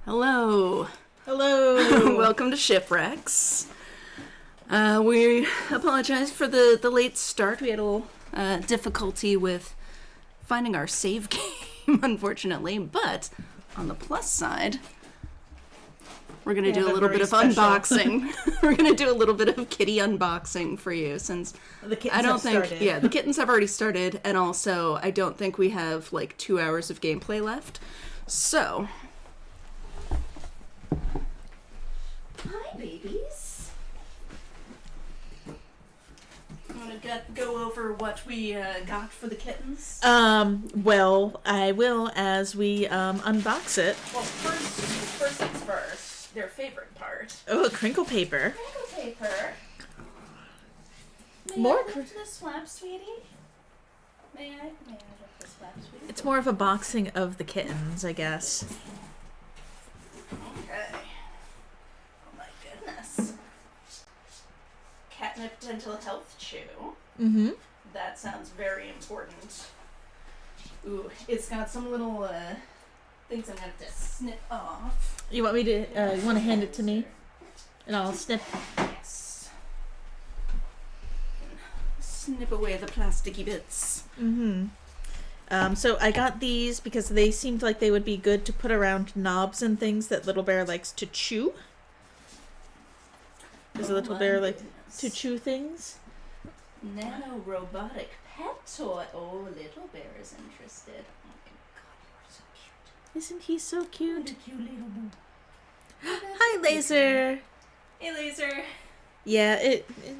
Hello. Hello. Welcome to Shipwrecks. We apologize for the late start. We had a little difficulty with finding our save game, unfortunately. But on the plus side, we're going to do a little bit of unboxing. We're going to do a little bit of kitty unboxing for you since the kittens have started. Yeah, the kittens have already started. And also, I don't think we have like 2 hours of gameplay left. So... Hi, babies. You want to go over what we got for the kittens? Well, I will as we unbox it. Well, first things first. Their favorite part. Oh, crinkle paper. Crinkle paper. More I lift this flap, sweetie? May I lift this flap, sweetie? It's more of a boxing of the kittens, I guess. Okay. Oh my goodness. Catnip dental health chew. Mm-hmm. That sounds very important. Ooh, it's got some little things I'm gonna have to snip off. You want me to? You want to hand it to me, and I'll snip. Yes. Snip away the plasticky bits. Mm-hmm. So I got these because they seemed like they would be good to put around knobs and things that Little Bear likes to chew. Does a Little Bear like to chew things? Nano robotic pet toy. Oh, Little Bear is interested. Oh my god, you are so cute. Isn't he so cute? What a cute little boy. Hi, Laser. Hey, Laser. Yeah,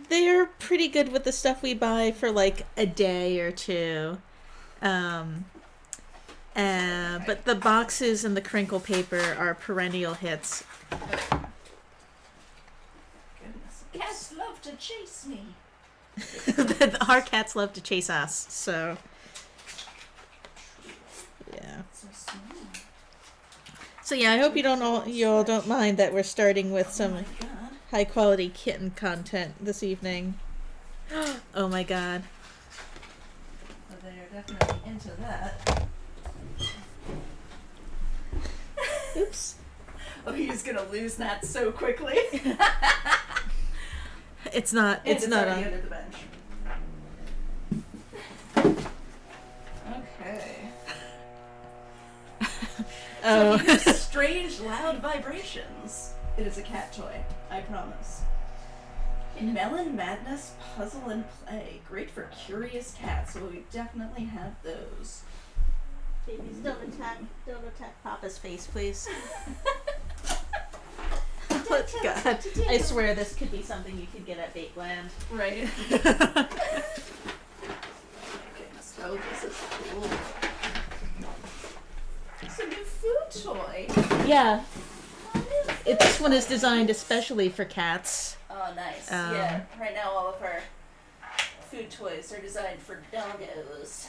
they're pretty good with the stuff we buy for like a day or two. But the boxes and the crinkle paper are perennial hits. Goodness. Cats love to chase me. Our cats love to chase us, so yeah. So small. So yeah, I hope you all don't mind that we're starting with some high quality kitten content this evening. Oh my god. They're definitely into that. Oops. Oh, he's gonna lose that so quickly. It's not already on. under the bench. Okay. Oh. So if you hear strange, loud vibrations, it is a cat toy. I promise. Melon Madness Puzzle and Play. Great for curious cats, so we definitely have those. Babies, don't attack Papa's face, please. Oh, God. I swear this could be something you could get at Bakeland. Right. Goodness, oh, this is cool. It's a new food toy. Yeah. This one is designed especially for cats. Oh, nice. Yeah, right now all of our food toys are designed for doggos.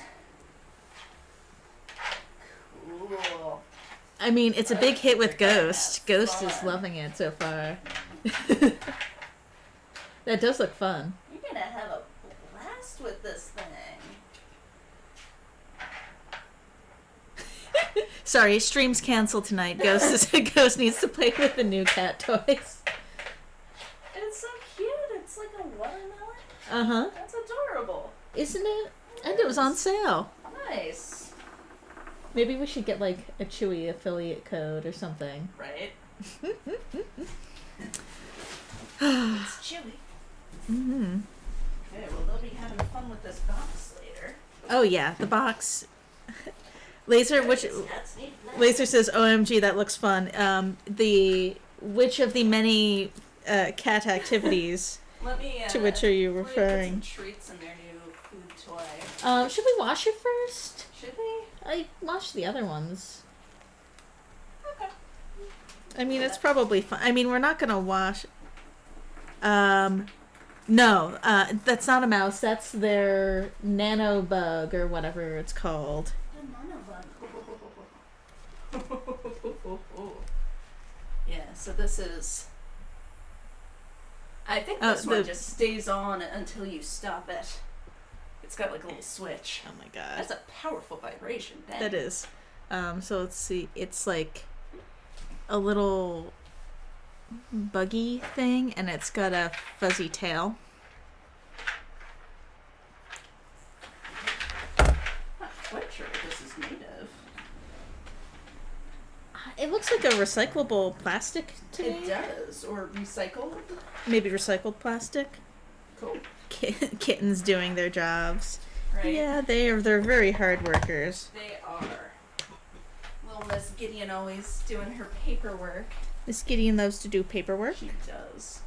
Cool. I mean, it's a big hit with Ghost. Ghost is loving it so far. That does look fun. You're gonna have a blast with this thing. Sorry, stream's canceled tonight. Ghost needs to play with the new cat toys. It's so cute. It's like a watermelon. Uh-huh. That's adorable. Isn't it? And it was on sale. Nice. Maybe we should get like a Chewy affiliate code or something. Right? It's chewy. Mm-hmm. Okay, well they'll be having fun with this box later. Oh yeah, the box. Laser says, "OMG, that looks fun." Which of the many cat activities to which are you referring? Put some treats in their new food toy. Should we wash it first? Should we? I washed the other ones. Okay. I mean, it's probably fine. I mean, we're not gonna wash. No, that's not a mouse. That's their nano bug or whatever it's called. Yeah, so this is... I think this one just stays on until you stop it. It's got like a little switch. Oh my god. That's a powerful vibration. Dang. That is. So let's see. It's like a little buggy thing, and it's got a fuzzy tail. Not quite sure what this is made of. It looks like a recyclable plastic to me. It does, or recycled. Maybe recycled plastic. Cool. Kittens doing their jobs. Right. Yeah, they're very hard workers. They are. Little Miss Gideon always doing her paperwork. Miss Gideon loves to do paperwork. She does.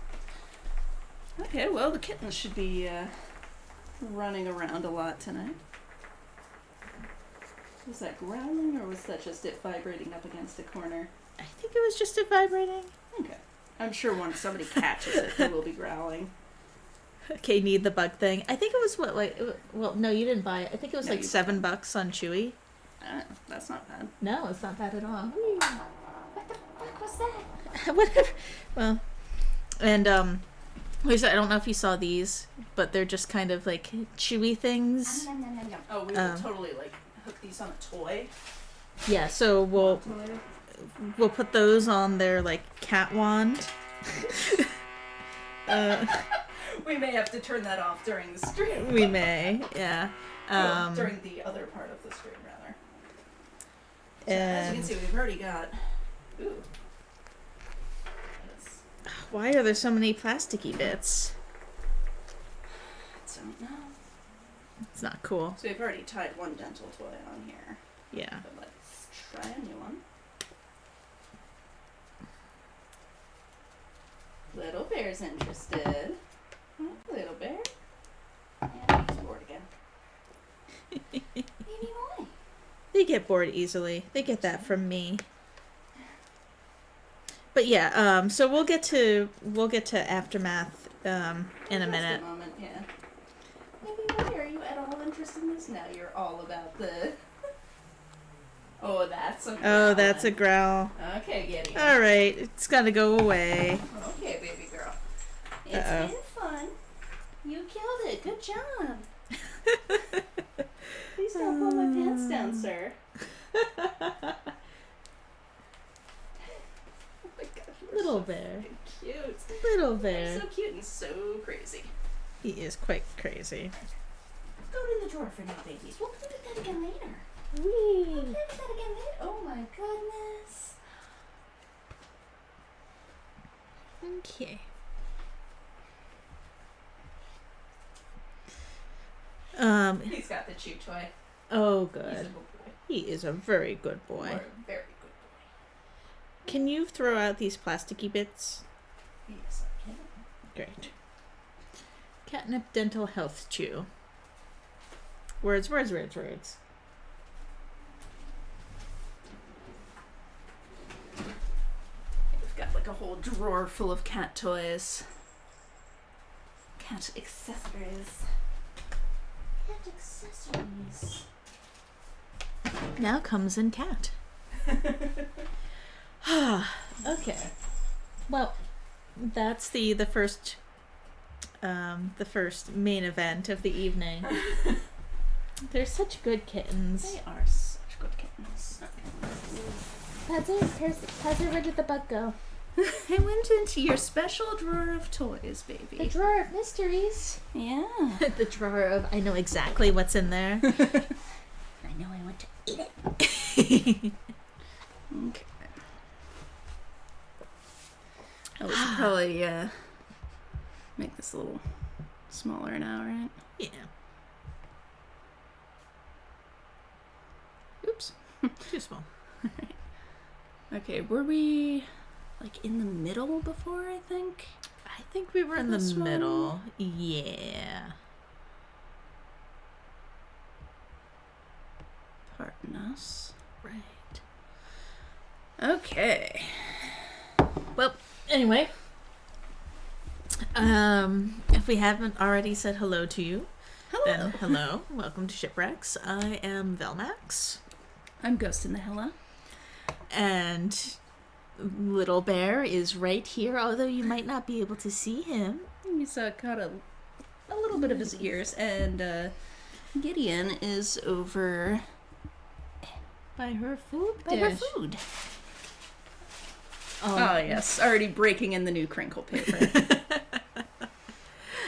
Okay, well, the kittens should be running around a lot tonight. Was that growling, or was that just it vibrating up against a corner? I think it was just it vibrating. Okay. I'm sure once somebody catches it, they will be growling. Okay, need the bug thing. I think it was well, no, you didn't buy it. I think it was No, like you $7 on Chewy. That's not bad. No, it's not bad at all. What the fuck was that? Whatever. Well, and Lisa, I don't know if you saw these, but they're just kind of like chewy things. Oh, we will totally like hook these on a toy. Yeah, so we'll put those on their like cat wand. We may have to turn that off during the stream. We may, yeah. Well, during the other part of the stream, rather. So, as you can see, we've already got. Ooh. Why are there so many plasticky bits? I don't know. It's not cool. So we've already tied one dental toy on here. Yeah. But let's try a new one. Little Bear's interested. Little Bear. And he's bored again. Baby boy. They get bored easily. They get that from me. But yeah, so we'll get to Aftermath in a minute. Moment, yeah. Baby boy, are you at all interested in this? Now you're all about the. Oh, that's a growl. Oh, that's a growl. Okay, Gideon. All right, it's gotta go away. Okay, baby girl. It's been fun. You killed it. Good job. Please don't pull my pants down, sir. Oh my gosh, you're Little so bear. cute. Little They're bear. so cute and so crazy. He is quite crazy. Go to the drawer for now, babies. We'll play with that again later. Whee! We'll play with that again later. Oh my goodness. Okay. He's got the chew toy. Oh, He's a good. good boy. He is a very good You're boy. a very good boy. Can you throw out these plasticky bits? Yes, I can. Great. Catnip Dental Health Chew. Words. We've got like a whole drawer full of cat toys. Cat accessories. Cat accessories. Now comes in cat. Okay. Well, that's the first main event of the evening. They're such good kittens. They are such good kittens. Pezzer, where did the bug go? It went into your special drawer of toys, baby. The drawer of mysteries. Yeah. The drawer of I know exactly what's in there. I know I want to eat it. Okay. Oh, we should probably make this a little smaller now, right? Yeah. Oops. Too small. Okay, were we like in the middle before, I think? I think we were in the This one? middle. Yeah. Pardon us. Right. Okay. Well, anyway. If we haven't already said hello to you, then hello. Welcome to Shipwrecks. I am Velmax. I'm Ghost in the Hella. And Little Bear is right here, although you might not be able to see him. He's caught a little bit of his ears, and Gideon is over By her food by dish. her food. Oh, yes. Already breaking in the new crinkle paper.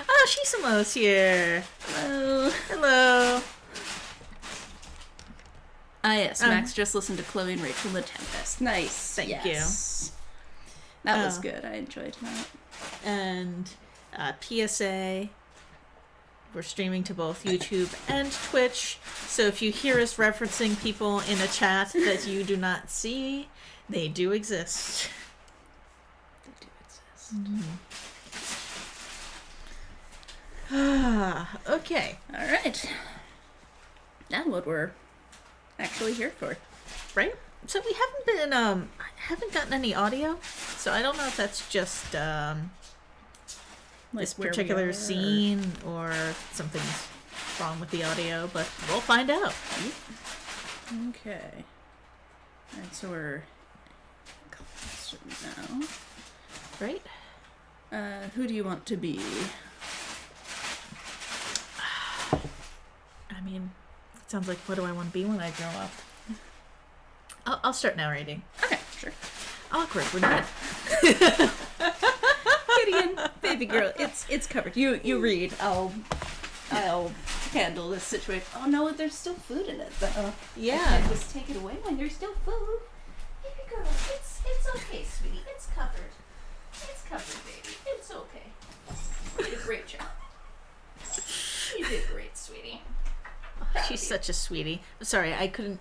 Oh, Shisamo's here. Hello. Hello. Ah, yes. Max just listened to Chloe and Rachel in the Tempest. Nice. Thank you. That was good. I enjoyed that. And PSA, we're streaming to both YouTube and Twitch. So if you hear us referencing people in a chat that you do not see, they do exist. They do exist. Okay. All right. Now what we're actually here for. Right? So we haven't been, I haven't gotten any audio, so I don't know if that's just, this particular scene or something's wrong with the audio, but we'll find out. Okay. Alright, so we're now. Right? Who do you want to be? I mean, it sounds like, what do I want to be when I grow up? I'll start narrating. Okay, sure. Awkward, we're not. Gideon, baby girl, it's covered. You read. I'll handle this situation. Oh no, there's still food in it though. Yeah. I can't just take it away when there's still food. Baby girl, it's okay, sweetie. It's covered. It's covered, baby. It's okay. You did a great job. You did great, sweetie. She's such a sweetie. Sorry, I couldn't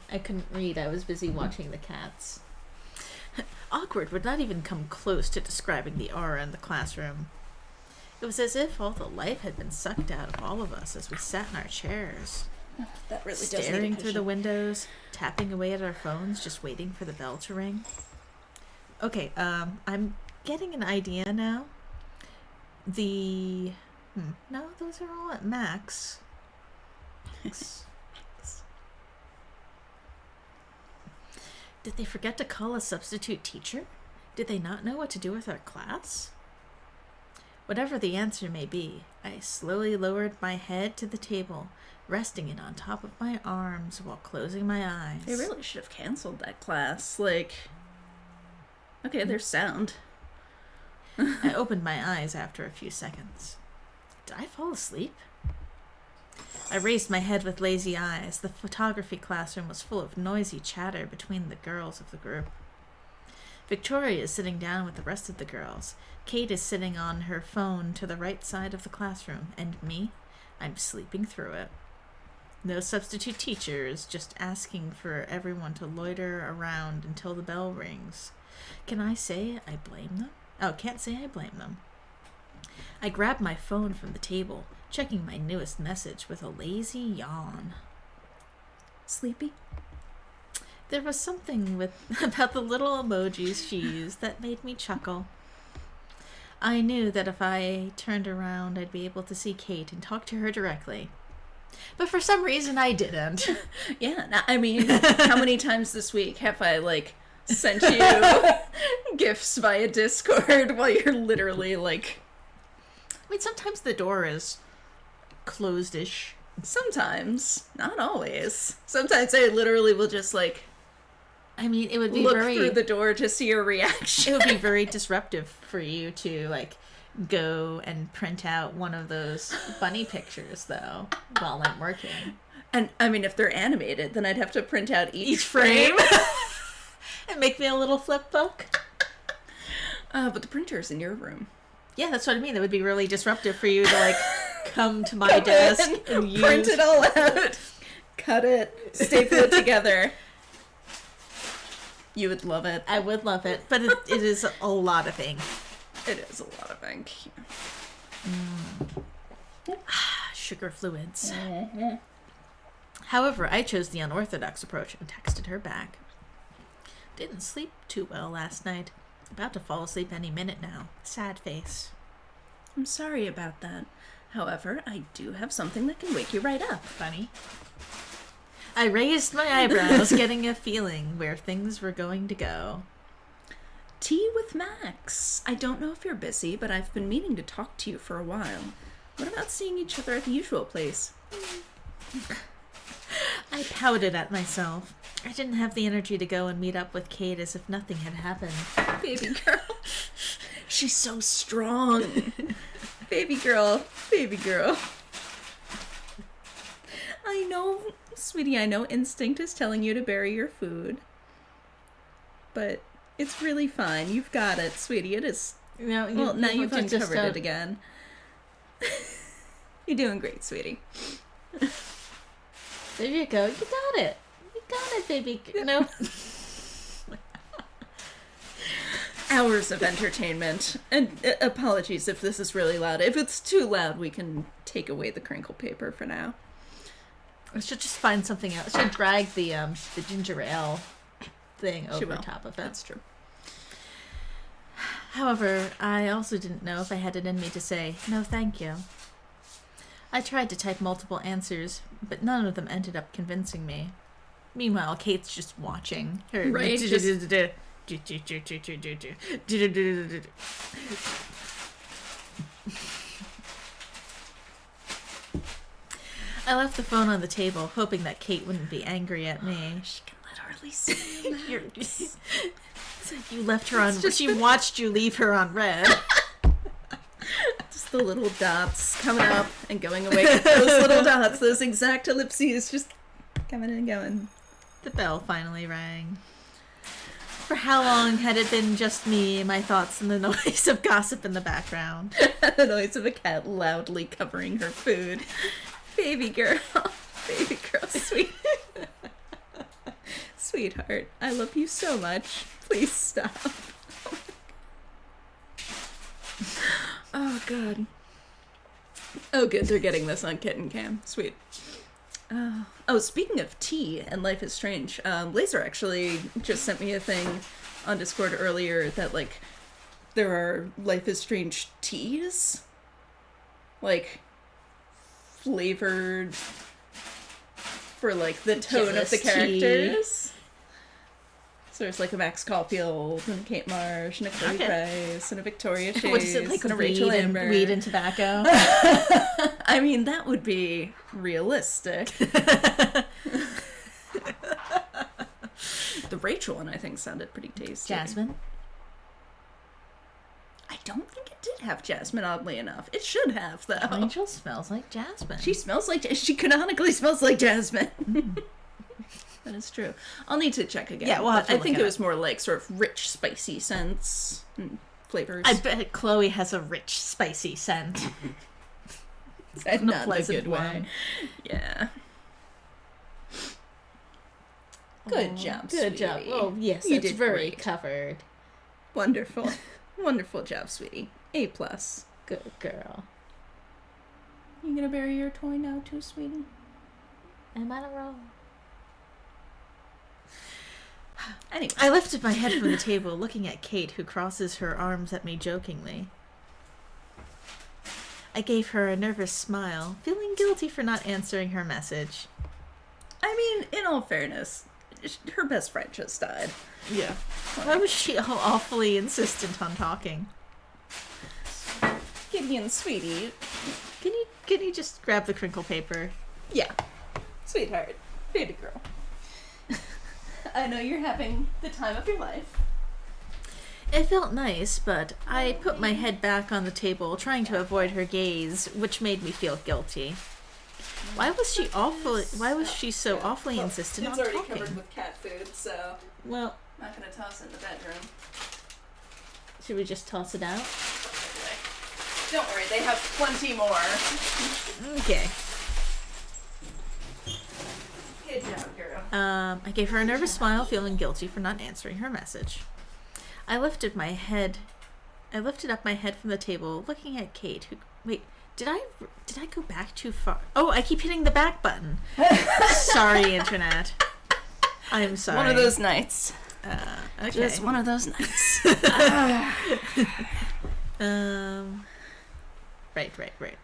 read. I was busy watching the cats. Awkward would not even come close to describing the aura in the classroom. It was as if all the life had been sucked out of all of us as we sat in our chairs. That really does staring through the windows, tapping away at our phones, just waiting for the bell to ring. Okay, I'm getting an idea now. No, those are all at Max. Did they forget to call a substitute teacher? Did they not know what to do with our class? Whatever the answer may be, I slowly lowered my head to the table, resting it on top of my arms while closing my eyes. They really should have canceled that class. Like, okay, there's sound. I opened my eyes after a few seconds. Did I fall asleep? I raised my head with lazy eyes. The photography classroom was full of noisy chatter between the girls of the group. Victoria is sitting down with the rest of the girls. Kate is sitting on her phone to the right side of the classroom. And me? I'm sleeping through it. No substitute teachers, just asking for everyone to loiter around until the bell rings. Can I say I blame them? Oh, can't say I blame them. I grabbed my phone from the table, checking my newest message with a lazy yawn. Sleepy? There was something about the little emojis she used that made me chuckle. I knew that if I turned around, I'd be able to see Kate and talk to her directly. But for some reason, I didn't. Yeah, I mean, how many times this week have I, sent you gifts via Discord while you're literally, I mean, sometimes the door is closed-ish. Sometimes. Not always. Sometimes I literally will just, I mean, it would be look very... through the door to see your reaction. It would be very disruptive for you to, go and print out one of those bunny pictures, though, while I'm working. And, I mean, if they're animated, then I'd have to print out each frame. And make me a little flip book. But the printer's in your room. Yeah, that's what I mean. It would be really disruptive for you to, come to my desk and use... Print it all out. Cut it. Staple it together. You would love it. I would love it, but it is a lot of ink. It is a lot of ink. Sugar fluids. However, I chose the unorthodox approach and texted her back. Didn't sleep too well last night. About to fall asleep any minute now. Sad face. I'm sorry about that. However, I do have something that can wake you right up. Funny. I raised my eyebrows, getting a feeling where things were going to go. Tea with Max. I don't know if you're busy, but I've been meaning to talk to you for a while. What about seeing each other at the usual place? I pouted at myself. I didn't have the energy to go and meet up with Kate as if nothing had happened. Baby girl. She's so strong. Baby girl. Baby girl. I know, sweetie, I know instinct is telling you to bury your food. But it's really fine. You've got it, sweetie. It is... No, Well, now you've uncovered it again. You're doing great, sweetie. There you go. You got it. You got it, baby. No. Hours of entertainment. And apologies if this is really loud. If it's too loud, we can take away the crinkle paper for now. I should just find something else. I should drag the ginger ale thing She over will. top of it. That's true. However, I also didn't know if I had it in me to say, no thank you. I tried to type multiple answers, but none of them ended up convincing me. Meanwhile, Kate's just watching. Her Right, I left the phone on the table, hoping that Kate wouldn't be angry at me. She can literally see It's like you left her on. just She watched you leave her on red. Just the little dots coming up and going away. Those little dots, those exact ellipses, just coming and going. The bell finally rang. For how long had it been just me, my thoughts, and the noise of gossip in the background? The noise of a cat loudly covering her food. Baby girl. Baby girl, sweet. Sweetheart, I love you so much. Please stop. Oh, God. Oh, good. They're getting this on Kitten Cam. Sweet. Oh, speaking of tea and Life is Strange, Laser actually just sent me a thing on Discord earlier that, like, there are Life is Strange teas. Like, flavored for, like, the tone of the Jealous tea. characters. So there's, like, a Max Caulfield and a Kate Marsh and a Chloe Okay. Price and a Victoria Chase What is it, like and a weed Rachel and, Amber. weed and tobacco? I mean, that would be realistic. The Rachel one, I think, sounded pretty tasty. Jasmine? I don't think it did have jasmine, oddly enough. It should have, though. Rachel smells like jasmine. She smells like... She canonically smells like jasmine. That is true. I'll need to check again. Yeah, we'll have to I look think it it up. was more like sort of rich, spicy scents and flavors. I bet Chloe has a rich, spicy scent. And in a not in a pleasant good way. one. Yeah. Good job, Good job. sweetie. Oh, yes, You it's did very great. covered. Wonderful. Wonderful job, sweetie. A+. Good girl. You gonna bury your toy now too, sweetie? I'm on a roll. Anyway. I lifted my head from the table, looking at Kate, who crosses her arms at me jokingly. I gave her a nervous smile, feeling guilty for not answering her message. I mean, in all fairness, her best friend just died. Yeah. Why was she all awfully insistent on talking? Gideon, sweetie. Can you just grab the crinkle paper? Yeah. Sweetheart. Baby girl. I know you're having the time of your life. It felt nice, but I put my head back on the table, trying to avoid her gaze, which made me feel guilty. Why was she so awfully insistent on It's already talking? covered with cat food, so Well, I'm not gonna toss it in the bedroom. should we just toss it out? Don't worry, they have plenty more. Okay. Good job, girl. I gave her a nervous smile, feeling guilty for not answering her message. I lifted up my head from the table, looking at Kate, who... Wait, did I go back too far? Oh, I keep hitting the back button. Sorry, Internet. I'm sorry. One of those nights. Okay. Just one of those nights. Right.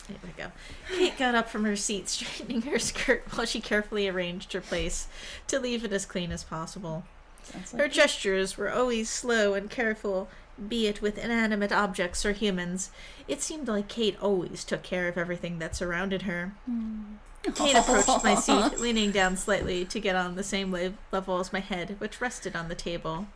There we go. Kate got up from her seat, straightening her skirt while she carefully arranged her place to leave it as clean as possible. Her gestures were always slow and careful, be it with inanimate objects or humans. It seemed like Kate always took care of everything that surrounded her. Kate approached my seat, leaning down slightly to get on the same level as my head, which rested on the table.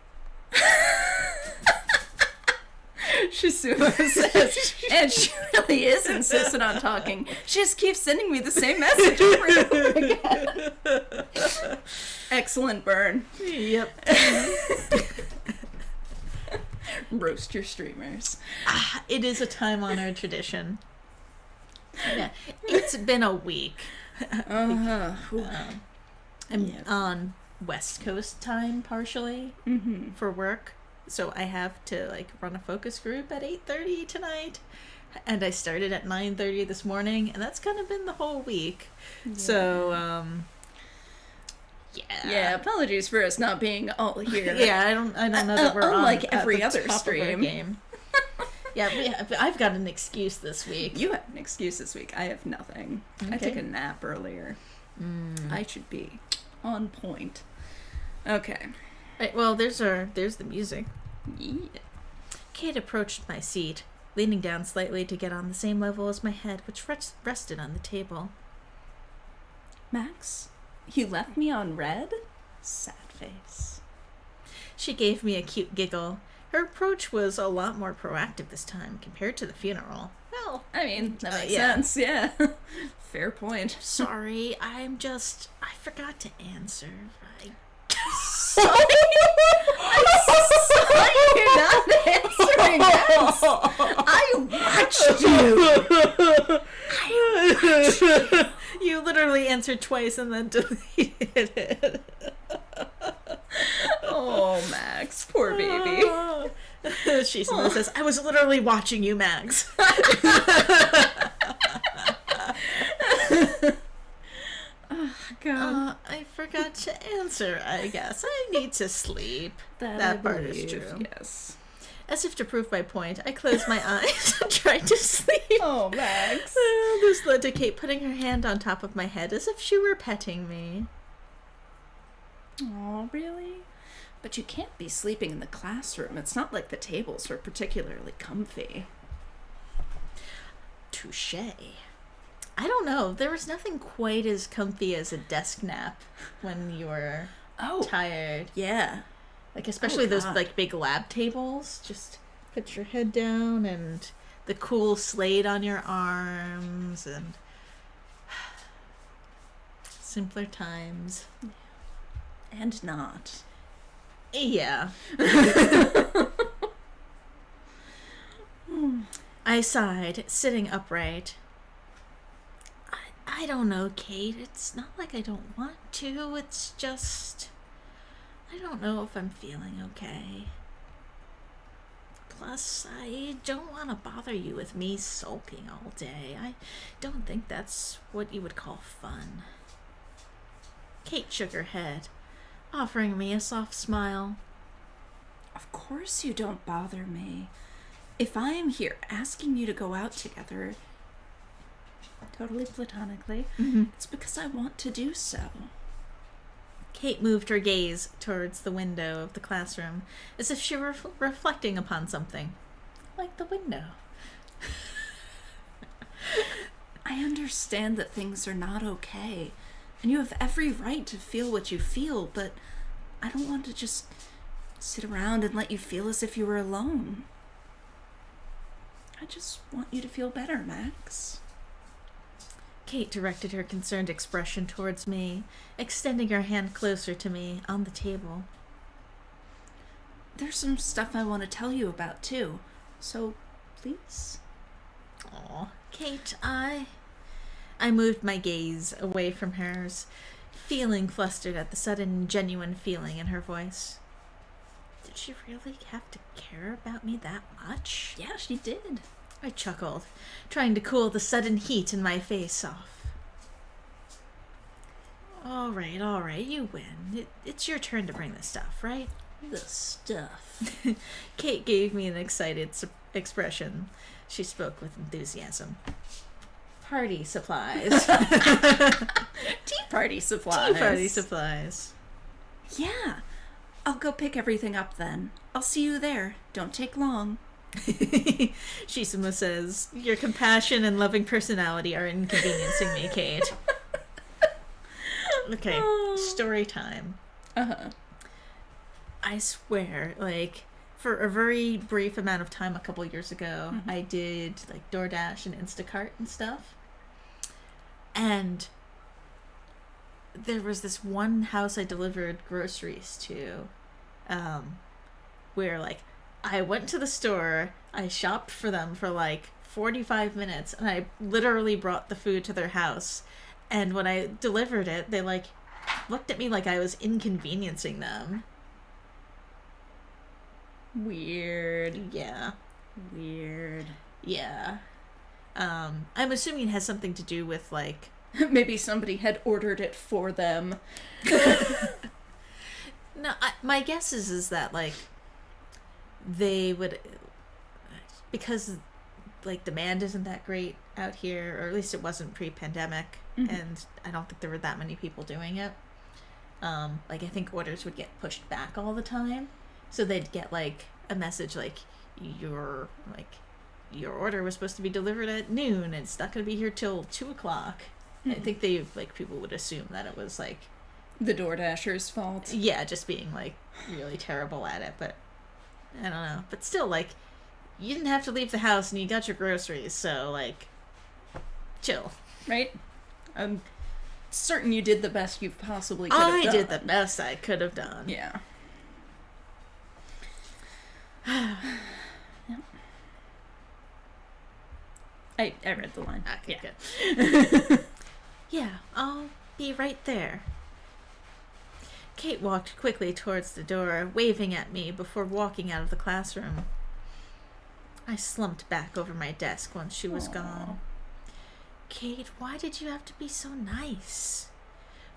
Shisuma says, and she really is insistent on talking. She just keeps sending me the same message over and over again. Excellent burn. Yep. Roast your streamers. It is a time-honored tradition. Yeah, it's been a week. I'm on West Coast time partially for work, so I have to like run a focus group at 8:30 tonight, and I started at 9:30 this morning, and that's kind of been the whole week. Yeah. So yeah, apologies for us not being all here. Yeah, I don't know that we're unlike on every the other top stream. Of our game. Yeah, I've got an excuse this week. You have an excuse this week. I have nothing. Okay. I took a nap earlier. I should be on point. Okay. Right, well, there's the music. Yeah. Kate approached my seat, leaning down slightly to get on the same level as my head, which rested on the table. Max, you left me on red? Sad face. She gave me a cute giggle. Her approach was a lot more proactive this time compared to the funeral. Well, I mean, that makes sense, yeah. Fair point. Sorry, I forgot to answer. Sorry? You're not answering yes. I watched you. You literally answered twice and then deleted it. Oh, Max, poor baby. She says, I was literally watching you, Max. Oh, God. I forgot to answer, I guess. I need to sleep. That part is true. Yes. As if to prove my point, I closed my eyes and tried to sleep. Oh, Max. This led to Kate putting her hand on top of my head as if she were petting me. Oh, really? But you can't be sleeping in the classroom. It's not like the tables are particularly comfy. Touché. I don't know. There was nothing quite as comfy as a desk nap when you were tired. Yeah. Like, especially those, like, big lab tables. Just put your head down and the cool slate on your arms and simpler times. And not. Yeah. I sighed, sitting upright. I don't know, Kate. It's not like I don't want to. It's just... I don't know if I'm feeling okay. Plus, I don't want to bother you with me sulking all day. I don't think that's what you would call fun. Kate shook her head, offering me a soft smile. Of course you don't bother me. If I am here asking you to go out together, totally platonically, it's because I want to do so. Kate moved her gaze towards the window of the classroom, as if she were reflecting upon something. Like the window. I understand that things are not okay, and you have every right to feel what you feel, but I don't want to just sit around and let you feel as if you were alone. I just want you to feel better, Max. Kate directed her concerned expression towards me, extending her hand closer to me on the table. There's some stuff I want to tell you about, too. So, please? Aw, Kate, I moved my gaze away from hers, feeling flustered at the sudden, genuine feeling in her voice. Did she really have to care about me that much? Yeah, she did. I chuckled, trying to cool the sudden heat in my face off. All right, you win. It's your turn to bring the stuff, right? The stuff. Kate gave me an excited expression. She spoke with enthusiasm. Party supplies. Tea party supplies. Tea party supplies. Yeah. I'll go pick everything up then. I'll see you there. Don't take long. Shisuma says, your compassion and loving personality are inconveniencing me, Kate. Okay, story time. Uh-huh. I swear, like, for a very brief amount of time a couple years ago, I did, like, DoorDash and Instacart and stuff. And there was this one house I delivered groceries to, where, like, I went to the store, I shopped for them for, like, 45 minutes, and I literally brought the food to their house. And when I delivered it, they, like, looked at me like I was inconveniencing them. Weird. Yeah. Weird. Yeah. I'm assuming it has something to do with, like... Maybe somebody had ordered it for them. No, my guess is that, like, they would... Because, like, demand isn't that great out here, or at least it wasn't pre-pandemic, and I don't think there were that many people doing it. Like, I think orders would get pushed back all the time. So they'd get, like, a message like, your order was supposed to be delivered at noon, and it's not going to be here till 2 o'clock. I think people would assume that it was, like... The DoorDasher's fault. Yeah, just being, like, really terrible at it, but I don't know. But still, like, you didn't have to leave the house and you got your groceries, so, like, chill. Right? I'm certain you did the best you possibly could have done. I did the best I could have done. Yeah. I read the line. Okay, Yeah. good. Yeah, I'll be right there. Kate walked quickly towards the door, waving at me before walking out of the classroom. I slumped back over my desk once she was gone. Kate, why did you have to be so nice?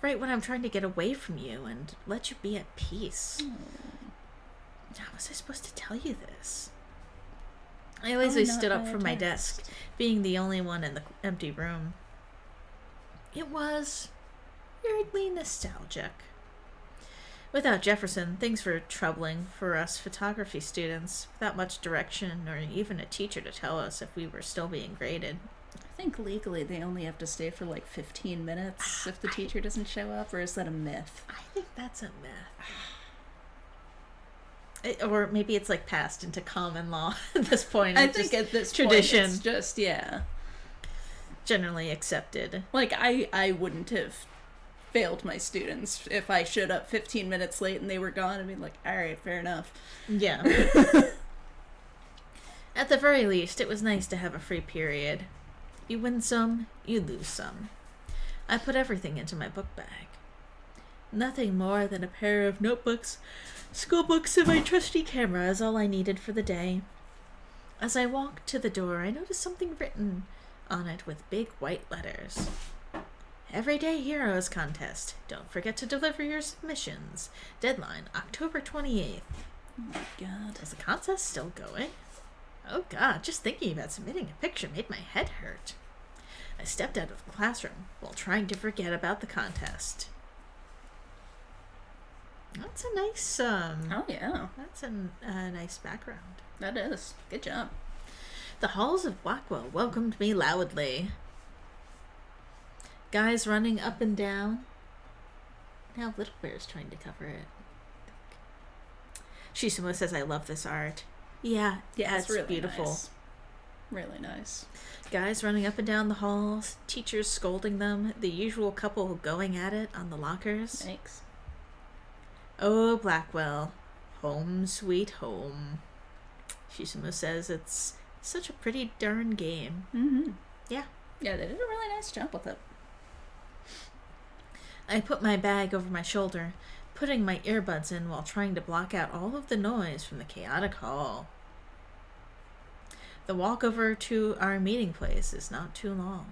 Right when I'm trying to get away from you and let you be at peace. How was I supposed to tell you this? I lazily stood up from my desk, being the only one in the empty room. It was weirdly nostalgic. Without Jefferson, things were troubling for us photography students, without much direction or even a teacher to tell us if we were still being graded. I think legally they only have to stay for like 15 minutes if the teacher doesn't show up, or is that a myth? I think that's a myth. Or maybe it's like passed into common law at this point. I think at this tradition, point it's just, yeah. Generally accepted. Like, I wouldn't have failed my students if I showed up 15 minutes late and they were gone. I'd be like, alright, fair enough. Yeah. At the very least, it was nice to have a free period. You win some, you lose some. I put everything into my book bag. Nothing more than a pair of notebooks, school books, and my trusty camera is all I needed for the day. As I walked to the door, I noticed something written on it with big white letters. Everyday Heroes Contest. Don't forget to deliver your submissions. Deadline, October 28th. Oh my god. Is the contest still going? Oh god, just thinking about submitting a picture made my head hurt. I stepped out of the classroom while trying to forget about the contest. That's a nice, Oh yeah. that's a nice background. That is. Good job. The halls of Blackwell welcomed me loudly. Guys running up and down. Now Little Bear's trying to cover it. Shisumo says, I love this art. Yeah, It's really beautiful. Nice. Really nice. Guys running up and down the halls, teachers scolding them, the usual couple going at it on the lockers. Thanks. Oh, Blackwell. Home sweet home. Shisumo says it's such a pretty darn game. Mm-hmm. Yeah. Yeah, they did a really nice job with it. I put my bag over my shoulder, putting my earbuds in while trying to block out all of the noise from the chaotic hall. The walk over to our meeting place is not too long.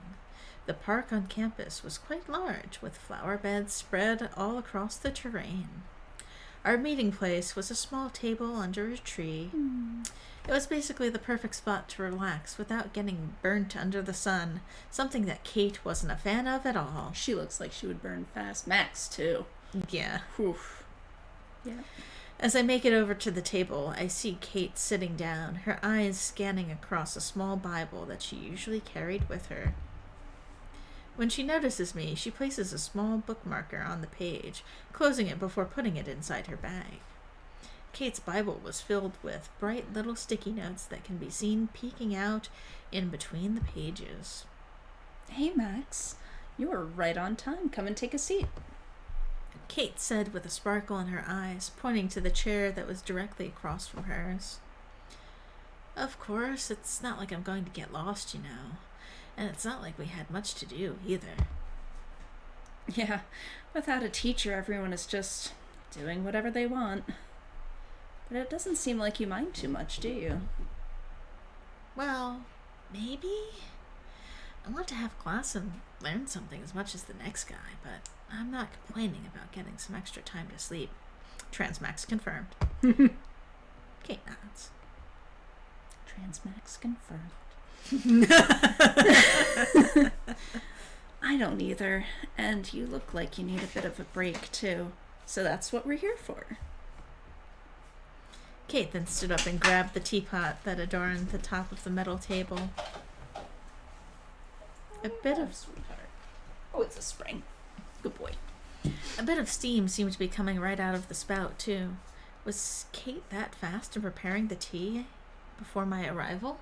The park on campus was quite large, with flower beds spread all across the terrain. Our meeting place was a small table under a tree. It was basically the perfect spot to relax without getting burnt under the sun, something that Kate wasn't a fan of at all. She looks like she would burn fast. Max, too. Yeah. Whew. Yeah. As I make it over to the table, I see Kate sitting down, her eyes scanning across a small Bible that she usually carried with her. When she notices me, she places a small bookmarker on the page, closing it before putting it inside her bag. Kate's Bible was filled with bright little sticky notes that can be seen peeking out in between the pages. Hey, Max. You were right on time. Come and take a seat. Kate said with a sparkle in her eyes, pointing to the chair that was directly across from hers. Of course, it's not like I'm going to get lost, you know. And it's not like we had much to do, either. Yeah, without a teacher, everyone is just doing whatever they want. But it doesn't seem like you mind too much, do you? Well, maybe? I want to have class and learn something as much as the next guy, but I'm not complaining about getting some extra time to sleep. Transmax confirmed. Kate nods. Transmax confirmed. I don't either, and you look like you need a bit of a break, too. So that's what we're here for. Kate then stood up and grabbed the teapot that adorned the top of the metal table. A bit of it's a spring. Good boy. A bit of steam seemed to be coming right out of the spout, too. Was Kate that fast in preparing the tea before my arrival?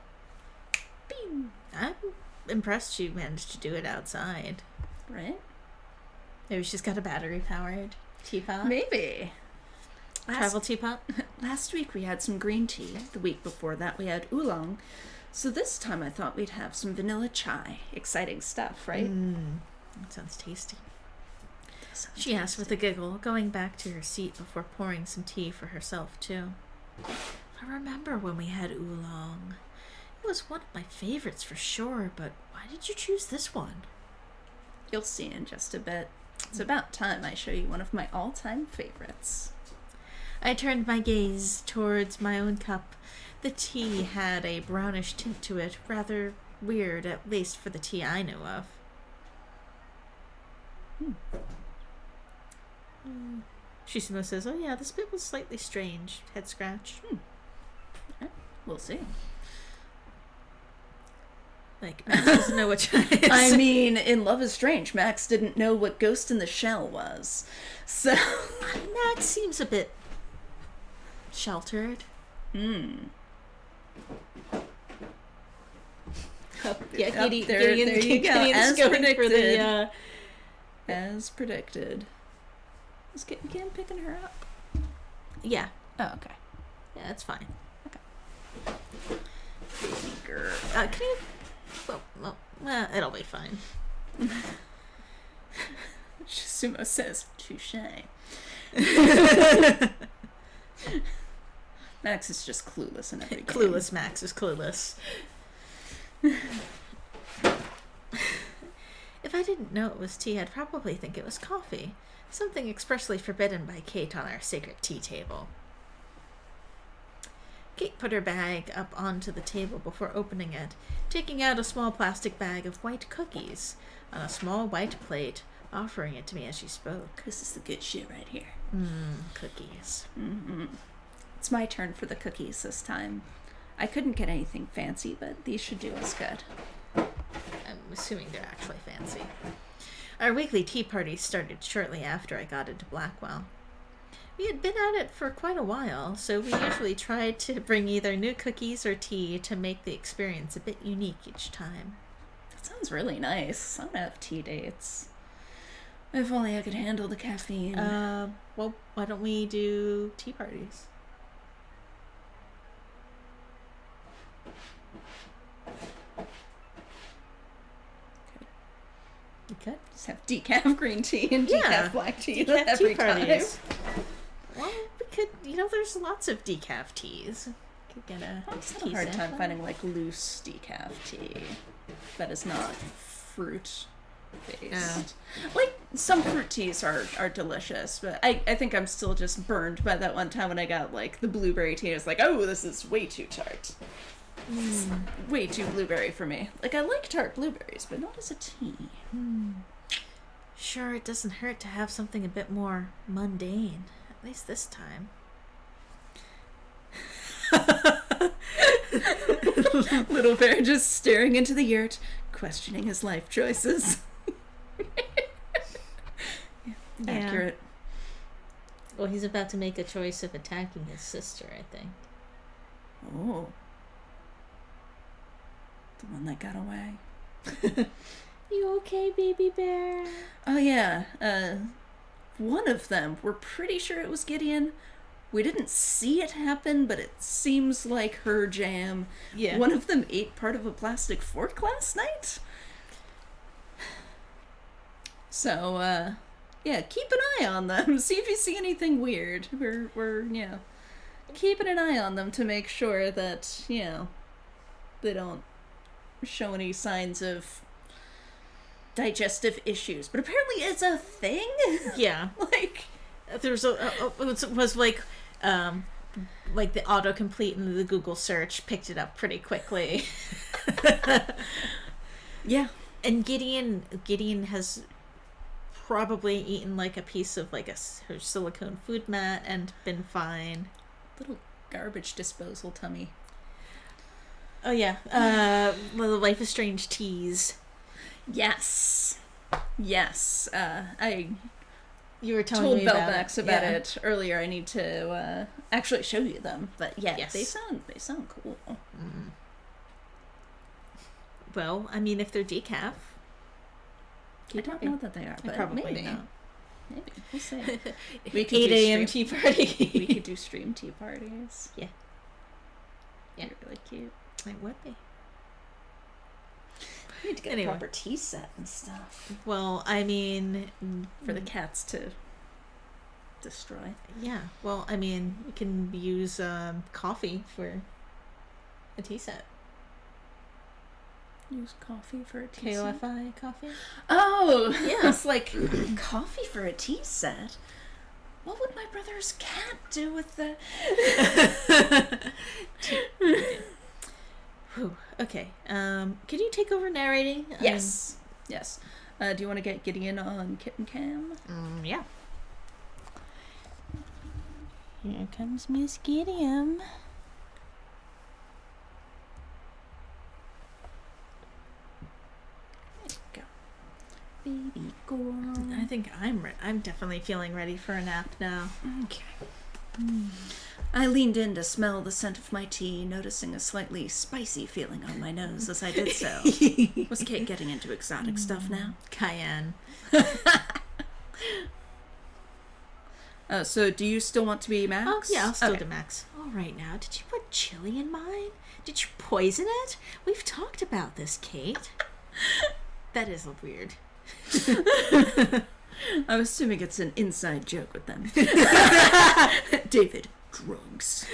Bing. I'm impressed she managed to do it outside. Right? Maybe she's got a battery-powered teapot. Maybe. Travel teapot? Last week we had some green tea. The week before that we had oolong. So this time I thought we'd have some vanilla chai. Exciting stuff, right? That sounds tasty. She asked with a giggle, going back to her seat before pouring some tea for herself, too. I remember when we had oolong. It was one of my favorites for sure, but why did you choose this one? You'll see in just a bit. It's about time I show you one of my all-time favorites. I turned my gaze towards my own cup. The tea had a brownish tint to it, rather weird, at least for the tea I knew of. Shishimo says, oh yeah, this bit was slightly strange. Head scratch. We'll see. Like, Max doesn't know what is. I mean, in Love is Strange, Max didn't know what Ghost in the Shell was. So... Max seems a bit sheltered. There you go. As predicted. As predicted. Is Gideon picking her up? Yeah. Oh, okay. Yeah, that's fine. Baby girl. Can you... Well, it'll be fine. Sumo says, touche. Max is just clueless in every game. Clueless Max is clueless. If I didn't know it was tea, I'd probably think it was coffee. Something expressly forbidden by Kate on our sacred tea table. Kate put her bag up onto the table before opening it, taking out a small plastic bag of white cookies on a small white plate, offering it to me as she spoke. This is the good shit right here. Cookies. It's my turn for the cookies this time. I couldn't get anything fancy, but these should do us good. I'm assuming they're actually fancy. Our weekly tea party started shortly after I got into Blackwell. We had been at it for quite a while, so we usually tried to bring either new cookies or tea to make the experience a bit unique each time. That sounds really nice. I don't have tea dates. If only I could handle the caffeine. Well, why don't we do tea parties? You could. Just have decaf green tea and decaf black tea Decaf every tea parties. Well, we could, there's lots of decaf teas. Could get a I just had a hard time finding like loose decaf tea that is not fruit based. Like some fruit teas are delicious, but I think I'm still just burned by that one time when I got like the blueberry tea. I was like, oh, this is way too tart. Way too blueberry for me. Like, I like tart blueberries, but not as a tea. Sure, it doesn't hurt to have something a bit more mundane. At least this time. Little bear just staring into the yurt, questioning his life choices. accurate. Well, he's about to make a choice of attacking his sister, I think. Oh. The one that got away. You okay, baby bear? Oh, yeah. One of them, we're pretty sure it was Gideon. We didn't see it happen, but it seems like her jam. Yeah. One of them ate part of a plastic fork last night. So, yeah, keep an eye on them. See if you see anything weird. We're keeping an eye on them to make sure that, they don't show any signs of digestive issues. But apparently it's a thing. Yeah. Like, There's was like the autocomplete in the Google search picked it up pretty quickly. yeah. And Gideon has probably eaten like a piece of like her silicone food mat and been fine. Little garbage disposal tummy. Oh yeah, the Life is Strange teas. Yes. You were telling told me about Velvax about it earlier. I need to actually show you them, but yeah, Yes. they sound cool. Mm. Well, I mean, if they're decaf, I don't know that they are, but probably maybe. not. Maybe we'll see. We could 8 do a.m. stream- tea party. We could do stream tea parties. Yeah. They're really cute. It would be. We need to get Anyway. a proper tea set and stuff Well, I mean, for the cats to destroy. yeah. Well, I mean, you can use coffee for a tea set. Use coffee for a tea set. KOFI coffee. Oh, Yeah. it's like coffee for a tea set. What would my brother's cat do with the? Whew. Okay. Could you take over narrating? Yes. Yes. Do you want to get Gideon on Kitten Cam? Yeah. Here comes Miss Gideon. Go. Baby girl. I think I'm definitely feeling ready for a nap now. Okay. I leaned in to smell the scent of my tea, noticing a slightly spicy feeling on my nose as I did so. Was Kate getting into exotic stuff now? Cayenne. So do you still want to be Max? Oh, yeah, I'll still Okay. do Max. All right, now, did you put chili in mine? Did you poison it? We've talked about this, Kate. That is weird. I'm assuming it's an inside joke with them. David, drugs.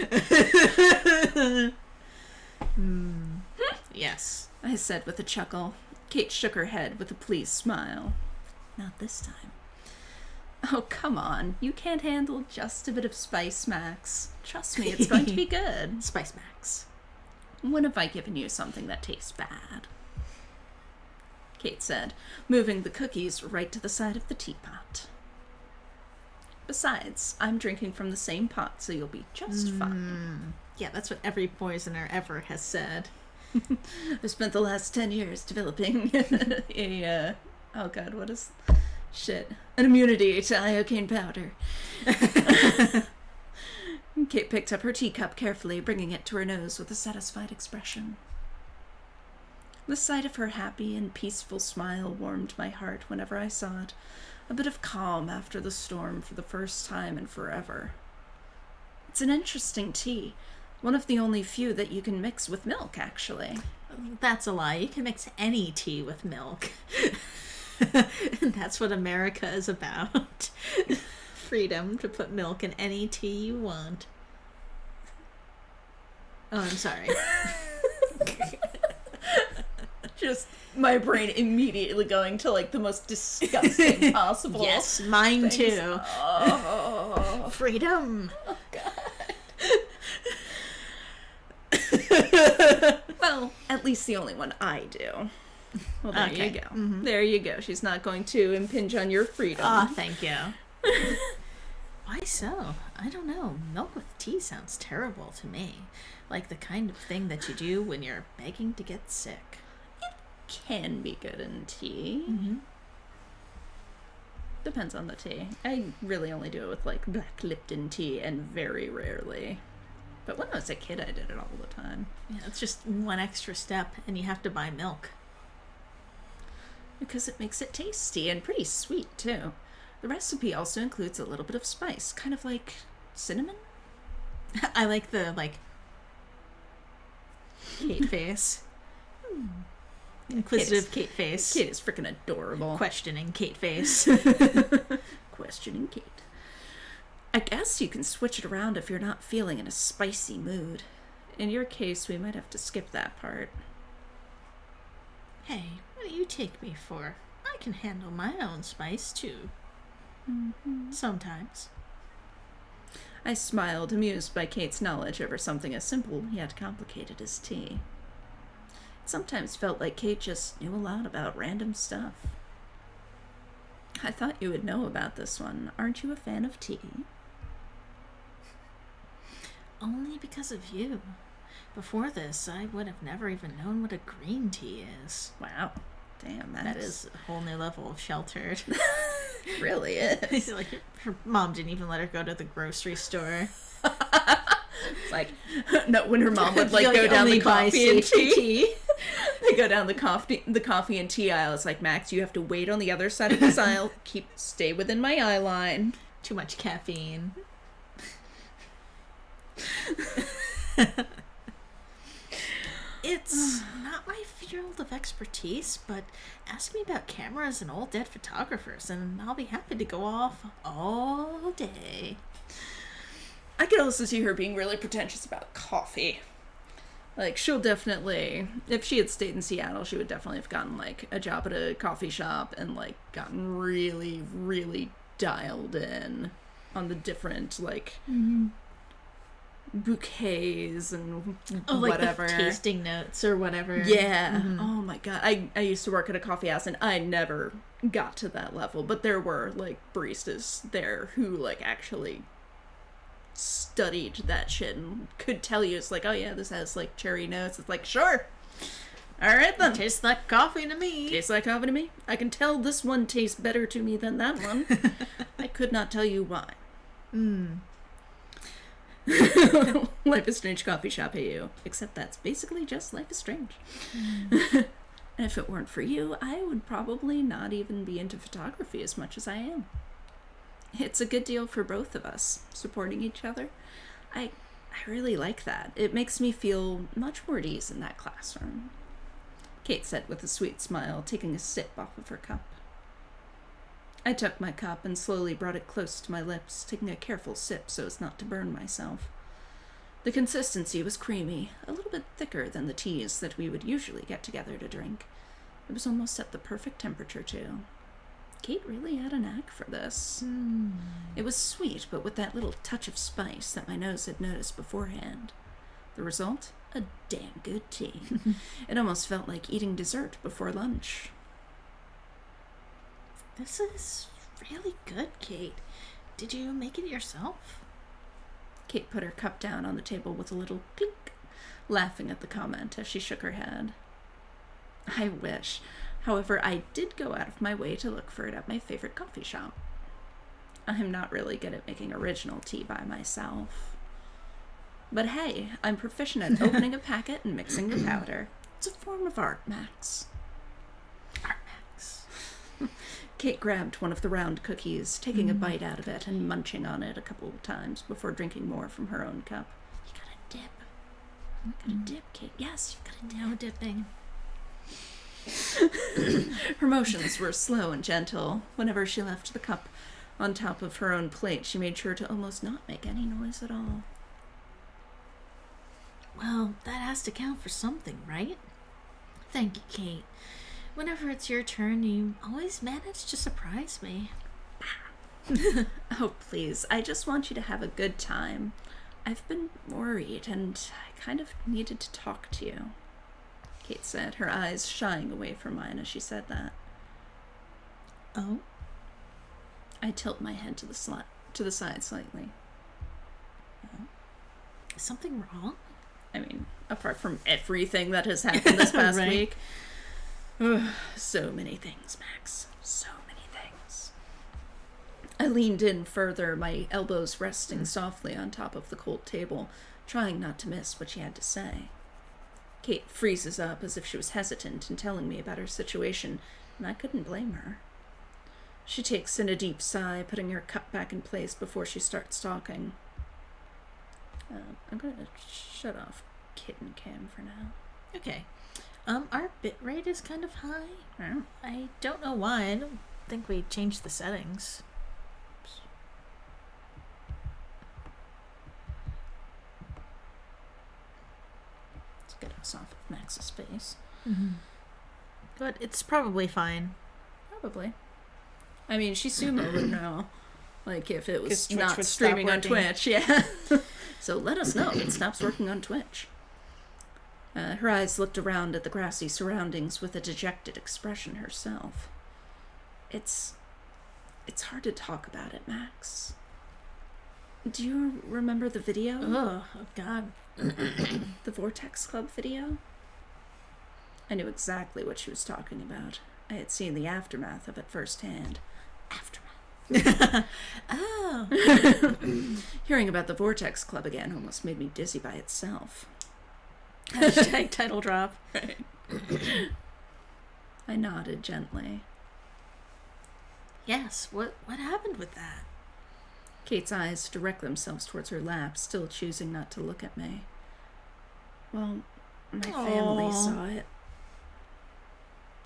Yes. I said with a chuckle. Kate shook her head with a pleased smile. Not this time. Oh, come on. You can't handle just a bit of spice, Max. Trust me, it's going to be good. Spice Max. When have I given you something that tastes bad? Kate said, moving the cookies right to the side of the teapot. Besides, I'm drinking from the same pot, so you'll be just fine. Yeah, that's what every poisoner ever has said. I've spent the last 10 years developing oh god, what is... Shit. An immunity to iocane powder. Kate picked up her teacup carefully, bringing it to her nose with a satisfied expression. The sight of her happy and peaceful smile warmed my heart whenever I saw it. A bit of calm after the storm for the first time in forever. It's an interesting tea. One of the only few that you can mix with milk, actually. That's a lie. You can mix any tea with milk. And that's what America is about. Freedom to put milk in any tea you want. Oh, I'm sorry. Just my brain immediately going to like the most disgusting possible. Yes, mine things. too. Oh, Freedom. well, at least the only one I do. Well, there Okay. you go. There you go. She's not going to impinge on your freedom. Ah, thank you. Why so? I don't know. Milk with tea sounds terrible to me. Like the kind of thing that you do when you're begging to get sick. Can be good in tea. Depends on the tea. I really only do it with, like, black Lipton tea and very rarely. But when I was a kid, I did it all the time. Yeah, it's just one extra step, and you have to buy milk. Because it makes it tasty and pretty sweet, too. The recipe also includes a little bit of spice, kind of like cinnamon. I like the, like, Kate face. Inquisitive Kate face. Kate is freaking adorable. Questioning Kate face. Questioning Kate. I guess you can switch it around if you're not feeling in a spicy mood. In your case, we might have to skip that part. Hey, what do you take me for? I can handle my own spice, too. Mm-hmm. Sometimes. I smiled, amused by Kate's knowledge over something as simple yet complicated as tea. It sometimes felt like Kate just knew a lot about random stuff. I thought you would know about this one. Aren't you a fan of tea? Only because of you. Before this, I would have never even known what a green tea is. Wow. Damn, That is a whole new level of sheltered. really is. Like, her mom didn't even let her go to the grocery store. It's like, no, when her mom would, like, Like, go down only the buy coffee and safety tea. They go down the coffee and tea aisle. It's like, Max, you have to wait on the other side of this aisle. Stay within my eye line. Too much caffeine. It's not my field of expertise, but ask me about cameras and old dead photographers, and I'll be happy to go off all day. I could also see her being really pretentious about coffee. Like, she'll definitely, if she had stayed in Seattle, she would definitely have gotten, like, a job at a coffee shop and, like, gotten really, really dialed in on the different, like, bouquets and whatever. Like the tasting notes or whatever. Yeah. Oh my god. I used to work at a coffee house and I never got to that level, but there were, like, baristas there who, like, actually studied that shit and could tell you. It's like, oh yeah, this has, like, cherry notes. It's like, sure, all right then. Tastes like coffee to me. Tastes like coffee to me. I can tell this one tastes better to me than that one. I could not tell you why. Life is Strange coffee shop at you, except that's basically just Life is Strange. And if it weren't for you, I would probably not even be into photography as much as I am. It's a good deal for both of us, supporting each other. I really like that. It makes me feel much more at ease in that classroom. Kate said with a sweet smile, taking a sip off of her cup. I took my cup and slowly brought it close to my lips, taking a careful sip so as not to burn myself. The consistency was creamy, a little bit thicker than the teas that we would usually get together to drink. It was almost at the perfect temperature, too. Kate really had a knack for this. It was sweet, but with that little touch of spice that my nose had noticed beforehand. The result? A damn good tea. It almost felt like eating dessert before lunch. This is really good, Kate. Did you make it yourself? Kate put her cup down on the table with a little clink, laughing at the comment as she shook her head. I wish. However, I did go out of my way to look for it at my favorite coffee shop. I'm not really good at making original tea by myself. But hey, I'm proficient at opening a packet and mixing the powder. It's a form of art, Max. Art Max. Kate grabbed one of the round cookies, taking a bite out of it and munching on it a couple of times before drinking more from her own cup. You gotta dip. You gotta dip, Kate. Yes, you gotta dip. No dipping. Her motions were slow and gentle. Whenever she left the cup on top of her own plate, she made sure to almost not make any noise at all. Well, that has to count for something, right? Thank you, Kate. Whenever it's your turn, you always manage to surprise me. Oh, please. I just want you to have a good time. I've been worried, and I kind of needed to talk to you, Kate said, her eyes shying away from mine as she said that. Oh? I tilt my head to the side slightly. Is something wrong? I mean, apart from everything that has happened this past Right. week. So many things, Max. So many things. I leaned in further, my elbows resting softly on top of the cold table, trying not to miss what she had to say. Kate freezes up as if she was hesitant in telling me about her situation, and I couldn't blame her. She takes in a deep sigh, putting her cup back in place before she starts talking. I'm going to shut off kitten cam for now. Okay. Our bitrate is kind of high. Oh. I don't know why. I don't think we changed the settings. Let's get us off of Max's face. Mm-hmm. But it's probably fine. Probably. I mean, Shisumo would know. Like, if it was Twitch not would streaming stop on working. Twitch, yeah. So let us know if it stops working on Twitch. Her eyes looked around at the grassy surroundings with a dejected expression herself. It's hard to talk about it, Max. Do you remember the video? Oh God. The Vortex Club video? I knew exactly what she was talking about. I had seen the aftermath of it firsthand. Aftermath. Oh. Hearing about the Vortex Club again almost made me dizzy by itself. Hashtag title drop. Right. I nodded gently. Yes. What happened with that? Kate's eyes direct themselves towards her lap, still choosing not to look at me. Well, my family saw it.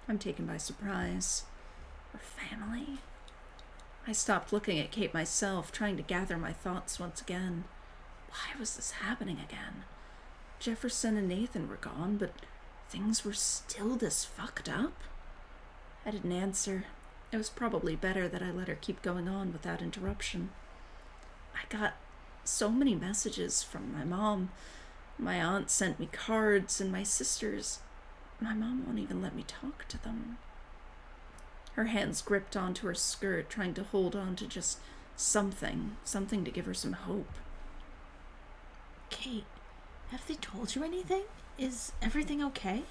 I'm taken by surprise. Her family? I stopped looking at Kate myself, trying to gather my thoughts once again. Why was this happening again? Jefferson and Nathan were gone, but things were still this fucked up? I didn't answer. It was probably better that I let her keep going on without interruption. I got so many messages from my mom. My aunt sent me cards, and my sisters. My mom won't even let me talk to them. Her hands gripped onto her skirt, trying to hold on to just something to give her some hope. Kate, have they told you anything? Is everything okay?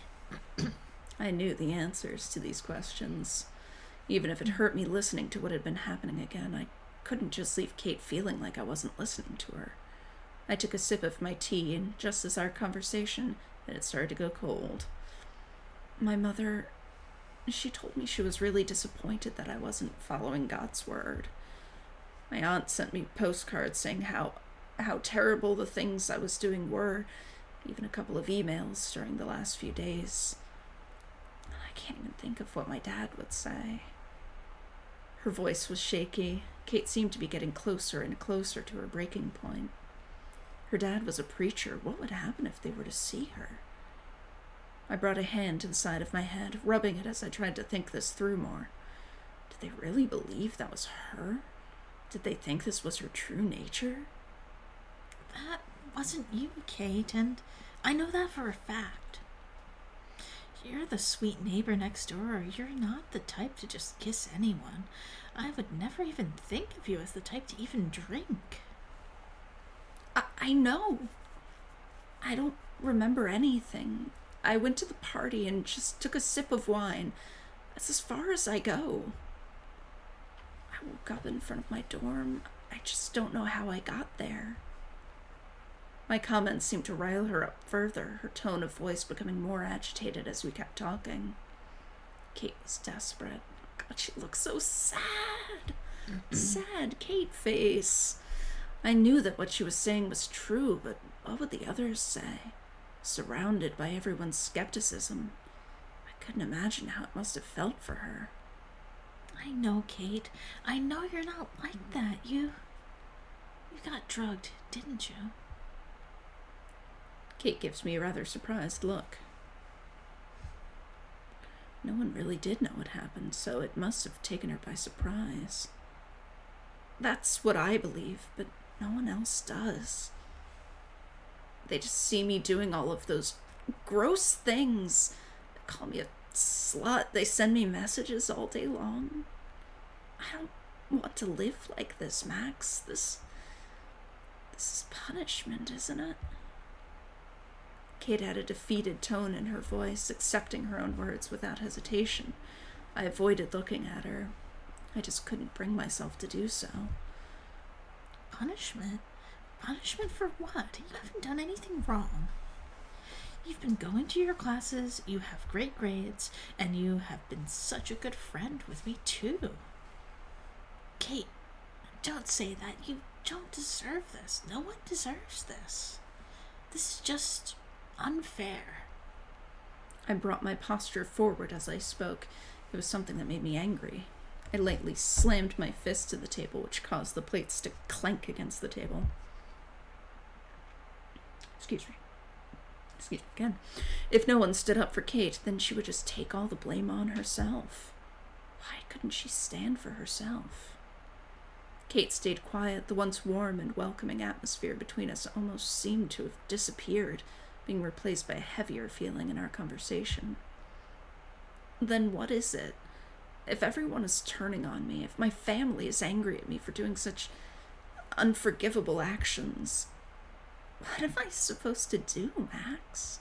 I knew the answers to these questions. Even if it hurt me listening to what had been happening again, I couldn't just leave Kate feeling like I wasn't listening to her. I took a sip of my tea, and just as our conversation had started to go cold, my mother, she told me she was really disappointed that I wasn't following God's word. My aunt sent me postcards saying how terrible the things I was doing were, even a couple of emails during the last few days. I can't even think of what my dad would say. Her voice was shaky. Kate seemed to be getting closer and closer to her breaking point. Her dad was a preacher. What would happen if they were to see her? I brought a hand to the side of my head, rubbing it as I tried to think this through more. Did they really believe that was her? Did they think this was her true nature? That wasn't you, Kate, and I know that for a fact. You're the sweet neighbor next door. You're not the type to just kiss anyone. I would never even think of you as the type to even drink. I know. I don't remember anything. I went to the party and just took a sip of wine. That's as far as I go. I woke up in front of my dorm. I just don't know how I got there. My comments seemed to rile her up further, her tone of voice becoming more agitated as we kept talking. Kate was desperate. God, she looked so sad. Sad Kate face. I knew that what she was saying was true, but what would the others say? Surrounded by everyone's skepticism, I couldn't imagine how it must have felt for her. I know, Kate. I know you're not like that. You got drugged, didn't you? Kate gives me a rather surprised look. No one really did know what happened, so it must have taken her by surprise. That's what I believe, but no one else does. They just see me doing all of those gross things. They call me a slut. They send me messages all day long. I don't want to live like this, Max. This is punishment, isn't it? Kate had a defeated tone in her voice, accepting her own words without hesitation. I avoided looking at her. I just couldn't bring myself to do so. Punishment? Punishment for what? You haven't done anything wrong. You've been going to your classes, you have great grades, and you have been such a good friend with me, too. Kate, don't say that. You don't deserve this. No one deserves this. This is just unfair. I brought my posture forward as I spoke. It was something that made me angry. I lightly slammed my fist to the table, which caused the plates to clank against the table. Excuse me again. If no one stood up for Kate, then she would just take all the blame on herself. Why couldn't she stand for herself? Kate stayed quiet. The once warm and welcoming atmosphere between us almost seemed to have disappeared, being replaced by a heavier feeling in our conversation. Then what is it? If everyone is turning on me, if my family is angry at me for doing such unforgivable actions, what am I supposed to do, Max?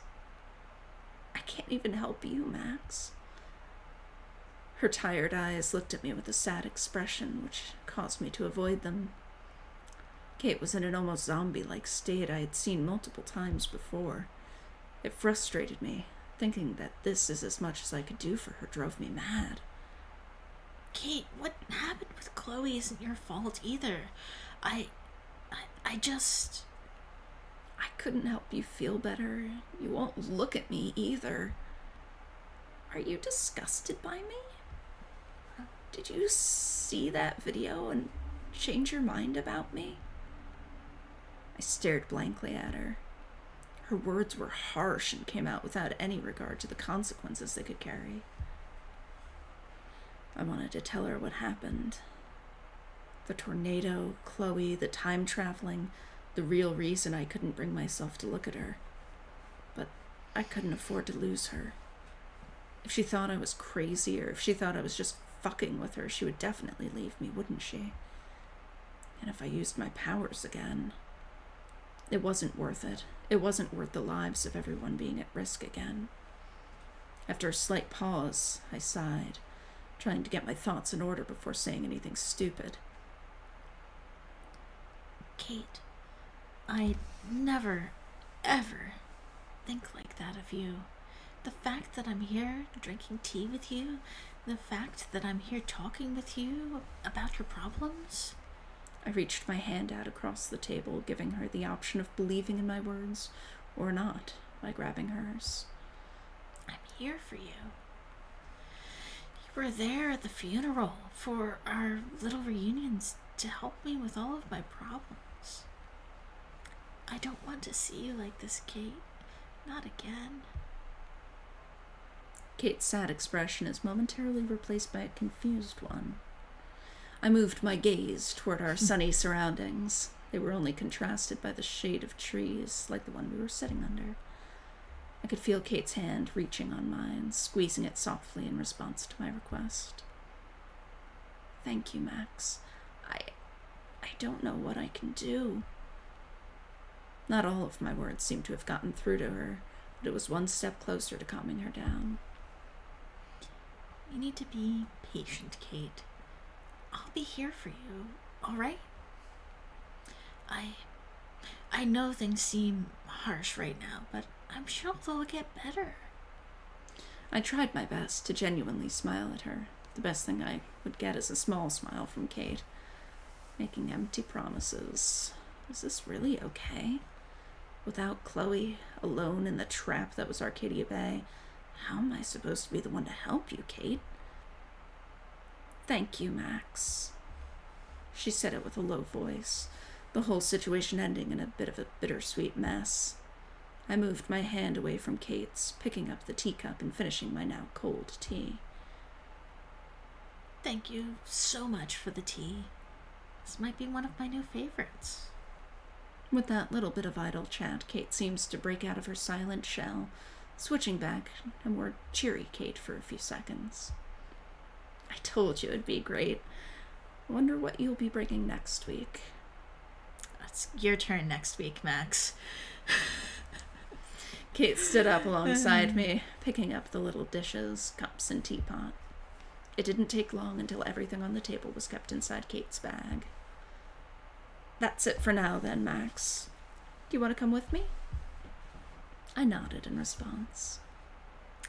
I can't even help you, Max. Her tired eyes looked at me with a sad expression, which caused me to avoid them. Kate was in an almost zombie-like state I had seen multiple times before. It frustrated me. Thinking that this is as much as I could do for her drove me mad. Kate, what happened with Chloe isn't your fault either. I couldn't help you feel better. You won't look at me either. Are you disgusted by me? Did you see that video and change your mind about me? I stared blankly at her. Her words were harsh and came out without any regard to the consequences they could carry. I wanted to tell her what happened. The tornado, Chloe, the time traveling, the real reason I couldn't bring myself to look at her. But I couldn't afford to lose her. If she thought I was crazy, or if she thought I was just fucking with her, she would definitely leave me, wouldn't she? And if I used my powers again, it wasn't worth it. It wasn't worth the lives of everyone being at risk again. After a slight pause, I sighed, trying to get my thoughts in order before saying anything stupid. Kate, I'd never, ever think like that of you. The fact that I'm here drinking tea with you, the fact that I'm here talking with you about your problems. I reached my hand out across the table, giving her the option of believing in my words or not by grabbing hers. I'm here for you. You were there at the funeral for our little reunions to help me with all of my problems. I don't want to see you like this, Kate. Not again. Kate's sad expression is momentarily replaced by a confused one. I moved my gaze toward our sunny surroundings. They were only contrasted by the shade of trees, like the one we were sitting under. I could feel Kate's hand reaching on mine, squeezing it softly in response to my request. Thank you, Max. I don't know what I can do. Not all of my words seemed to have gotten through to her, but it was one step closer to calming her down. You need to be patient, Kate. I'll be here for you, all right? I know things seem harsh right now, but I'm sure they'll get better. I tried my best to genuinely smile at her. The best thing I would get is a small smile from Kate. Making empty promises. Is this really okay? Without Chloe, alone in the trap that was Arcadia Bay, how am I supposed to be the one to help you, Kate? Thank you, Max. She said it with a low voice, the whole situation ending in a bit of a bittersweet mess. I moved my hand away from Kate's, picking up the teacup and finishing my now cold tea. Thank you so much for the tea. This might be one of my new favorites. With that little bit of idle chat, Kate seems to break out of her silent shell, switching back to more cheery Kate for a few seconds. I told you it'd be great. Wonder what you'll be bringing next week. It's your turn next week, Max. Kate stood up alongside me, picking up the little dishes, cups, and teapot. It didn't take long until everything on the table was kept inside Kate's bag. That's it for now, then, Max. Do you want to come with me? I nodded in response.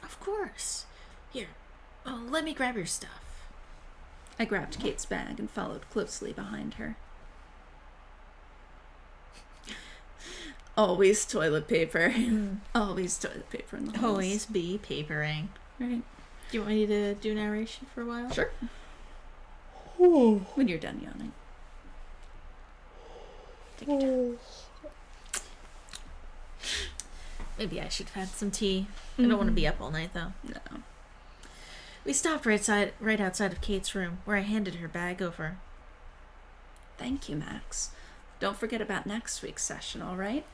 Of course. Here, let me grab your stuff. I grabbed Kate's bag and followed closely behind her. Always toilet paper. Always toilet paper in the halls. Always be papering. Right. Do you want me to do narration for a while? Sure. When you're done yawning. Take your time. Maybe I should have had some tea. I don't want to be up all night, though. No. We stopped right outside of Kate's room, where I handed her bag over. Thank you, Max. Don't forget about next week's session, all right?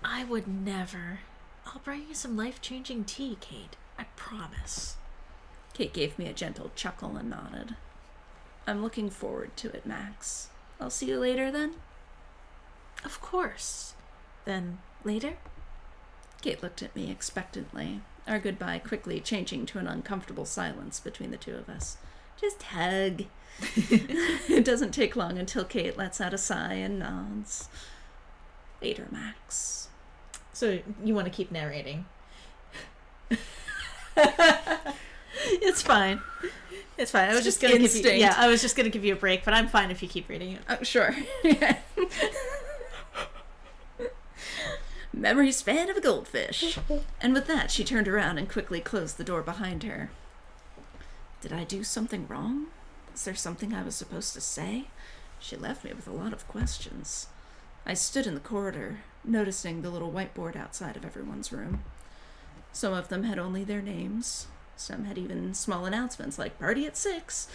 I would never. I'll bring you some life-changing tea, Kate. I promise. Kate gave me a gentle chuckle and nodded. I'm looking forward to it, Max. I'll see you later, then? Of course. Then, later? Kate looked at me expectantly, our goodbye quickly changing to an uncomfortable silence between the two of us. Just hug. It doesn't take long until Kate lets out a sigh and nods. Later, Max. So, you want to keep narrating? It's fine. It's fine. I was just gonna give you. Yeah, I was just gonna give you a break, but I'm fine if you keep reading it. Oh, sure. Memory span of a goldfish. And with that, she turned around and quickly closed the door behind her. Did I do something wrong? Was there something I was supposed to say? She left me with a lot of questions. I stood in the corridor, noticing the little whiteboard outside of everyone's room. Some of them had only their names. Some had even small announcements like "Party at 6,"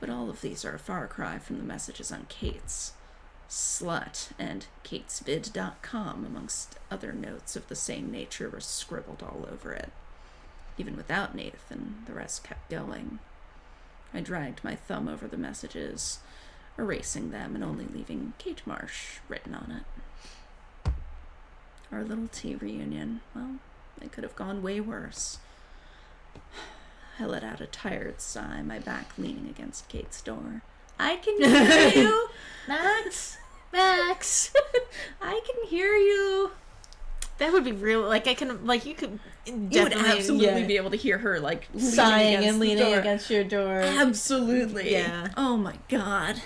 but all of these are a far cry from the messages on Kate's. "Slut" and katesvid.com, amongst other notes of the same nature, were scribbled all over it. Even without Nathan, the rest kept going. I dragged my thumb over the messages, erasing them and only leaving Kate Marsh written on it. Our little tea reunion, well, it could have gone way worse. I let out a tired sigh, my back leaning against Kate's door. I can hear you! Max! I can hear you! That would be real. Like, I can, like, you could definitely... You would absolutely be able to hear her, like, sighing and leaning door. against your door. Absolutely. Yeah. Oh my god.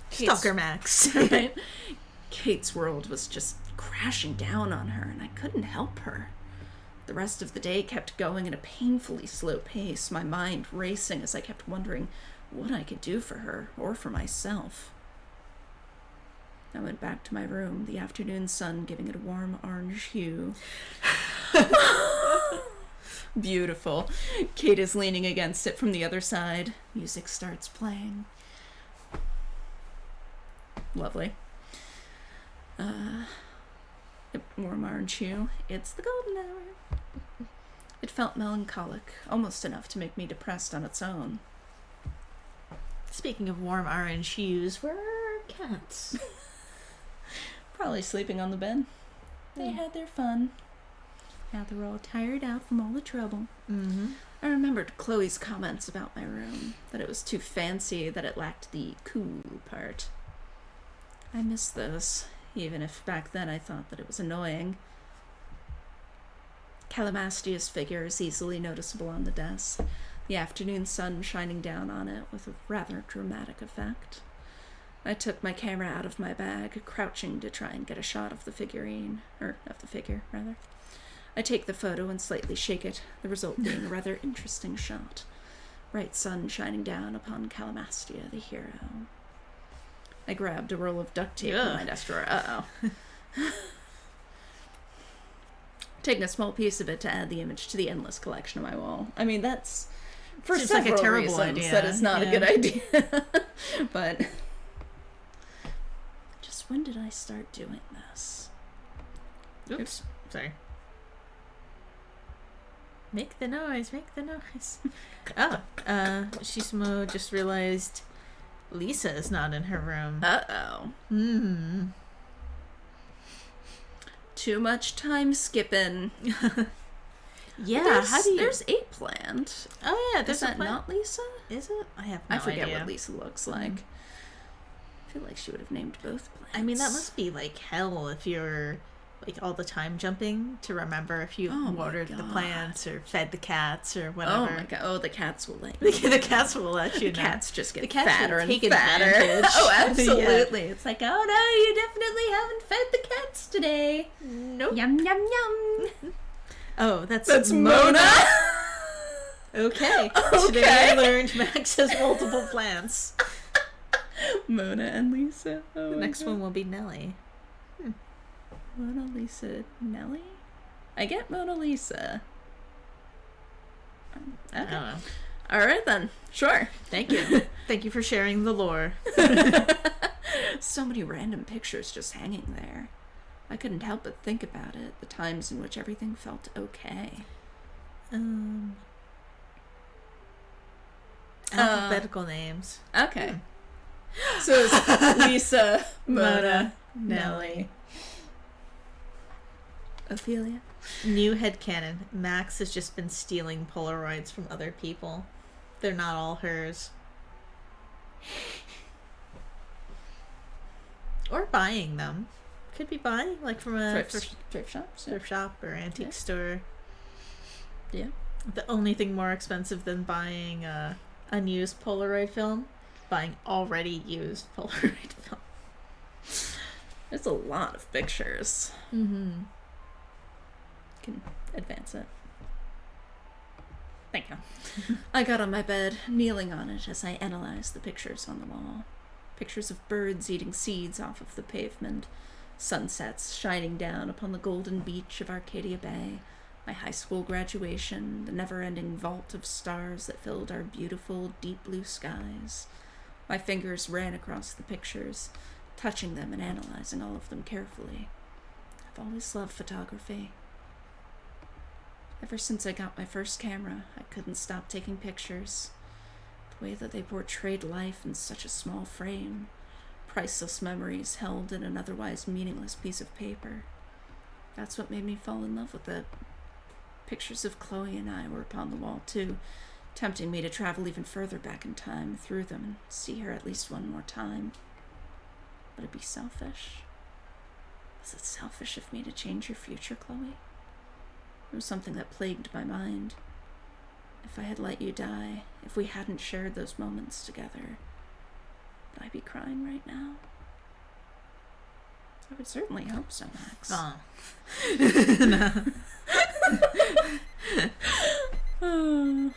Stalker Max. Right? Kate's world was just crashing down on her, and I couldn't help her. The rest of the day kept going at a painfully slow pace, my mind racing as I kept wondering what I could do for her, or for myself. I went back to my room, the afternoon sun giving it a warm orange hue. Beautiful. Kate is leaning against it from the other side. Music starts playing. Lovely. Warm orange hue. It's the golden hour. It felt melancholic, almost enough to make me depressed on its own. Speaking of warm orange hues, where are our cats? Probably sleeping on the bed. They had their fun. Now they're all tired out from all the trouble. Mm-hmm. I remembered Chloe's comments about my room, that it was too fancy, that it lacked the cool part. I miss those, even if back then I thought that it was annoying. Calamastia's figure is easily noticeable on the desk, the afternoon sun shining down on it with a rather dramatic effect. I took my camera out of my bag, crouching to try and get a shot of the figure, rather. I take the photo and slightly shake it, the result being a rather interesting shot. Bright sun shining down upon Calamastia, the hero. I grabbed a roll of duct tape from my desk drawer. Taking a small piece of it to add the image to the endless collection on my wall. I mean, that's for Seems several like a terrible reasons idea. that is not a good idea. But just when did I start doing this? Oops. Sorry. Make the noise. Shisimo just realized Lisa's not in her room. Uh-oh. Hmm. Too much time skipping. Yeah, how do you... There's a plant. Oh, yeah, there's Is a that plant. not Lisa? Is it? I have no I forget idea. what Lisa looks like. I feel like she would have named both plants. I mean, that must be like hell if you're like all the time jumping to remember if you Oh my watered the God. plants or fed the cats or Oh whatever. my god! Oh, the cats will let The cats will let you The know. cats just get The cats fatter will and take fatter. advantage. Oh, Yeah. absolutely! It's like, oh no, you definitely haven't fed the cats today. Nope. Yum yum yum. Oh, that's Mona. Okay. Okay. Today I learned Max has multiple plants. Mona and Lisa. Oh The my next God. one will be Nellie. Mona Lisa Nelly. I get Mona Lisa. I don't Okay. know. All right then. Sure. Thank you. Thank you for sharing the lore. So many random pictures just hanging there. I couldn't help but think about it, the times in which everything felt okay. Alphabetical names. Okay. So it's Lisa, Mona, Nellie. Nellie, Ophelia. New headcanon. Max has just been stealing Polaroids from other people. They're not all hers. Or buying them. Could be buying, like from a Thrift shops. thrift shop or antique Yeah. store. Yeah. The only thing more expensive than buying unused Polaroid film, buying already used Polaroid film. There's a lot of pictures. Mm-hmm. Can advance it. Thank you. I got on my bed, kneeling on it as I analyzed the pictures on the wall. Pictures of birds eating seeds off of the pavement, sunsets shining down upon the golden beach of Arcadia Bay, my high school graduation, the never-ending vault of stars that filled our beautiful, deep blue skies. My fingers ran across the pictures, touching them and analyzing all of them carefully. I've always loved photography. Ever since I got my first camera, I couldn't stop taking pictures. The way that they portrayed life in such a small frame, priceless memories held in an otherwise meaningless piece of paper. That's what made me fall in love with it. Pictures of Chloe and I were upon the wall too, tempting me to travel even further back in time through them and see her at least one more time. Would it be selfish? Was it selfish of me to change your future, Chloe? It was something that plagued my mind. If I had let you die, if we hadn't shared those moments together, would I be crying right now? I would certainly hope so, Max. Oh. I'm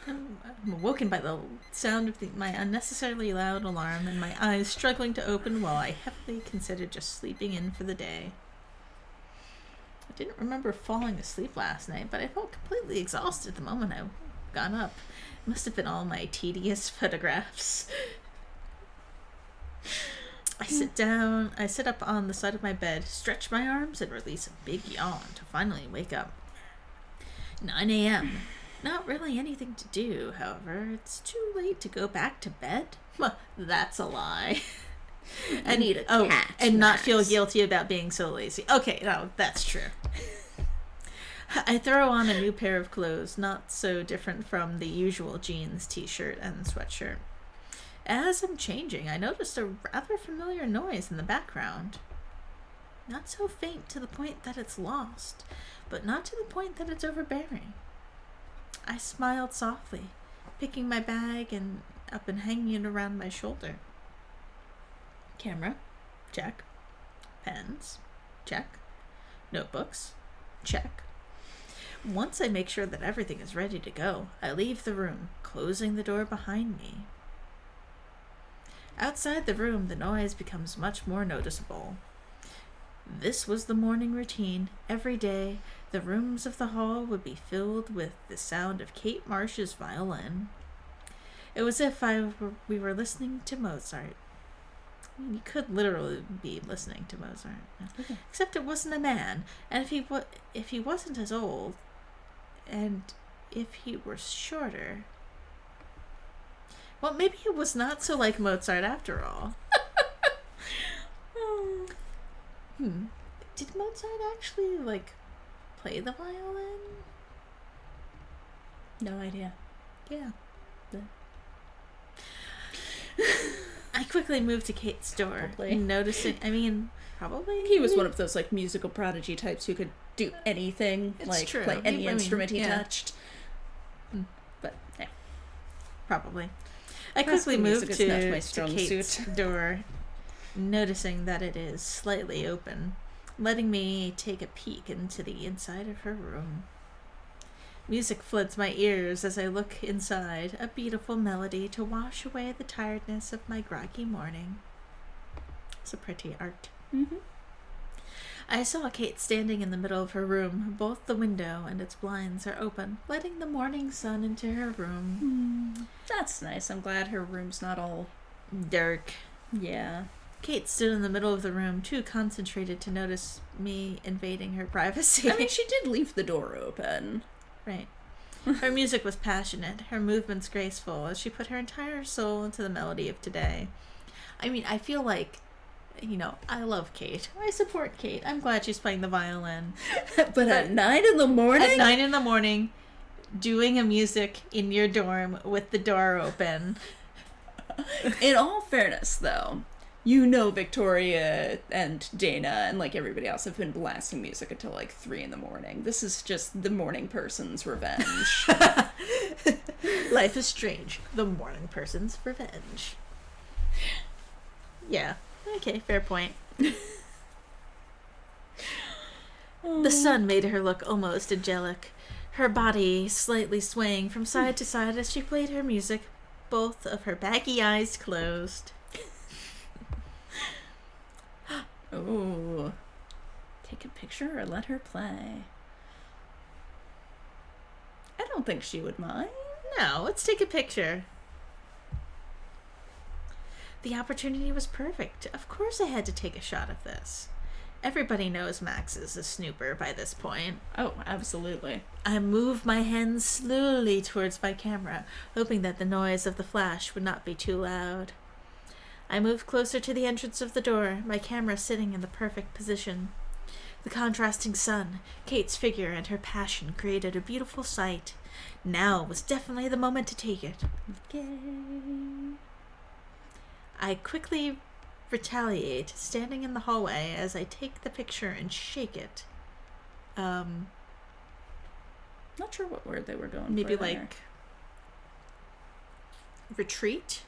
awoken by the sound of my unnecessarily loud alarm and my eyes struggling to open while I heavily considered just sleeping in for the day. I didn't remember falling asleep last night, but I felt completely exhausted the moment I got up. It must have been all my tedious photographs. I sit up on the side of my bed, stretch my arms, and release a big yawn to finally wake up. 9 a.m. Not really anything to do, however. It's too late to go back to bed. Well, that's a lie. I need a cat, and not Max. feel guilty about being so lazy. Okay, no, that's true. I throw on a new pair of clothes, not so different from the usual jeans, t-shirt, and sweatshirt. As I'm changing, I noticed a rather familiar noise in the background. Not so faint to the point that it's lost, but not to the point that it's overbearing. I smiled softly, picking my bag up and hanging it around my shoulder. Camera, check. Pens, check. Notebooks, check. Once I make sure that everything is ready to go, I leave the room, closing the door behind me. Outside the room, the noise becomes much more noticeable. This was the morning routine. Every day, the rooms of the hall would be filled with the sound of Kate Marsh's violin. It was as if we were listening to Mozart. I mean, you could literally be listening to Mozart. Okay. Except it wasn't a man, and if he wasn't as old, and if he were shorter... Well, maybe it was not so like Mozart after all. Did Mozart actually, play the violin? No idea. Yeah. The- I quickly moved to Kate's door, Probably. noticing. I mean, probably He was one of those like musical prodigy types who could do anything, It's like true. play any I mean, instrument he yeah. touched. But yeah. Probably. I Classical quickly moved music is not my to strong Kate's suit. door, noticing that it is slightly open, letting me take a peek into the inside of her room. Music floods my ears as I look inside, a beautiful melody to wash away the tiredness of my groggy morning. It's a pretty art. Mm-hmm. I saw Kate standing in the middle of her room. Both the window and its blinds are open, letting the morning sun into her room. That's nice. I'm glad her room's not all. Dark. Yeah. Kate stood in the middle of the room, too concentrated to notice me invading her privacy. I mean, she did leave the door open. Right. Her music was passionate, her movements graceful, as she put her entire soul into the melody of today. I mean, I feel like, I love Kate. I support Kate. I'm glad she's playing the violin. But at 9 in the morning? At 9 in the morning, doing a music in your dorm with the door open. In all fairness, though, you know Victoria and Dana and like everybody else have been blasting music until like 3 in the morning. This is just the morning person's revenge. Life is strange. The morning person's revenge. Yeah. Okay, fair point. The sun made her look almost angelic, her body slightly swaying from side to side as she played her music, both of her baggy eyes closed. Ooh. Take a picture or let her play. I don't think she would mind. No, let's take a picture. The opportunity was perfect. Of course I had to take a shot of this. Everybody knows Max is a snooper by this point. Oh, absolutely. I moved my hands slowly towards my camera, hoping that the noise of the flash would not be too loud. I moved closer to the entrance of the door, my camera sitting in the perfect position. The contrasting sun, Kate's figure, and her passion created a beautiful sight. Now was definitely the moment to take it. I quickly retaliate, standing in the hallway as I take the picture and shake it. Not sure what word they were going Maybe for there. like retreat?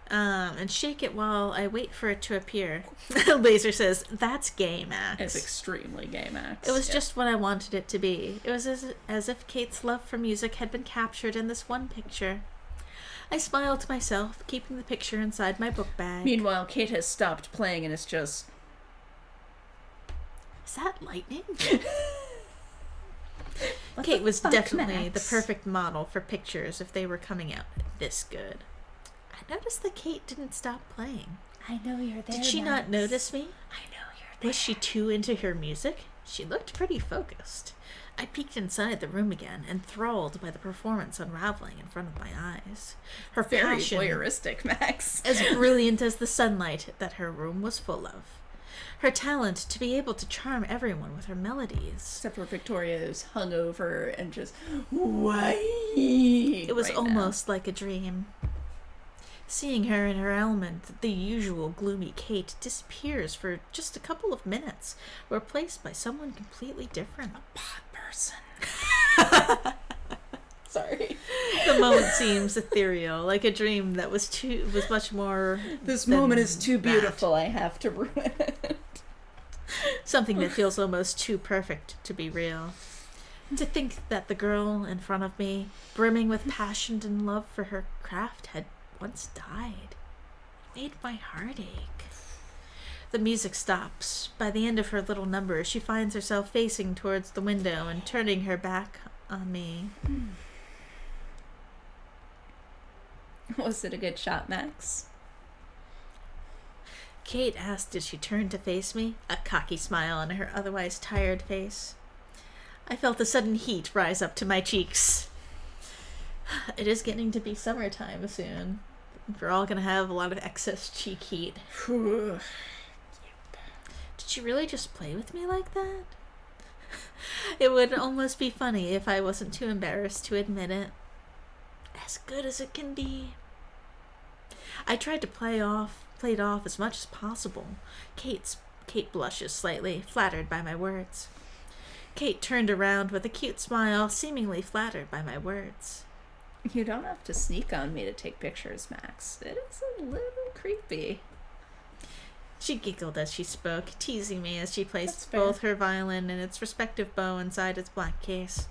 And shake it while I wait for it to appear. Laser says, "That's gay, Max." It's extremely gay, Max. It was just what I wanted it to be. It was as if Kate's love for music had been captured in this one picture. I smiled to myself, keeping the picture inside my book bag. Meanwhile, Kate has stopped playing and is just... Is that lightning? What Kate the was fuck, definitely Max? the perfect model for pictures if they were coming out this good. I noticed that Kate didn't stop playing. I know you're there. Did she not Max. notice me? I know you're there. Was she too into her music? She looked pretty focused. I peeked inside the room again, enthralled by the performance unraveling in front of my eyes. Her Very passion, voyeuristic, Max. as brilliant as the sunlight that her room was full of. Her talent to be able to charm everyone with her melodies. Except for Victoria, who's hungover and just... Why? It was right almost like a dream. Seeing her in her element, the usual gloomy Kate disappears for just a couple of minutes, replaced by someone completely different. Pot person. Sorry. The moment seems ethereal, like a dream that was much more. This than moment is too that. beautiful, I have to ruin it. Something that feels almost too perfect to be real. And to think that the girl in front of me, brimming with passion and love for her craft, had once died. It made my heart ache. The music stops. By the end of her little number, she finds herself facing towards the window and turning her back on me. Was it a good shot, Max? Kate asked as she turned to face me, a cocky smile on her otherwise tired face. I felt a sudden heat rise up to my cheeks. It is getting to be summertime soon. We're all going to have a lot of excess cheek heat. Did she really just play with me like that? It would almost be funny if I wasn't too embarrassed to admit it. As good as it can be. I tried to play it off as much as possible. Kate blushes slightly, flattered by my words. Kate turned around with a cute smile, seemingly flattered by my words. You don't have to sneak on me to take pictures, Max. It is a little creepy. She giggled as she spoke, teasing me as she That's placed fair. both her violin and its respective bow inside its black case.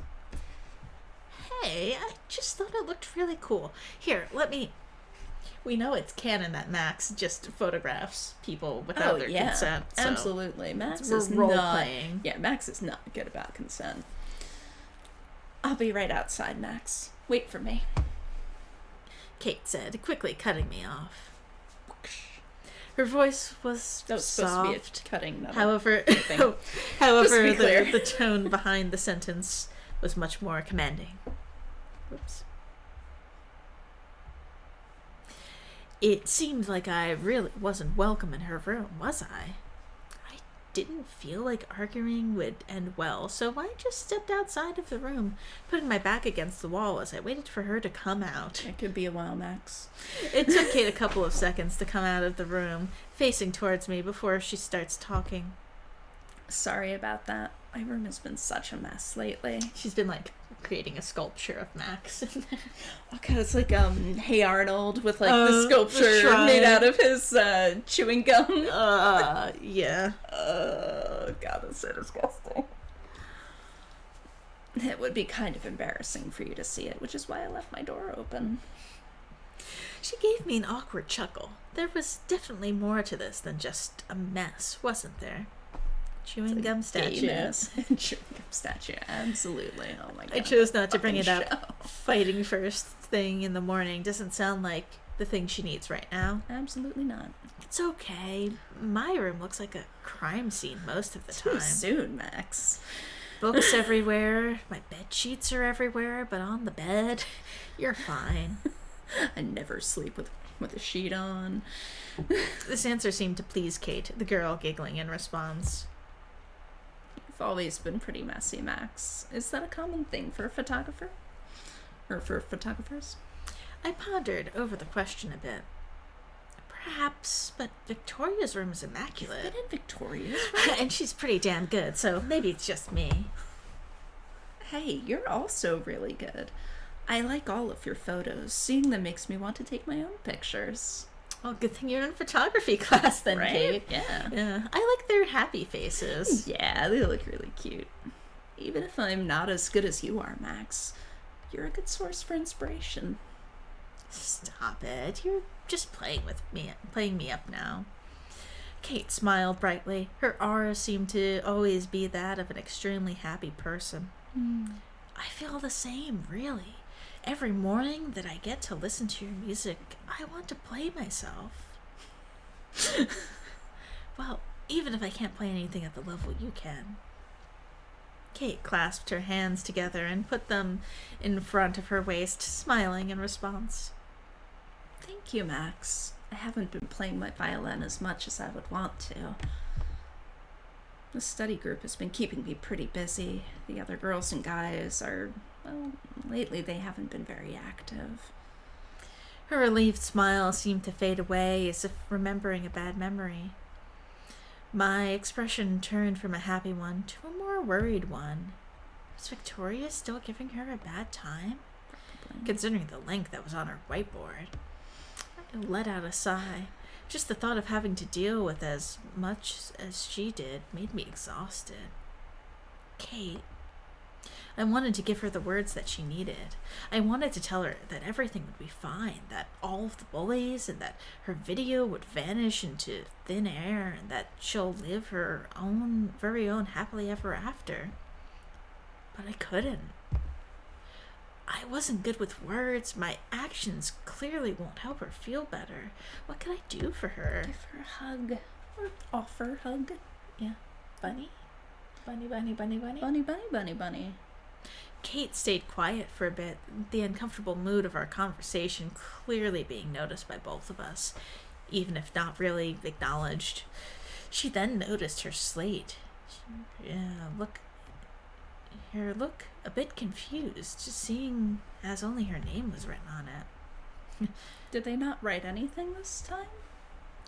Hey, I just thought it looked really cool. Here, let me... We know it's canon that Max just photographs people without their consent. So absolutely. Max we're is role not. playing. Yeah, Max is not good about consent. I'll be right outside, Max. Wait for me. Kate said, quickly cutting me off. Her voice was That was soft. supposed to be a cutting. Not However, thing. however, be clear. the tone behind the sentence was much more commanding. Whoops. It seemed like I really wasn't welcome in her room, was I? I didn't feel like arguing would end well, so I just stepped outside of the room, putting my back against the wall as I waited for her to come out. It could be a while, Max. It took Kate a couple of seconds to come out of the room, facing towards me before she starts talking. Sorry about that. My room has been such a mess lately. She's been, like, creating a sculpture of Max. Okay, it's like Hey Arnold with like the the sculpture shrine. made out of his chewing gum. Yeah. God, that's so disgusting. It would be kind of embarrassing for you to see it, which is why I left my door open. She gave me an awkward chuckle. There was definitely more to this than just a mess, wasn't there? Chewing gum statue. Gayness. Chewing gum statue, absolutely. Oh my god. I chose not to bring it Fucking up. Fighting first thing in the morning doesn't sound like the thing she needs right now. Absolutely not. It's okay. My room looks like a crime scene most of the Too time. soon, Max. Books everywhere. My bed sheets are everywhere, but on the bed, you're fine. I never sleep with a sheet on. This answer seemed to please Kate, the girl giggling in response. You've always been pretty messy, Max. Is that a common thing for a photographer? Or for photographers? I pondered over the question a bit. Perhaps, but Victoria's room is immaculate. Been in Victoria's? And she's pretty damn good, so maybe it's just me. Hey, you're also really good. I like all of your photos. Seeing them makes me want to take my own pictures. Well, good thing you're in photography class then, Right? Kate. Yeah. Yeah, I like their happy faces. Yeah, they look really cute. Even if I'm not as good as you are, Max, you're a good source for inspiration. Stop it. You're just playing me up now. Kate smiled brightly. Her aura seemed to always be that of an extremely happy person. I feel the same, really. Every morning that I get to listen to your music, I want to play myself. Well, even if I can't play anything at the level you can. Kate clasped her hands together and put them in front of her waist, smiling in response. Thank you, Max. I haven't been playing my violin as much as I would want to. The study group has been keeping me pretty busy. The other girls and guys are, well, lately they haven't been very active. Her relieved smile seemed to fade away as if remembering a bad memory. My expression turned from a happy one to a more worried one. Was Victoria still giving her a bad time? Considering the link that was on her whiteboard. I let out a sigh. Just the thought of having to deal with as much as she did made me exhausted. Kate. I wanted to give her the words that she needed. I wanted to tell her that everything would be fine, that all of the bullies and that her video would vanish into thin air and that she'll live her own very own happily ever after. But I couldn't. I wasn't good with words. My actions clearly won't help her feel better. What could I do for her? Give her a hug. Or offer a hug. Yeah. Bunny? Bunny, bunny, bunny, bunny? Bunny, bunny, bunny, bunny. Kate stayed quiet for a bit, the uncomfortable mood of our conversation clearly being noticed by both of us, even if not really acknowledged. She then noticed her slate. her look a bit confused, just seeing as only her name was written on it. Did they not write anything this time?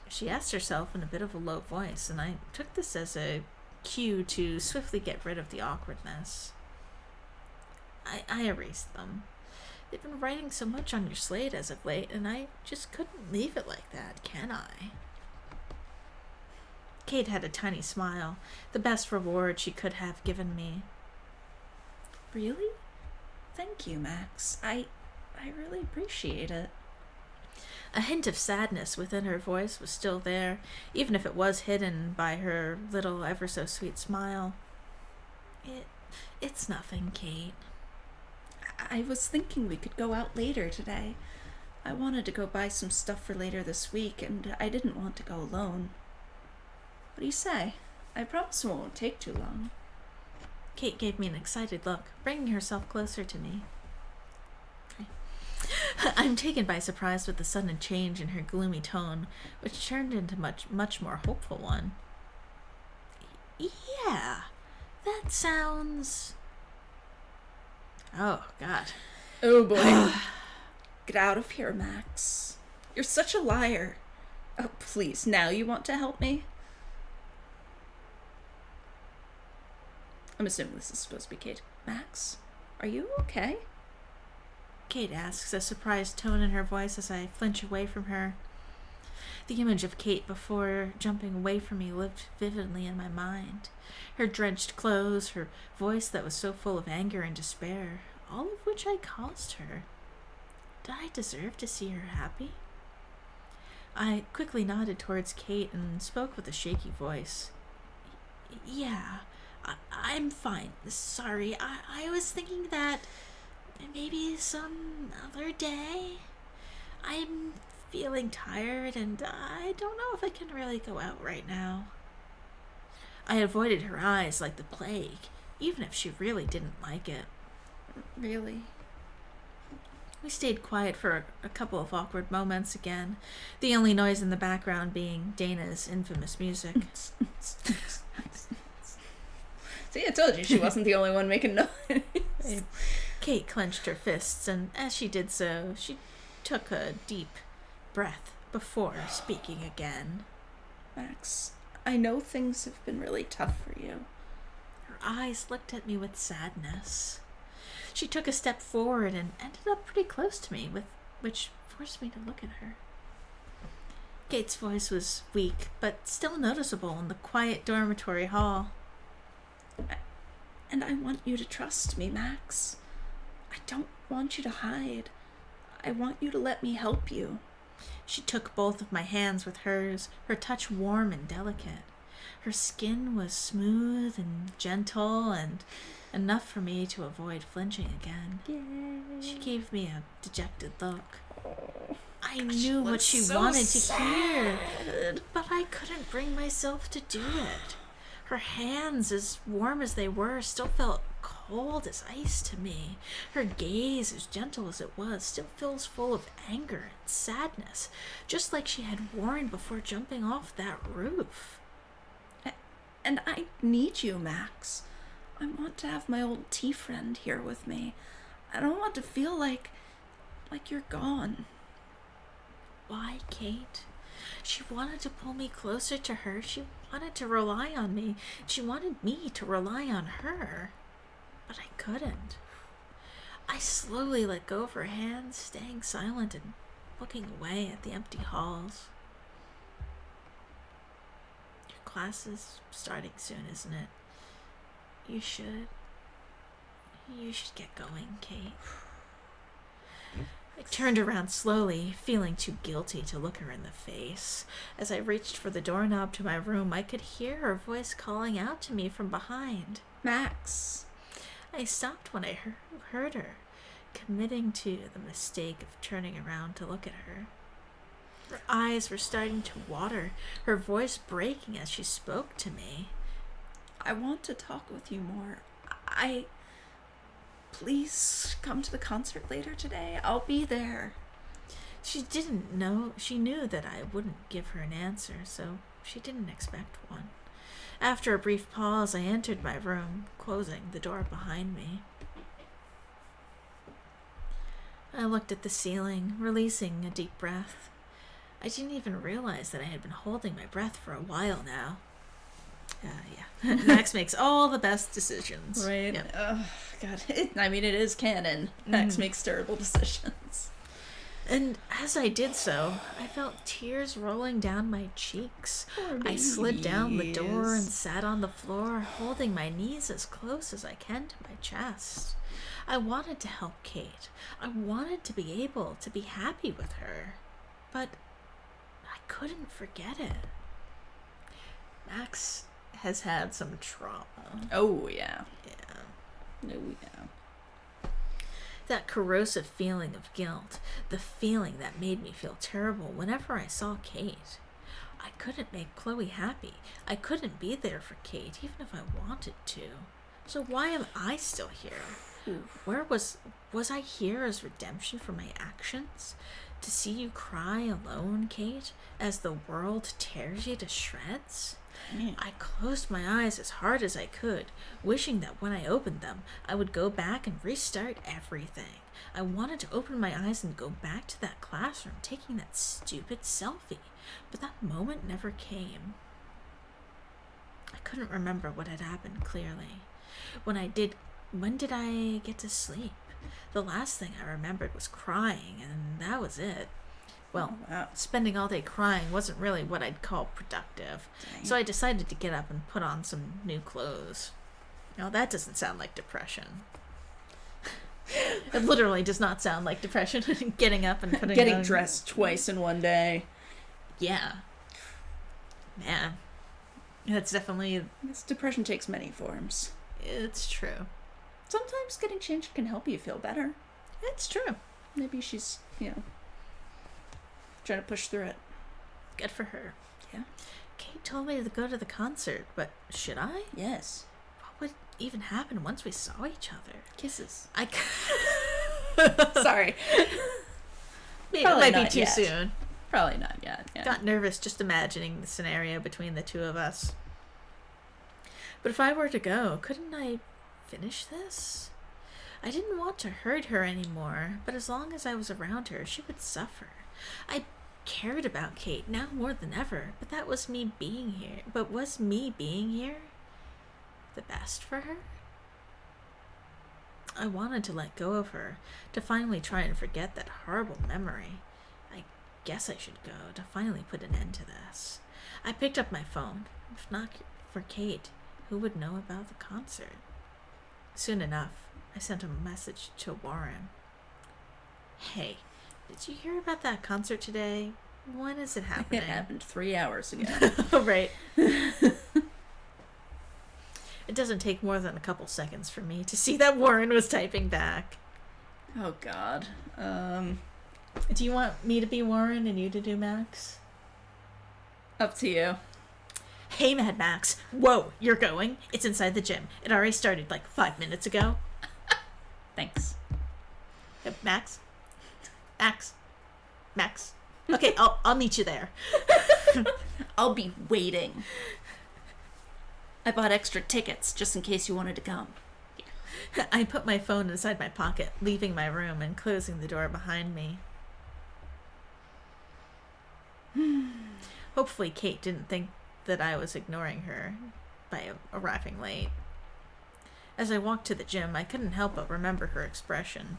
She asked herself in a bit of a low voice, and I took this as a cue to swiftly get rid of the awkwardness. I erased them. They've been writing so much on your slate as of late, and I just couldn't leave it like that, can I? Kate had a tiny smile, the best reward she could have given me. Really? Thank you, Max. I really appreciate it. A hint of sadness within her voice was still there, even if it was hidden by her little ever so sweet smile. It's nothing, Kate. I was thinking we could go out later today. I wanted to go buy some stuff for later this week, and I didn't want to go alone. What do you say? I promise it won't take too long. Kate gave me an excited look, bringing herself closer to me. I'm taken by surprise with the sudden change in her gloomy tone, which turned into much more hopeful one. Yeah, that sounds... Oh, God. Oh, boy. Get out of here, Max. You're such a liar. Oh, please, now you want to help me? I'm assuming this is supposed to be Kate. Max, are you okay? Kate asks, a surprised tone in her voice as I flinch away from her. The image of Kate before jumping away from me lived vividly in my mind. Her drenched clothes, her voice that was so full of anger and despair, all of which I caused her. Did I deserve to see her happy? I quickly nodded towards Kate and spoke with a shaky voice. Yeah, I'm fine. Sorry, I was thinking that maybe some other day. I'm feeling tired and I don't know if I can really go out right now. I avoided her eyes like the plague, even if she really didn't like it. Really? We stayed quiet for a couple of awkward moments again, the only noise in the background being Dana's infamous music. See, I told you she wasn't the only one making noise. Kate clenched her fists, and as she did so, she took a deep breath before speaking again. Max, I know things have been really tough for you. Her eyes looked at me with sadness. She took a step forward and ended up pretty close to me, which forced me to look at her. Kate's voice was weak, but still noticeable in the quiet dormitory hall. And I want you to trust me, Max. I don't want you to hide. I want you to let me help you. She took both of my hands with hers, her touch warm and delicate. Her skin was smooth and gentle and enough for me to avoid flinching again. Yay. She gave me a dejected look. I Gosh, knew what she so wanted sad. to hear, but I couldn't bring myself to do it. Her hands, as warm as they were, still felt cold as ice to me. Her gaze, as gentle as it was, still feels full of anger and sadness, just like she had warned before jumping off that roof. And I need you, Max. I want to have my old tea friend here with me. I don't want to feel like you're gone. Why, Kate? She wanted to pull me closer to her. She wanted to rely on me. She wanted me to rely on her. But I couldn't. I slowly let go of her hands, staying silent and looking away at the empty halls. Your class is starting soon, isn't it? You should get going, Kate. I turned around slowly, feeling too guilty to look her in the face. As I reached for the doorknob to my room, I could hear her voice calling out to me from behind. Max. I stopped when I heard her, committing to the mistake of turning around to look at her. Her eyes were starting to water, her voice breaking as she spoke to me. I want to talk with you more. Please come to the concert later today. I'll be there. She didn't know. She knew that I wouldn't give her an answer, so she didn't expect one. After a brief pause, I entered my room, closing the door behind me. I looked at the ceiling, releasing a deep breath. I didn't even realize that I had been holding my breath for a while now. Yeah. Max makes all the best decisions. Right? Yep. Oh, God. It is canon. Max makes terrible decisions. And as I did so, I felt tears rolling down my cheeks. Poor I slid down the door and babies. sat on the floor, holding my knees as close as I can to my chest. I wanted to help Kate. I wanted to be able to be happy with her. But I couldn't forget it. Max has had some trauma. Oh, yeah. Yeah. Oh, yeah. That corrosive feeling of guilt, the feeling that made me feel terrible whenever I saw Kate. I couldn't make Chloe happy. I couldn't be there for Kate, even if I wanted to. So why am I still here? Oof. Where was I here as redemption for my actions? To see you cry alone, Kate, as the world tears you to shreds? I closed my eyes as hard as I could, wishing that when I opened them, I would go back and restart everything. I wanted to open my eyes and go back to that classroom taking that stupid selfie, but that moment never came. I couldn't remember what had happened clearly. When did I get to sleep? The last thing I remembered was crying, and that was it. Well, Wow. spending all day crying wasn't really what I'd call productive. Dang. So I decided to get up and put on some new clothes. Now, that doesn't sound like depression. It literally does not sound like depression. Getting up and putting Getting on... dressed twice in one day. Yeah. Man. That's definitely... This depression takes many forms. It's true. Sometimes getting changed can help you feel better. It's true. Maybe she's, trying to push through it. Good for her. Yeah. Kate told me to go to the concert, but should I? Yes. What would even happen once we saw each other? Kisses. Sorry. Maybe it Probably might be not too yet. soon. Probably not yet. Yeah. Got nervous just imagining the scenario between the two of us. But if I were to go, couldn't I finish this? I didn't want to hurt her anymore, but as long as I was around her, she would suffer. I cared about Kate now more than ever, but that was me being here. But was me being here the best for her? I wanted to let go of her, to finally try and forget that horrible memory. I guess I should go, to finally put an end to this. I picked up my phone. If not for Kate, who would know about the concert? Soon enough, I sent a message to Warren. Hey, did you hear about that concert today? When is it happening? It happened 3 hours ago. Oh, right. It doesn't take more than a couple seconds for me to see that Warren was typing back. Oh, God. Do you want me to be Warren and you to do Max? Up to you. Hey, Mad Max. Whoa, you're going? It's inside the gym. It already started like 5 minutes ago. Thanks. Max? Max? Max? Okay, I'll meet you there. I'll be waiting. I bought extra tickets just in case you wanted to come. I put my phone inside my pocket, leaving my room and closing the door behind me. Hopefully Kate didn't think that I was ignoring her by arriving late. As I walked to the gym, I couldn't help but remember her expression.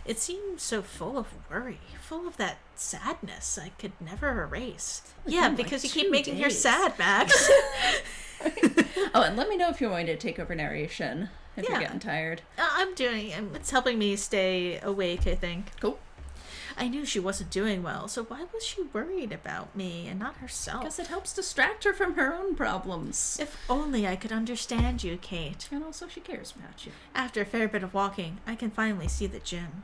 It seemed so full of worry, full of that sadness I could never erase. Yeah, been, because like, you keep 2 making her days. sad, Max. Oh, and let me know if you're going to take over narration if Yeah. you're getting tired. I'm doing it. It's helping me stay awake, I think. Cool. I knew she wasn't doing well, so why was she worried about me and not herself? Because it helps distract her from her own problems. If only I could understand you, Kate. And also she cares about you. After a fair bit of walking, I can finally see the gym.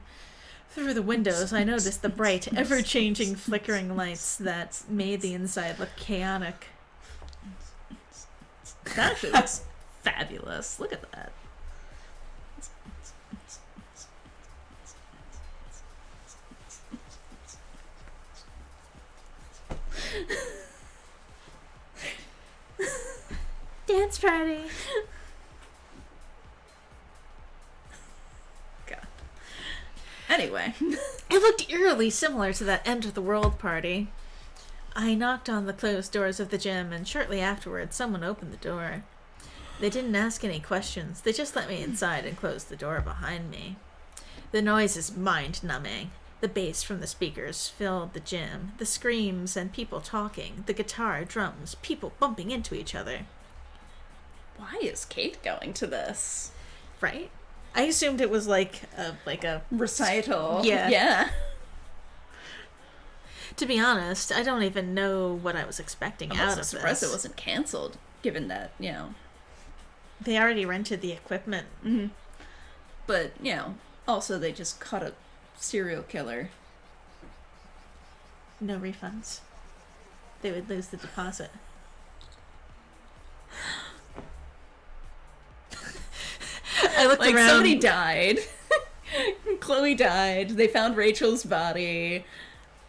Through the windows, I noticed the bright, ever-changing, flickering lights that made the inside look chaotic. That actually looks fabulous. Look at that. Damn dance party. God. Anyway. It looked eerily similar to that end of the world party. I knocked on the closed doors of the gym, and shortly afterwards, someone opened the door. They didn't ask any questions. They just let me inside and closed the door behind me. The noise is mind-numbing. The bass from the speakers filled the gym. The screams and people talking. The guitar, drums, people bumping into each other. Why is Kate going to this? Right? I assumed it was like a recital. Yeah. Yeah. To be honest, I don't even know what I was expecting I'm out also of surprised this. it wasn't canceled, given that, They already rented the equipment. Mm-hmm. But, also they just caught a serial killer. No refunds. They would lose the deposit. I looked around. Somebody died. Chloe died. They found Rachel's body.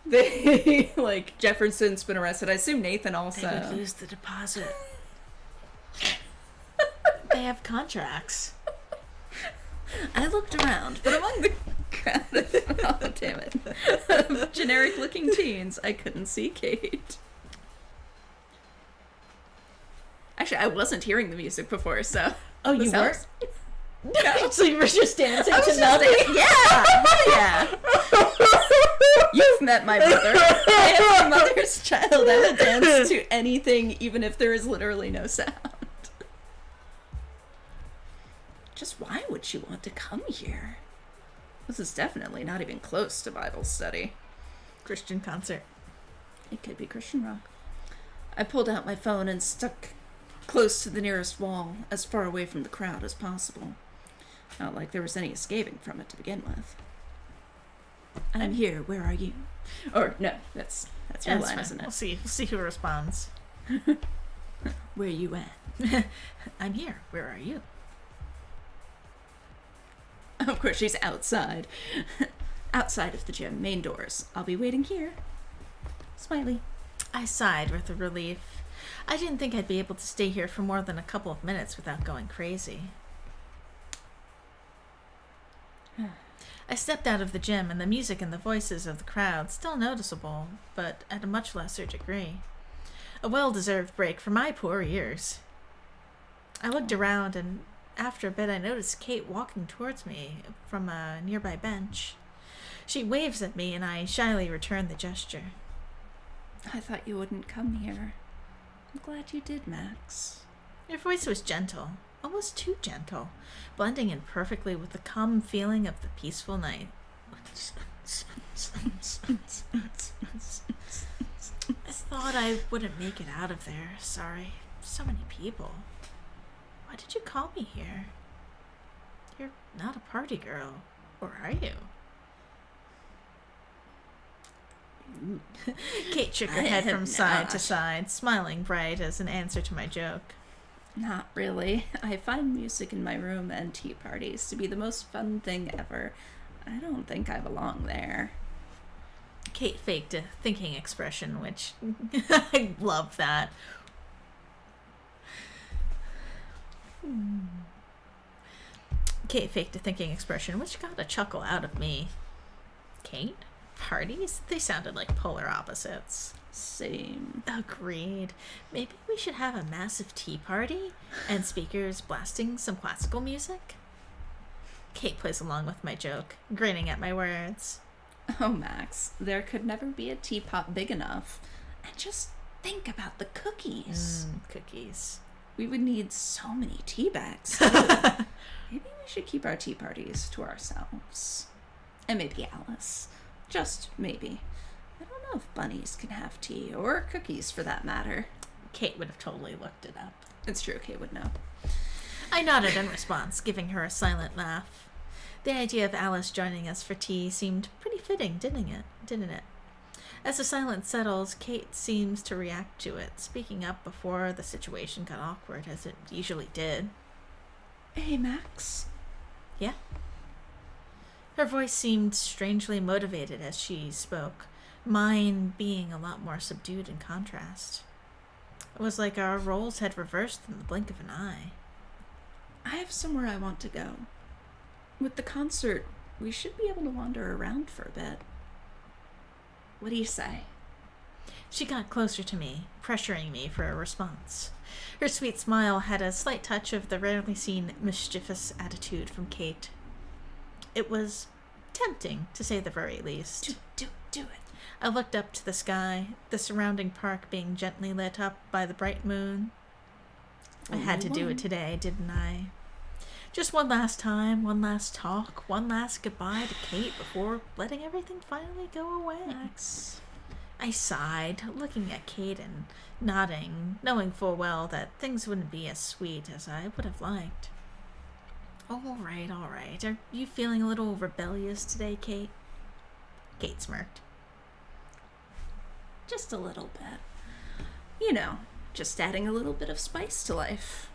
They, Jefferson's been arrested. I assume Nathan also. They would lose the deposit. They have contracts. I looked around, but among the crowd oh, damn it. Of generic-looking teens, I couldn't see Kate. Actually, I wasn't hearing the music before, so... Oh, you were? No. So you were just dancing I was to just nothing? Yeah. You've met my mother. I am my mother's child. I will dance to anything, even if there is literally no sound. Just why would she want to come here? This is definitely not even close to Bible study. Christian concert. It could be Christian rock. I pulled out my phone and stuck close to the nearest wall, as far away from the crowd as possible. Not like there was any escaping from it to begin with. I'm here, where are you? Or, no, that's your line, fine. isn't it? We'll see who responds. Where you at? I'm here, where are you? Of course, she's outside. Outside of the gym, main doors. I'll be waiting here. Smiley. I sighed with relief. I didn't think I'd be able to stay here for more than a couple of minutes without going crazy. I stepped out of the gym, and the music and the voices of the crowd still noticeable, but at a much lesser degree. A well-deserved break for my poor ears. I looked around, and after a bit I noticed Kate walking towards me from a nearby bench. She waves at me, and I shyly return the gesture. I thought you wouldn't come here. I'm glad you did, Max. Your voice was gentle, almost too gentle, blending in perfectly with the calm feeling of the peaceful night. I thought I wouldn't make it out of there. Sorry. So many people. Why did you call me here? You're not a party girl, or are you? Kate shook her head from side to side, smiling bright as an answer to my joke. Not really. I find music in my room and tea parties to be the most fun thing ever. I don't think I belong there. Kate faked a thinking expression, which I love that. Kate faked a thinking expression, which got a chuckle out of me. Kate? Parties? They sounded like polar opposites. Same. Agreed. Maybe we should have a massive tea party and speakers blasting some classical music? Kate plays along with my joke, grinning at my words. Oh, Max, there could never be a teapot big enough. And just think about the cookies. Cookies. We would need so many tea bags. Maybe we should keep our tea parties to ourselves. And maybe Alice. Just maybe. I don't know if bunnies can have tea, or cookies for that matter. Kate would have totally looked it up. It's true, Kate would know. I nodded in response, giving her a silent laugh. The idea of Alice joining us for tea seemed pretty fitting, didn't it? As the silence settles, Kate seems to react to it, speaking up before the situation got awkward, as it usually did. Hey, Max. Yeah? Her voice seemed strangely motivated as she spoke, mine being a lot more subdued in contrast. It was like our roles had reversed in the blink of an eye. I have somewhere I want to go. With the concert, we should be able to wander around for a bit. What do you say? She got closer to me, pressuring me for a response. Her sweet smile had a slight touch of the rarely seen mischievous attitude from Kate. It was tempting, to say the very least. Do it. I looked up to the sky, the surrounding park being gently lit up by the bright moon. I had to do it today, didn't I? Just one last time, one last talk, one last goodbye to Kate before letting everything finally go away. Max. I sighed, looking at Kate and nodding, knowing full well that things wouldn't be as sweet as I would have liked. All right. Are you feeling a little rebellious today, Kate? Kate smirked. Just a little bit. You know, just adding a little bit of spice to life.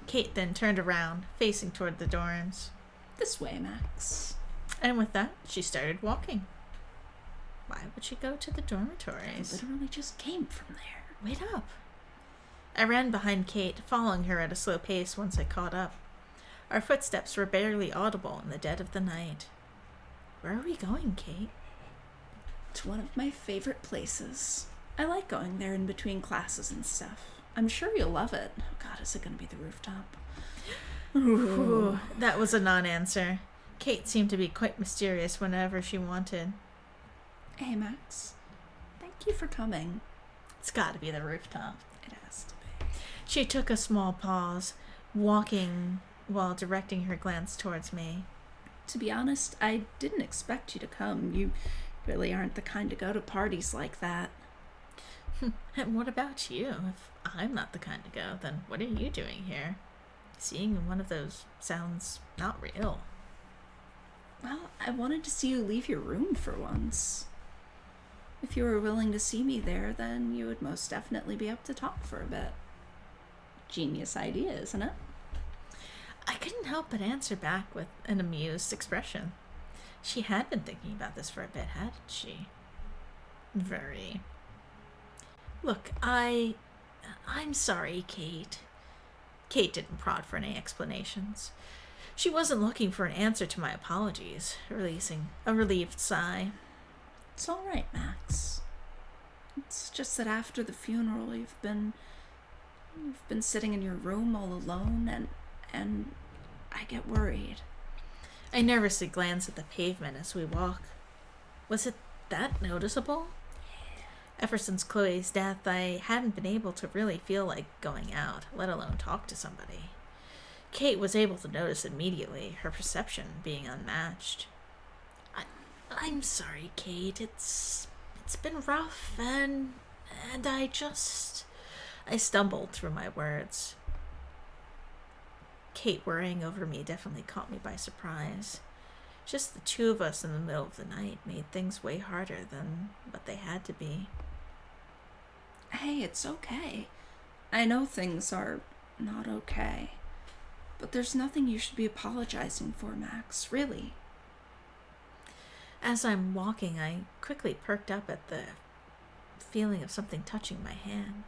Kate then turned around, facing toward the dorms. This way, Max. And with that, she started walking. Why would she go to the dormitories? I literally just came from there. Wait up. I ran behind Kate, following her at a slow pace once I caught up. Our footsteps were barely audible in the dead of the night. Where are we going, Kate? To one of my favorite places. I like going there in between classes and stuff. I'm sure you'll love it. Oh god, is it going to be the rooftop? Ooh, that was a non-answer. Kate seemed to be quite mysterious whenever she wanted. Hey, Max. Thank you for coming. It's got to be the rooftop. It has to be. She took a small pause, walking while directing her glance towards me. To be honest, I didn't expect you to come. You really aren't the kind to go to parties like that. And what about you? If I'm not the kind to go, then what are you doing here? Seeing in one of those sounds not real. Well, I wanted to see you leave your room for once. If you were willing to see me there, then you would most definitely be up to talk for a bit. Genius idea, isn't it? I couldn't help but answer back with an amused expression. She had been thinking about this for a bit, hadn't she? Very. Look, I'm sorry, Kate. Kate didn't prod for any explanations. She wasn't looking for an answer to my apologies, releasing a relieved sigh. It's all right, Max. It's just that after the funeral, you've been sitting in your room all alone, and I get worried. I nervously glanced at the pavement as we walk. Was it that noticeable? Ever since Chloe's death, I hadn't been able to really feel like going out, let alone talk to somebody. Kate was able to notice immediately, her perception being unmatched. I'm sorry, Kate. It's been rough, and I stumbled through my words. Kate worrying over me definitely caught me by surprise. Just the two of us in the middle of the night made things way harder than what they had to be. Hey, it's okay. I know things are not okay. But there's nothing you should be apologizing for, Max, really. As I'm walking, I quickly perked up at the feeling of something touching my hand.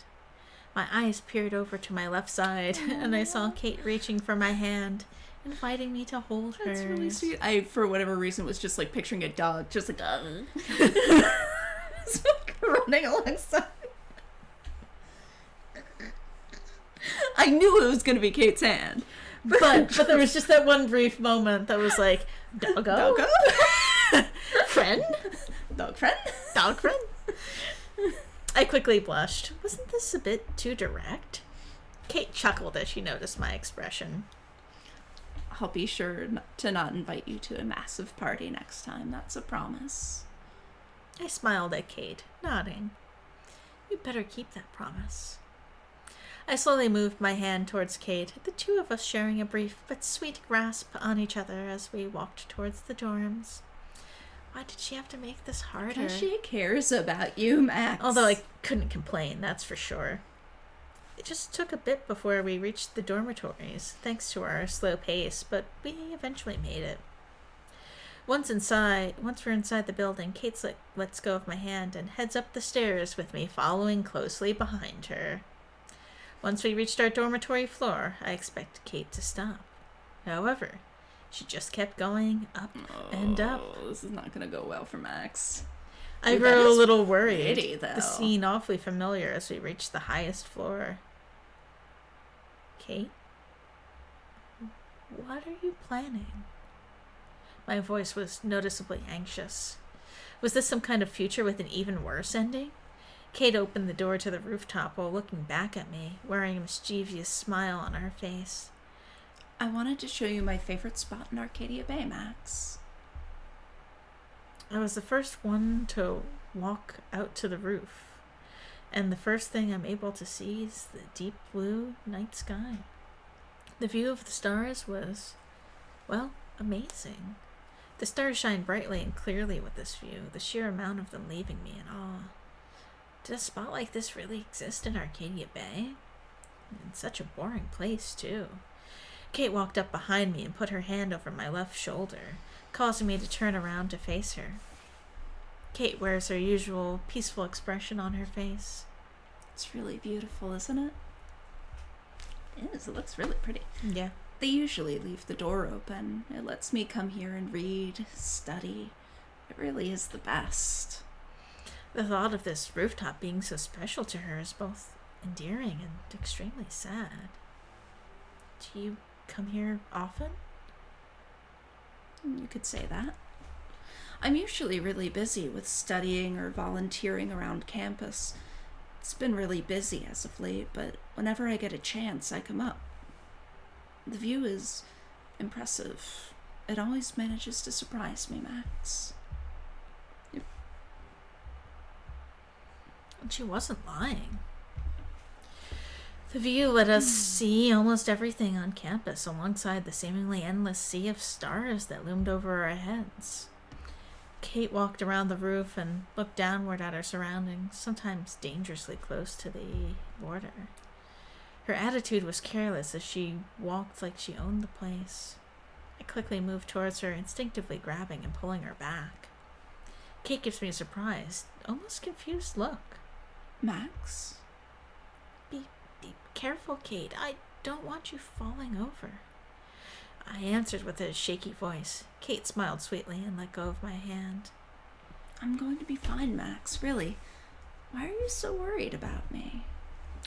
My eyes peered over to my left side, and I saw Kate reaching for my hand, inviting me to hold her. That's really sweet. I, for whatever reason, was just like picturing a dog, just like, running alongside. I knew it was going to be Kate's hand. But there was just that one brief moment that was like, doggo? Doggo? Friend? Dog friend? Dog friend? I quickly blushed. Wasn't this a bit too direct? Kate chuckled as she noticed my expression. I'll be sure to not invite you to a massive party next time. That's a promise. I smiled at Kate, nodding. You better keep that promise. I slowly moved my hand towards Kate, the two of us sharing a brief but sweet grasp on each other as we walked towards the dorms. Why did she have to make this harder? Because she cares about you, Max. Although I couldn't complain, that's for sure. It just took a bit before we reached the dormitories, thanks to our slow pace, but we eventually made it. Once we're inside the building, Kate lets go of my hand and heads up the stairs with me following closely behind her. Once we reached our dormitory floor, I expected Kate to stop. However, she just kept going up and up. This is not going to go well for Max. I Ooh, grew that a is little worried. pretty, though. The scene awfully familiar as we reached the highest floor. Kate? What are you planning? My voice was noticeably anxious. Was this some kind of future with an even worse ending? Kate opened the door to the rooftop while looking back at me, wearing a mischievous smile on her face. I wanted to show you my favorite spot in Arcadia Bay, Max. I was the first one to walk out to the roof, and the first thing I'm able to see is the deep blue night sky. The view of the stars was, well, amazing. The stars shine brightly and clearly with this view, the sheer amount of them leaving me in awe. Did a spot like this really exist in Arcadia Bay? In such a boring place, too. Kate walked up behind me and put her hand over my left shoulder, causing me to turn around to face her. Kate wears her usual peaceful expression on her face. It's really beautiful, isn't it? It is. It looks really pretty. Yeah. They usually leave the door open. It lets me come here and read, study. It really is the best. The thought of this rooftop being so special to her is both endearing and extremely sad. Do you come here often? You could say that. I'm usually really busy with studying or volunteering around campus. It's been really busy as of late, but whenever I get a chance, I come up. The view is impressive. It always manages to surprise me, Max. And she wasn't lying. The view let us see almost everything on campus alongside the seemingly endless sea of stars that loomed over our heads. Kate walked around the roof and looked downward at her surroundings, sometimes dangerously close to the border. Her attitude was careless as she walked like she owned the place. I quickly moved towards her, instinctively grabbing and pulling her back. Kate gives me a surprised, almost confused look. Max? Be careful, Kate. I don't want you falling over. I answered with a shaky voice. Kate smiled sweetly and let go of my hand. I'm going to be fine, Max, really. Why are you so worried about me?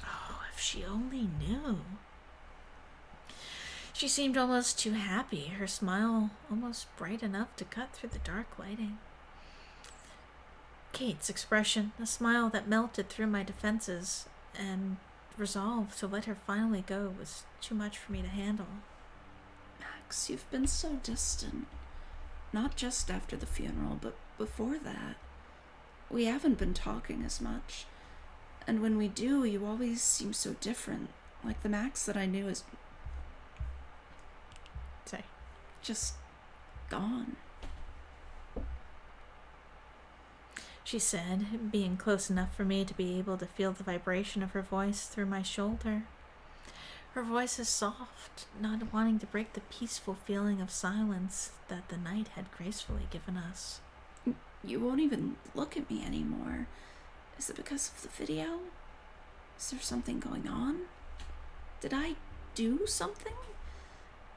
Oh, if she only knew. She seemed almost too happy, her smile almost bright enough to cut through the dark lighting. Kate's expression, a smile that melted through my defenses and resolve to let her finally go, was too much for me to handle. Max, you've been so distant. Not just after the funeral, but before that. We haven't been talking as much. And when we do, you always seem so different. Like the Max that I knew is just gone. She said, being close enough for me to be able to feel the vibration of her voice through my shoulder. Her voice is soft, not wanting to break the peaceful feeling of silence that the night had gracefully given us. You won't even look at me anymore. Is it because of the video? Is there something going on? Did I do something?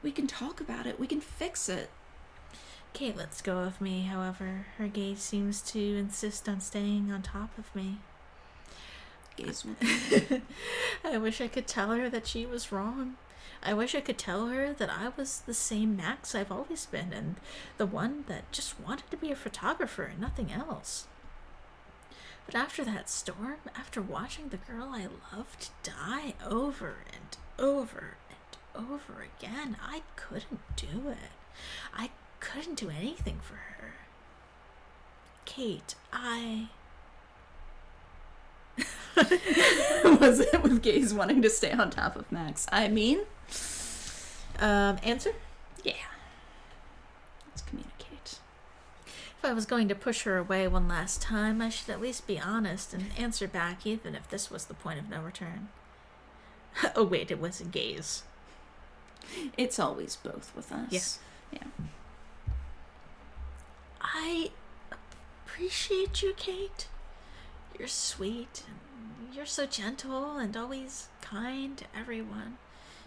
We can talk about it. We can fix it. Kate lets go of me, however. Her gaze seems to insist on staying on top of me. Gaze I wish I could tell her that she was wrong. I wish I could tell her that I was the same Max I've always been, and the one that just wanted to be a photographer and nothing else. But after that storm, after watching the girl I loved die over and over and over again, I couldn't do it. I couldn't do anything for her. Kate, Was it with Gaze wanting to stay on top of Max? I mean? Answer? Yeah. Let's communicate. If I was going to push her away one last time, I should at least be honest and answer back, even if this was the point of no return. Oh wait, it was a Gaze. It's always both with us. Yeah. I appreciate you, Kate. You're sweet and you're so gentle and always kind to everyone,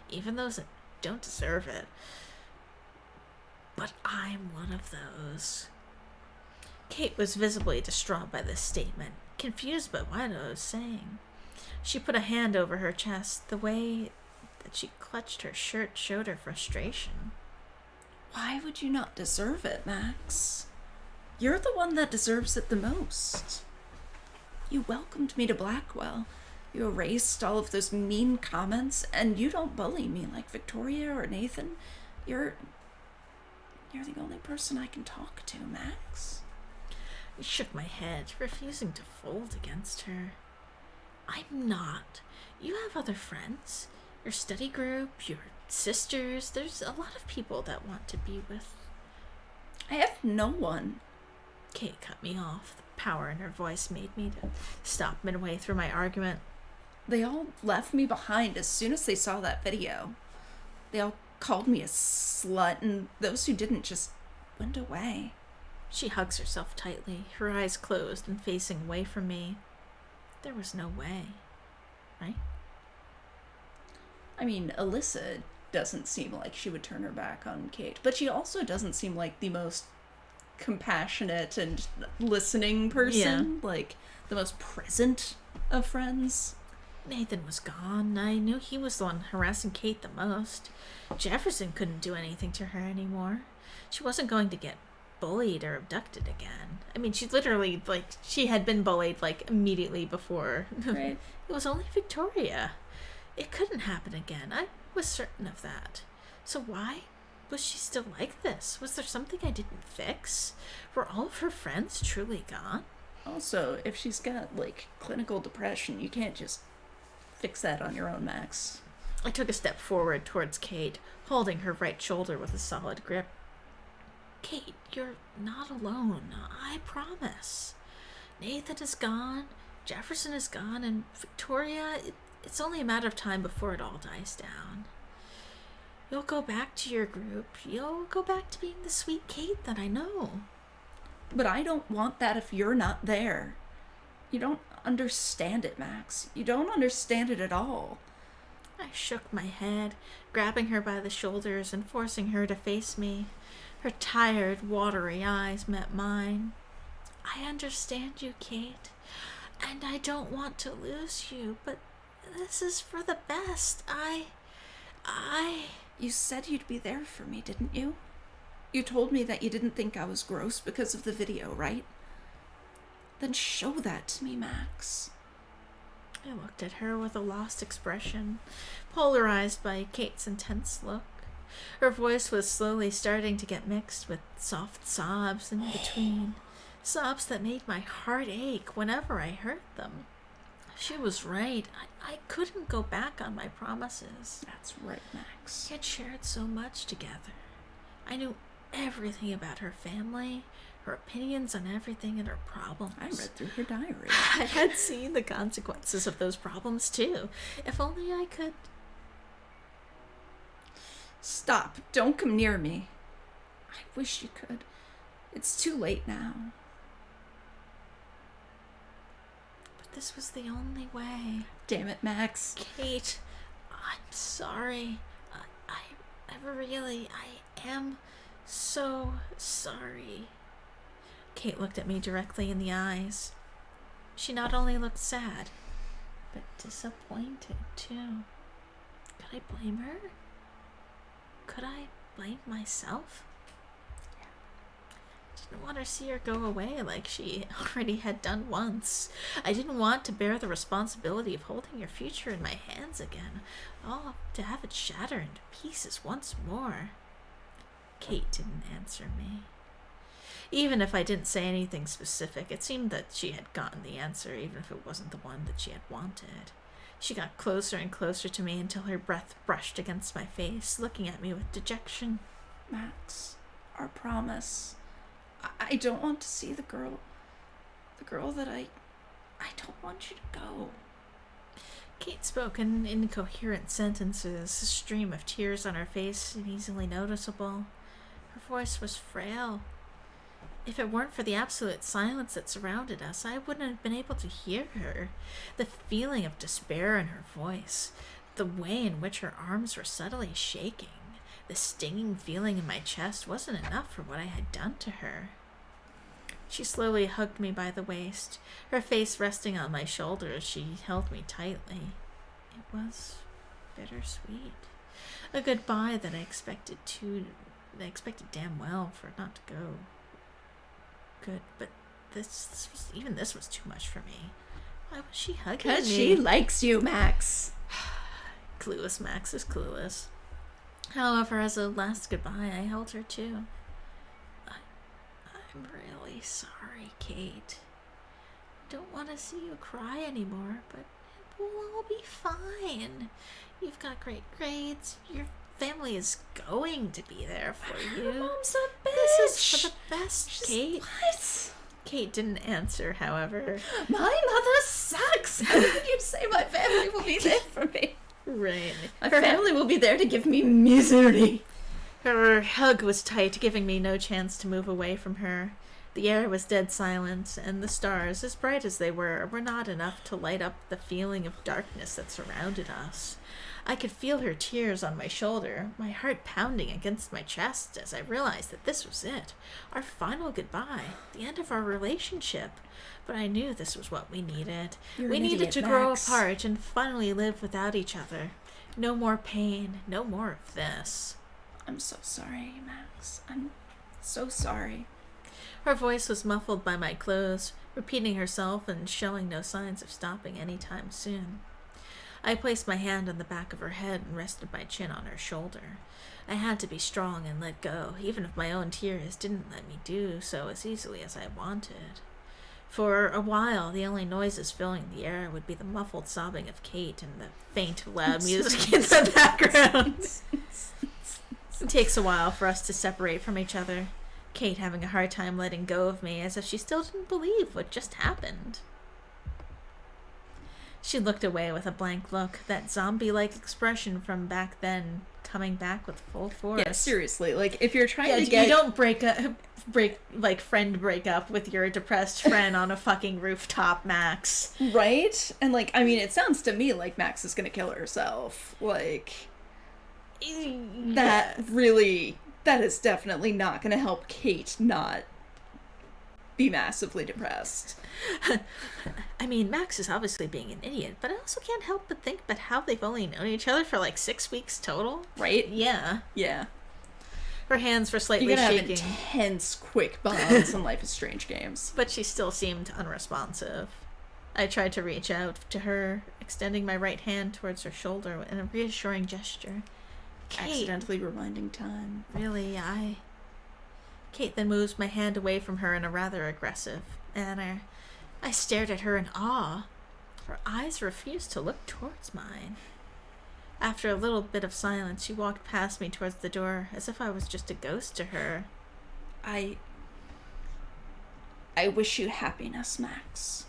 even those that don't deserve it. But I'm one of those. Kate was visibly distraught by this statement, confused by what I was saying. She put a hand over her chest. The way that she clutched her shirt showed her frustration. Why would you not deserve it, Max? You're the one that deserves it the most. You welcomed me to Blackwell. You erased all of those mean comments, and you don't bully me like Victoria or Nathan. You're the only person I can talk to, Max. I shook my head, refusing to fold against her. I'm not. You have other friends. Your study group, your sisters. There's a lot of people that want to be with. I have no one. Kate cut me off. The power in her voice made me to stop midway through my argument. They all left me behind as soon as they saw that video. They all called me a slut, and those who didn't just went away. She hugs herself tightly, her eyes closed and facing away from me. There was no way, right? I mean, Alyssa doesn't seem like she would turn her back on Kate, but she also doesn't seem like the most compassionate and listening person, like the most present of friends. Nathan was gone. I knew he was the one harassing Kate the most. Jefferson couldn't do anything to her anymore. She wasn't going to get bullied or abducted again. I mean, she literally, she had been bullied, immediately before. Right. It was only Victoria. It couldn't happen again. I was certain of that. So why was she still like this? Was there something I didn't fix? Were all of her friends truly gone? Also, if she's got, clinical depression, you can't just fix that on your own, Max. I took a step forward towards Kate, holding her right shoulder with a solid grip. Kate, you're not alone. I promise. Nathan is gone, Jefferson is gone, and Victoria, it's only a matter of time before it all dies down. You'll go back to your group. You'll go back to being the sweet Kate that I know. But I don't want that if you're not there. You don't understand it, Max. You don't understand it at all. I shook my head, grabbing her by the shoulders and forcing her to face me. Her tired, watery eyes met mine. I understand you, Kate, and I don't want to lose you, but this is for the best. You said you'd be there for me, didn't you? You told me that you didn't think I was gross because of the video, right? Then show that to me, Max. I looked at her with a lost expression, polarized by Kate's intense look. Her voice was slowly starting to get mixed with soft sobs in between, sobs that made my heart ache whenever I heard them. She was right. I couldn't go back on my promises. That's right, Max. We had shared so much together. I knew everything about her family, her opinions on everything, and her problems. I read through her diary. I had seen the consequences of those problems, too. If only I could... Stop. Don't come near me. I wish you could. It's too late now. But this was the only way. Damn it, Max. Kate, I'm sorry. I am so sorry. Kate looked at me directly in the eyes. She not only looked sad, but disappointed, too. Could I blame her? Could I blame myself? I didn't want to see her go away like she already had done once. I didn't want to bear the responsibility of holding your future in my hands again, all to have it shatter into pieces once more. Kate didn't answer me. Even if I didn't say anything specific, it seemed that she had gotten the answer, even if it wasn't the one that she had wanted. She got closer and closer to me until her breath brushed against my face, looking at me with dejection. Max, our promise. I don't want to see the girl that I don't want you to go. Kate spoke in incoherent sentences, a stream of tears on her face and easily noticeable. Her voice was frail. If it weren't for the absolute silence that surrounded us, I wouldn't have been able to hear her. The feeling of despair in her voice, the way in which her arms were subtly shaking, the stinging feeling in my chest wasn't enough for what I had done to her. She slowly hugged me by the waist, her face resting on my shoulder as she held me tightly. It was bittersweet. A goodbye that I expected damn well for it not to go good, but this was too much for me. Why was she hugging me? Because she likes you, Max. Clueless Max is clueless. However, as a last goodbye, I held her too. I'm really sorry, Kate. Don't want to see you cry anymore, but it will all be fine. You've got great grades. Your family is going to be there for you. Her mom's a bitch. This is for the best, Just Kate. what? Kate didn't answer, however. My mother sucks. How could you say my family will be there for me? Right. My family will be there to give me misery. Her hug was tight, giving me no chance to move away from her. The air was dead silent, and the stars, as bright as they were not enough to light up the feeling of darkness that surrounded us. I could feel her tears on my shoulder, my heart pounding against my chest as I realized that this was it, our final goodbye, the end of our relationship. But I knew this was what we needed. You're We an needed idiot, to grow Max. apart and finally live without each other. No more pain, no more of this. I'm so sorry, Max. I'm so sorry. Her voice was muffled by my clothes, repeating herself and showing no signs of stopping any time soon. I placed my hand on the back of her head and rested my chin on her shoulder. I had to be strong and let go, even if my own tears didn't let me do so as easily as I wanted. For a while, the only noises filling the air would be the muffled sobbing of Kate and the faint, loud music in the background. It takes a while for us to separate from each other, Kate having a hard time letting go of me as if she still didn't believe what just happened. She looked away with a blank look, that zombie-like expression from back then coming back with full force. Yeah, seriously. Like, if you're trying to get... You don't break up with your depressed friend on a fucking rooftop, Max. Right? And, like, I mean, it sounds to me like Max is gonna kill herself. Like, that is definitely not gonna help Kate not be massively depressed. I mean, Max is obviously being an idiot, but I also can't help but think about how they've only known each other for like 6 weeks total. Right? Yeah. Yeah. Her hands were slightly You gotta shaking. have intense, quick bonds in Life is Strange games. But she still seemed unresponsive. I tried to reach out to her, extending my right hand towards her shoulder in a reassuring gesture. Kate, Accidentally rewinding time. really, Kate then moves my hand away from her in a rather aggressive manner. I stared at her in awe. Her eyes refused to look towards mine. After a little bit of silence, she walked past me towards the door, as if I was just a ghost to her. I wish you happiness, Max.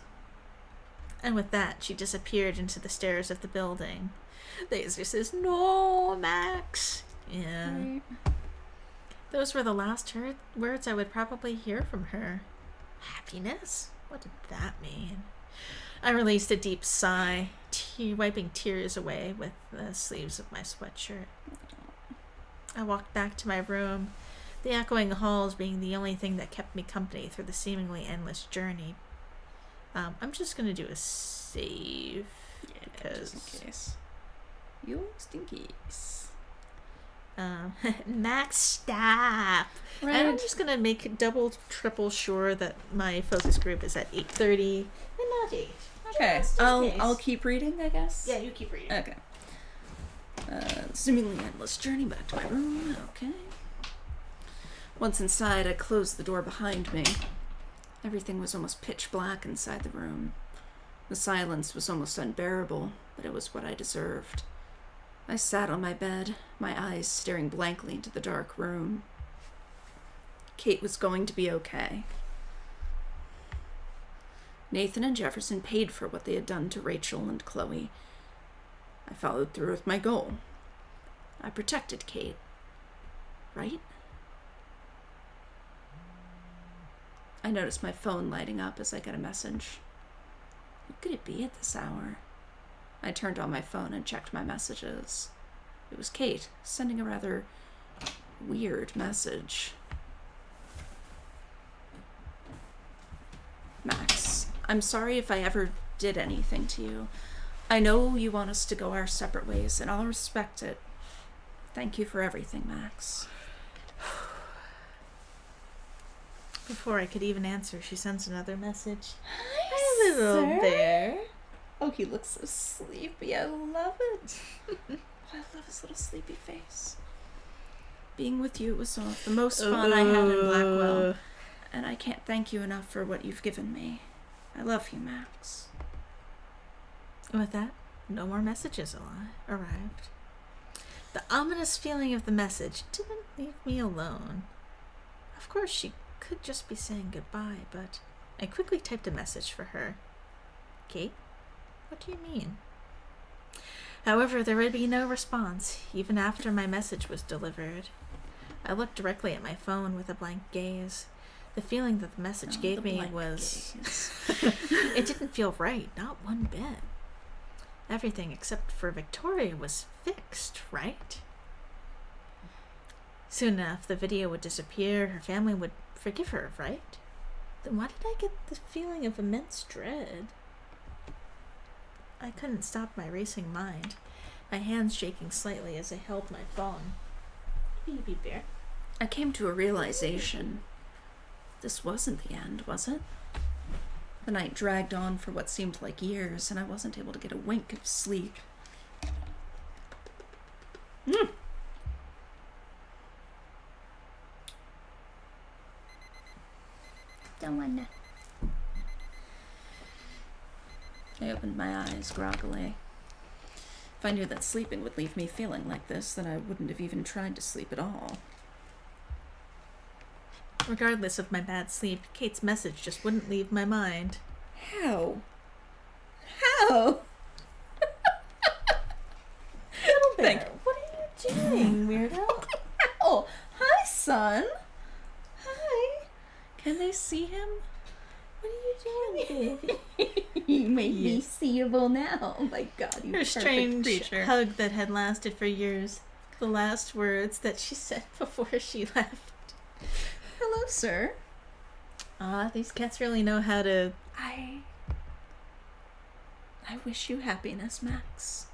And with that, she disappeared into the stairs of the building. Laser says, "No, Max." Yeah. Right. Those were the last words I would probably hear from her. Happiness? What did that mean? I released a deep sigh, wiping tears away with the sleeves of my sweatshirt. I walked back to my room, the echoing halls being the only thing that kept me company through the seemingly endless journey. I'm just going to do a save. Yeah, because... just in case. Just in case. Max, stop. Right. And I'm just gonna make triple sure that my focus group is at 8:30 and not 8. Okay, Just in case. I'll keep reading, I guess. Yeah, you keep reading. Okay. Seemingly endless journey back to my room. Okay. Once inside, I closed the door behind me. Everything was almost pitch black inside the room. The silence was almost unbearable, but it was what I deserved. I sat on my bed, my eyes staring blankly into the dark room. Kate was going to be okay. Nathan and Jefferson paid for what they had done to Rachel and Chloe. I followed through with my goal. I protected Kate. Right? I noticed my phone lighting up as I got a message. Who could it be at this hour? I turned on my phone and checked my messages. It was Kate, sending a rather weird message. Max, I'm sorry if I ever did anything to you. I know you want us to go our separate ways, and I'll respect it. Thank you for everything, Max. Before I could even answer, she sends another message. Hi, Little sir. bear. Oh, he looks so sleepy. I love it. I love his little sleepy face. Being with you was some of the most fun I had in Blackwell, and I can't thank you enough for what you've given me. I love you, Max. With that, no more messages arrived. The ominous feeling of the message didn't leave me alone. Of course, she could just be saying goodbye, but I quickly typed a message for her. Kate, what do you mean? However, there would be no response, even after my message was delivered. I looked directly at my phone with a blank gaze. The feeling that the message gave me was... It didn't feel right, not one bit. Everything except for Victoria was fixed, right? Soon enough, the video would disappear, her family would forgive her, right? Then why did I get the feeling of immense dread? I couldn't stop my racing mind, my hands shaking slightly as I held my phone. Baby bear. I came to a realization. This wasn't the end, was it? The night dragged on for what seemed like years, and I wasn't able to get a wink of sleep. Don't wanna. I opened my eyes groggily. If I knew that sleeping would leave me feeling like this, then I wouldn't have even tried to sleep at all. Regardless of my bad sleep, Kate's message just wouldn't leave my mind. How? How? Little Thank- bear, what are you doing, weirdo? Oh, hi, son. Hi. Can they see him? What are you doing, baby? You made me seeable now. Oh my god, you Her perfect strange creature. hug that had lasted for years. The last words that she said before she left. Hello, sir. These cats really know how to... I wish you happiness, Max.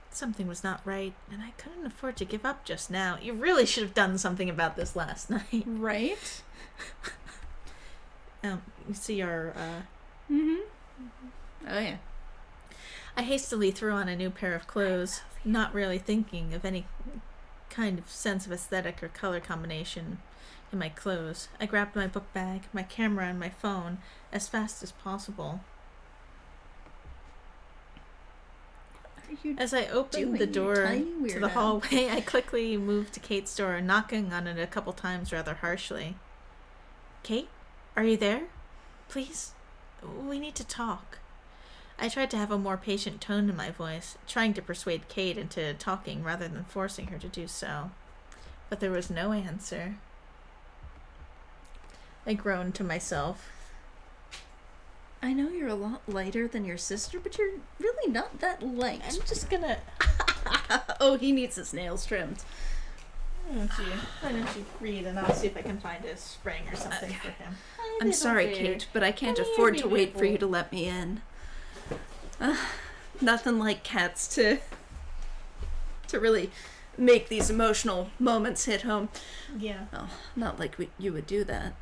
Something was not right, and I couldn't afford to give up just now. You really should have done something about this last night. Right? You see our, Oh, yeah. I hastily threw on a new pair of clothes, not really thinking of any kind of sense of aesthetic or color combination in my clothes. I grabbed my book bag, my camera, and my phone as fast as possible. What are you As I opened the doing, you door tiny to the weirdo? hallway, I quickly moved to Kate's door, knocking on it a couple times rather harshly. Kate, are you there? Please, we need to talk. I tried to have a more patient tone in my voice, trying to persuade Kate into talking rather than forcing her to do so. But there was no answer. I groaned to myself. I know you're a lot lighter than your sister, but you're really not that light. I'm just gonna... Oh, he needs his nails trimmed. Why don't you read and I'll see if I can find a spring or something for him. I'm sorry, Kate, but I can't afford to wait for you to let me in. Nothing like cats to really make these emotional moments hit home. Yeah. Oh, not like you would do that.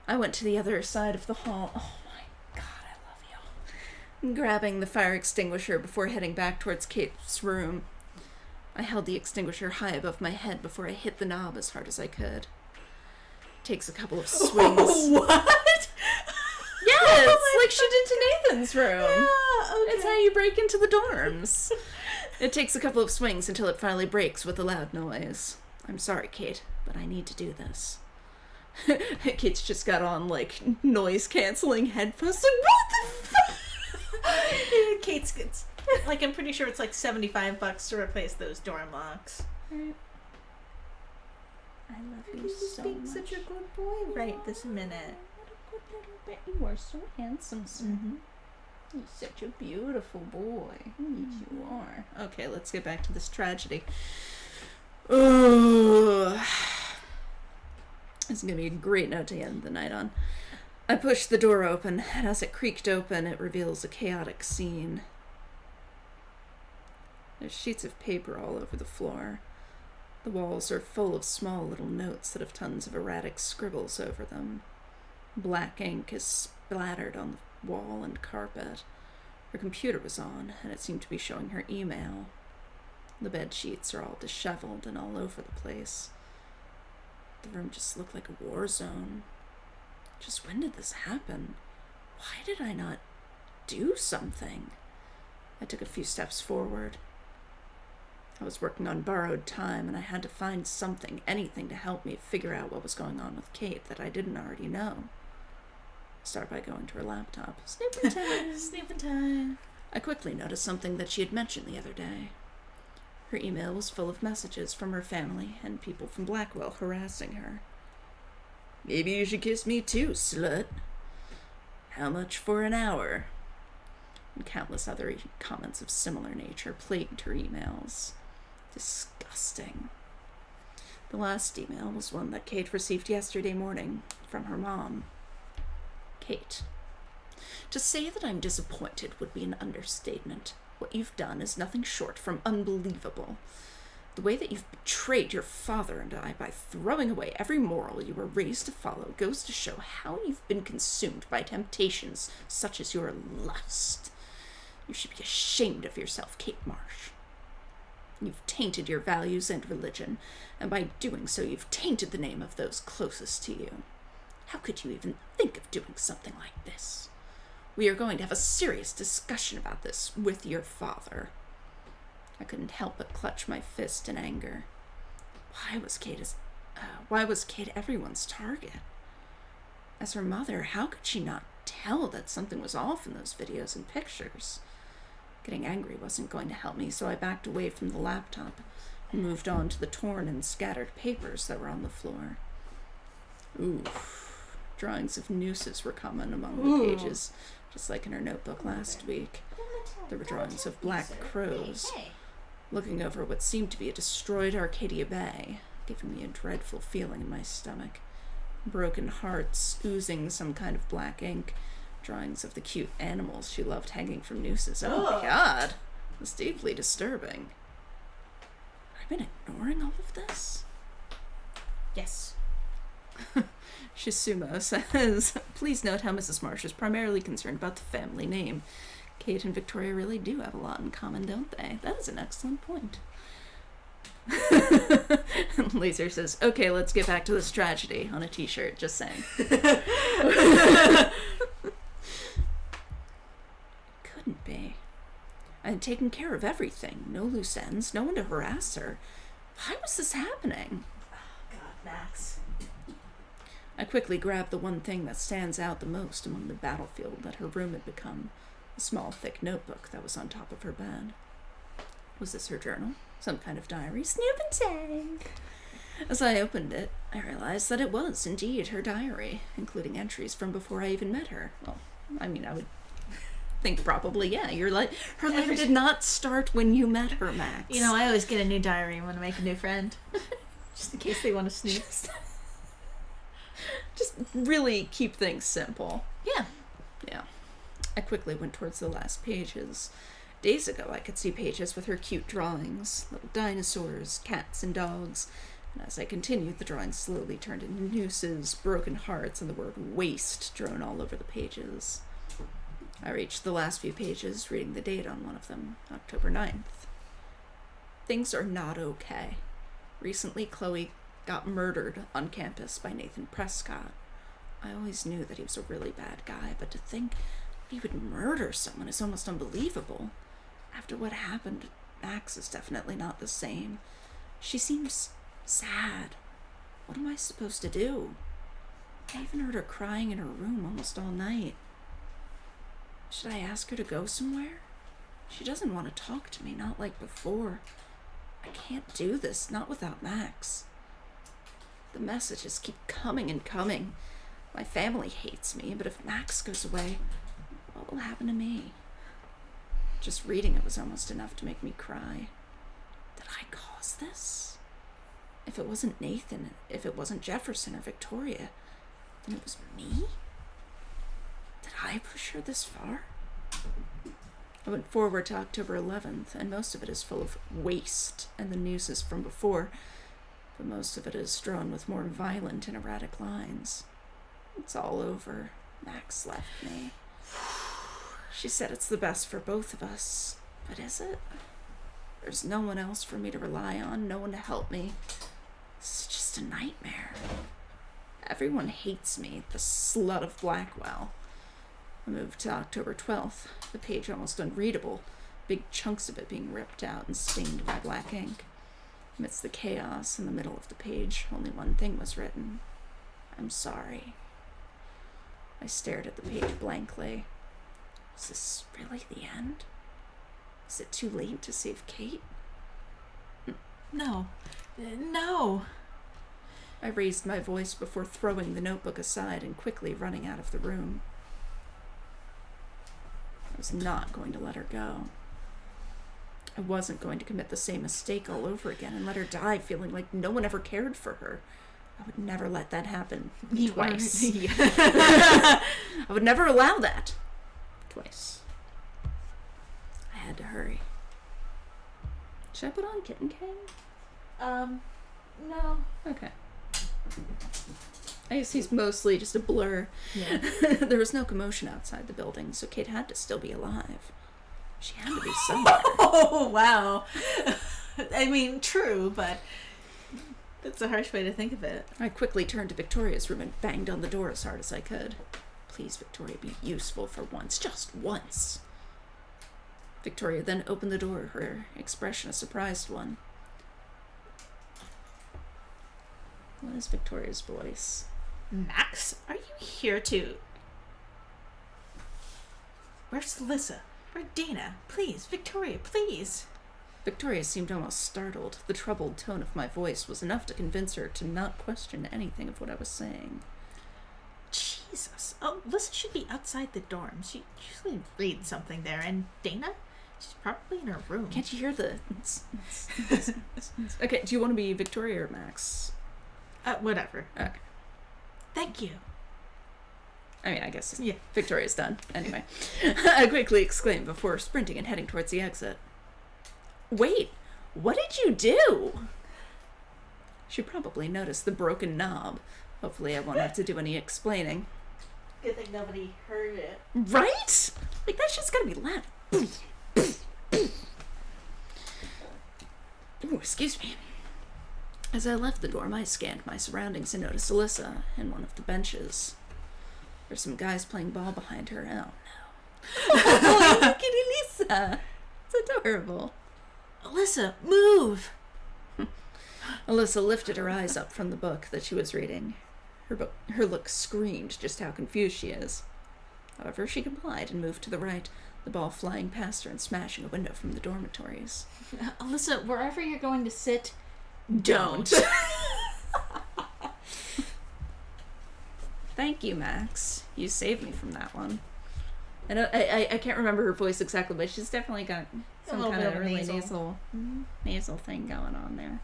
I went to the other side of the hall. Oh my god, I love you. Grabbing the fire extinguisher before heading back towards Kate's room. I held the extinguisher high above my head before I hit the knob as hard as I could. Takes a couple of swings. What? Yes, like she did to Nathan's room. Yeah, okay. It's how you break into the dorms. It takes a couple of swings until it finally breaks with a loud noise. I'm sorry, Kate, but I need to do this. Kate's just got on, like, noise-canceling headphones. Like, what the fuck? Kate's gets... Like, I'm pretty sure it's like $75 to replace those door locks. I love you so being much. such a good boy right this minute. What a good little bit. You are so handsome, sir. Mm-hmm. You're such a beautiful boy. Yes, you are. Okay, let's get back to this tragedy. Ugh. This is going to be a great note to end the night on. I pushed the door open, and as it creaked open, it reveals a chaotic scene. There's sheets of paper all over the floor. The walls are full of small little notes that have tons of erratic scribbles over them. Black ink is splattered on the wall and carpet. Her computer was on, and it seemed to be showing her email. The bed sheets are all disheveled and all over the place. The room just looked like a war zone. Just when did this happen? Why did I not do something? I took a few steps forward. I was working on borrowed time, and I had to find something, anything to help me figure out what was going on with Kate that I didn't already know. Start by going to her laptop. Snooping time. Snooping time. I quickly noticed something that she had mentioned the other day. Her email was full of messages from her family and people from Blackwell harassing her. Maybe you should kiss me too, slut. How much for an hour? And countless other comments of similar nature plagued her emails. Disgusting. The last email was one that Kate received yesterday morning from her mom. Kate. To say that I'm disappointed would be an understatement. What you've done is nothing short from unbelievable. The way that you've betrayed your father and I by throwing away every moral you were raised to follow goes to show how you've been consumed by temptations such as your lust. You should be ashamed of yourself, Kate Marsh. You've tainted your values and religion, and by doing so you've tainted the name of those closest to you. How could you even think of doing something like this? We are going to have a serious discussion about this with your father. I couldn't help but clutch my fist in anger. Why was Kate everyone's target? As her mother, how could she not tell that something was off in those videos and pictures? Getting angry wasn't going to help me, so I backed away from the laptop and moved on to the torn and scattered papers that were on the floor. Oof. Drawings of nooses were common among the pages, just like in her notebook last week. There were drawings of black crows, looking over what seemed to be a destroyed Arcadia Bay, giving me a dreadful feeling in my stomach. Broken hearts oozing some kind of black ink, drawings of the cute animals she loved hanging from nooses. Oh, God! It was deeply disturbing. Have I been ignoring all of this? Yes. Shisumo says, please note how Mrs. Marsh is primarily concerned about the family name. Kate and Victoria really do have a lot in common, don't they? That is an excellent point. Laser says, okay, let's get back to this tragedy on a t-shirt, just saying. Couldn't be. I had taken care of everything. No loose ends, no one to harass her. Why was this happening? Oh, God, Max. I quickly grabbed the one thing that stands out the most among the battlefield that her room had become, a small, thick notebook that was on top of her bed. Was this her journal? Some kind of diary? Snoop and tag! As I opened it, I realized that it was indeed her diary, including entries from before I even met her. Well, I mean, I would think probably, yeah. Her life did not start when you met her, Max. You know, I always get a new diary when I make a new friend. Just in case they want to snoop. Just really keep things simple. Yeah. Yeah. I quickly went towards the last pages. Days ago, I could see pages with her cute drawings, little dinosaurs, cats, and dogs. And as I continued, the drawings slowly turned into nooses, broken hearts, and the word waste drawn all over the pages. I reached the last few pages, reading the date on one of them, October 9th. Things are not okay. Recently, Chloe got murdered on campus by Nathan Prescott. I always knew that he was a really bad guy, but to think he would murder someone is almost unbelievable. After what happened, Max is definitely not the same. She seems sad. What am I supposed to do? I even heard her crying in her room almost all night. Should I ask her to go somewhere? She doesn't want to talk to me, not like before. I can't do this, not without Max. The messages keep coming and coming. My family hates me, but if Max goes away, what will happen to me? Just reading it was almost enough to make me cry. Did I cause this? If it wasn't Nathan, if it wasn't Jefferson or Victoria, then it was me? Did I push her this far? I went forward to October 11th, and most of it is full of waste and the news is from before, but most of it is strewn with more violent and erratic lines. It's all over. Max left me. She said it's the best for both of us, but is it? There's no one else for me to rely on, no one to help me. It's just a nightmare. Everyone hates me, the slut of Blackwell. I moved to October 12th, the page almost unreadable, big chunks of it being ripped out and stained by black ink. Amidst the chaos in the middle of the page, only one thing was written. I'm sorry. I stared at the page blankly. Is this really the end? Is it too late to save Kate? No. No. I raised my voice before throwing the notebook aside and quickly running out of the room. I was not going to let her go. I wasn't going to commit the same mistake all over again and let her die feeling like no one ever cared for her. I would never let that happen twice. I would never allow that. Twice. I had to hurry. Should I put on Kitten King? No. Okay. I guess he's mostly just a blur. Yeah. There was no commotion outside the building, so Kate had to still be alive. She had to be somewhere. Oh, wow. I mean, true, but that's a harsh way to think of it. I quickly turned to Victoria's room and banged on the door as hard as I could. Please, Victoria, be useful for once. Just once. Victoria then opened the door, her expression a surprised one. What is Victoria's voice? Max, are you here to... Where's Alyssa? Where's Dana? Please, Victoria, please. Victoria seemed almost startled. The troubled tone of my voice was enough to convince her to not question anything of what I was saying. Jesus. Oh, Alyssa should be outside the dorm. She usually reads something there. And Dana? She's probably in her room. Can't you hear the... Okay, do you want to be Victoria or Max? Whatever. Okay. Thank you. I mean, I guess Yeah. Victoria's done. Anyway. I quickly exclaimed before sprinting and heading towards the exit. Wait, what did you do? She probably noticed the broken knob. Hopefully I won't have to do any explaining. Good thing nobody heard it. Right? Like, that shit's gotta be loud. Ooh, excuse me. As I left the dorm, I scanned my surroundings and noticed Alyssa in one of the benches. There's some guys playing ball behind her. Oh, no. Oh, look at Elisa. It's adorable. Alyssa, move! Alyssa lifted her eyes up from the book that she was reading. Her look screamed just how confused she is. However, she complied and moved to the right, the ball flying past her and smashing a window from the dormitories. Alyssa, wherever you're going to sit, Don't. Thank you, Max. You saved me from that one. I can't remember her voice exactly, but she's definitely got some kind of really nasal thing going on there.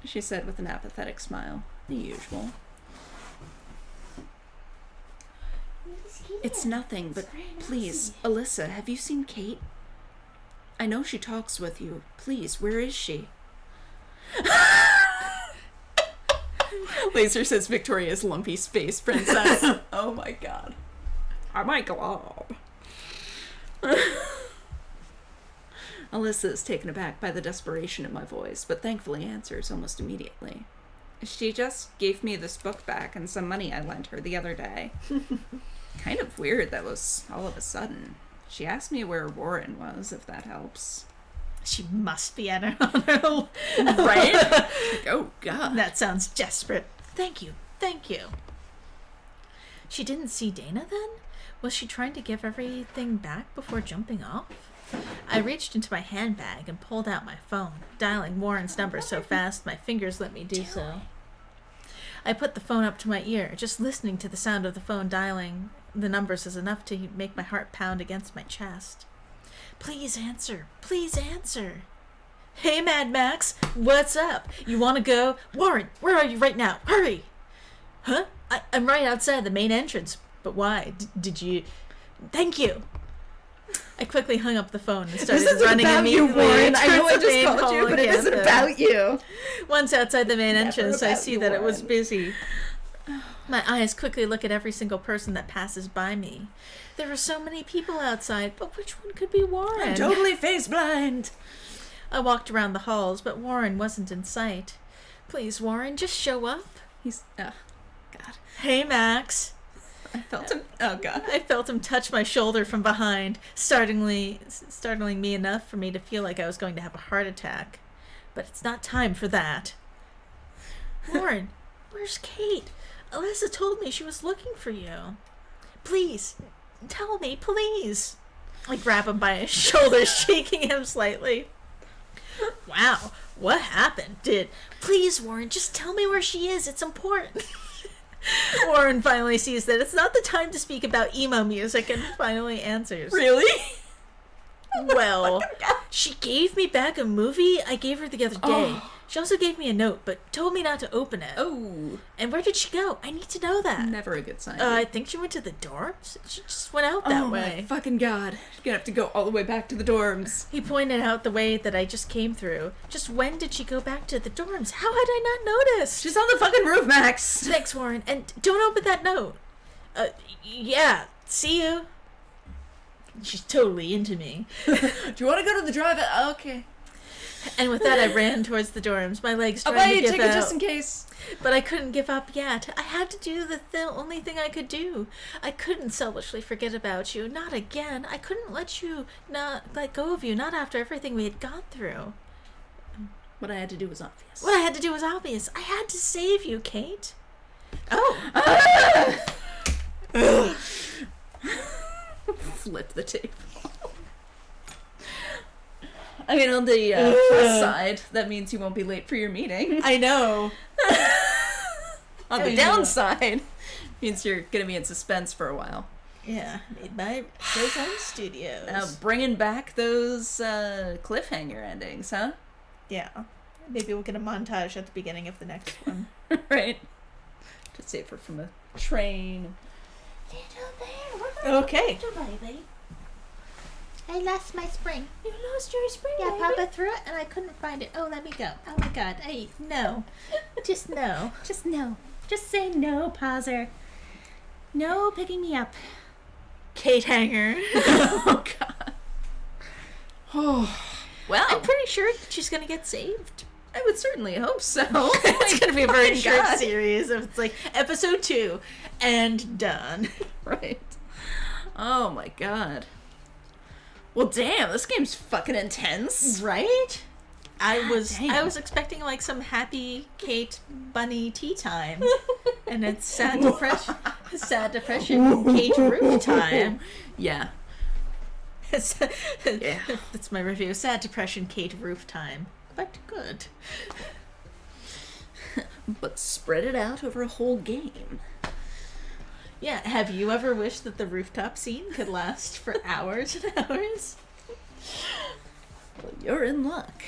She said with an apathetic smile. The usual. It's nothing, but please, Alyssa, have you seen Kate? I know she talks with you. Please, where is she? Laser says Victoria's lumpy space princess. Oh my god. Oh my glob. Alyssa is taken aback by the desperation in my voice, but thankfully answers almost immediately. She just gave me this book back and some money I lent her the other day. Kind of weird that was all of a sudden. She asked me where Warren was, if that helps. she must be at her on her... Right? Like, oh, God. That sounds desperate. Thank you. Thank you. She didn't see Dana then? Was she trying to give everything back before jumping off? I reached into my handbag and pulled out my phone, dialing Warren's number so fast my fingers let me do so. I put the phone up to my ear. Just listening to the sound of the phone dialing the numbers is enough to make my heart pound against my chest. Please answer. Please answer. Hey, Mad Max. What's up? You want to go? Warren, where are you right now? Hurry. Huh? I'm right outside the main entrance. But why? Did you... Thank you. I quickly hung up the phone and started running immediately. Warren. I know I towards the just main called hall you, but it again. isn't about you. Once outside the main Never entrance, I about see you, that it was Warren. busy. My eyes quickly look at every single person that passes by me. There are so many people outside, but which one could be Warren? I'm totally face blind. I walked around the halls, but Warren wasn't in sight. Please, Warren, just show up. He's... God. Hey, Max. I felt him... Oh, God. I felt him touch my shoulder from behind, startling me enough for me to feel like I was going to have a heart attack. But it's not time for that. Warren, where's Kate? Alyssa told me she was looking for you. Please, tell me, please. I grab him by his shoulders, shaking him slightly. Wow, what happened? Please, Warren, just tell me where she is. It's important. Warren finally sees that it's not the time to speak about emo music and finally answers. Really? Well, she gave me back a movie I gave her the other day. She also gave me a note, but told me not to open it. Oh. And where did she go? I need to know that. Never a good sign. I think she went to the dorms. She just went out that way. My fucking God. You're gonna have to go all the way back to the dorms. He pointed out the way that I just came through. Just when did she go back to the dorms? How had I not noticed? She's on the fucking roof, Max. Thanks, Warren. And don't open that note. Yeah. See you. She's totally into me. Do you want to go to the drive-in? Okay. And with that, I ran towards the dorms. My legs I'll trying buy to you a give ticket out. just in case. But I couldn't give up yet. I had to do the only thing I could do. I couldn't selfishly forget about you. Not again. I couldn't let let go of you. Not after everything we had gone through. What I had to do was obvious. What I had to do was obvious. I had to save you, Kate. Oh. Flip the table. I mean, on the plus side, that means you won't be late for your meeting. I know. On the downside, means you're gonna be in suspense for a while. Yeah, made by Showtime Studios. Now, bringing back those cliffhanger endings, huh? Yeah. Maybe we'll get a montage at the beginning of the next one. Right. To save her from a train. Okay. Baby. I lost my spring. You lost your spring, Yeah, baby. Papa threw it and I couldn't find it. Oh, let me go. Oh my God. No. Just no. Just no. Just say no, Pauser. No picking me up. Kate Hanger. Oh, God. Oh. Well, I'm pretty sure she's gonna get saved. I would certainly hope so. It's gonna be a very my short God. series. It's like episode 2 and done. Right. Oh, my God. Well, damn, this game's fucking intense. Right? I damn. was expecting like some happy Kate bunny tea time, and it's sad depression Kate roof time. Yeah. Yeah. That's my review. Sad depression Kate roof time, but good. But spread it out over a whole game. Yeah. Have you ever wished that the rooftop scene could last for hours and hours? Well, you're in luck.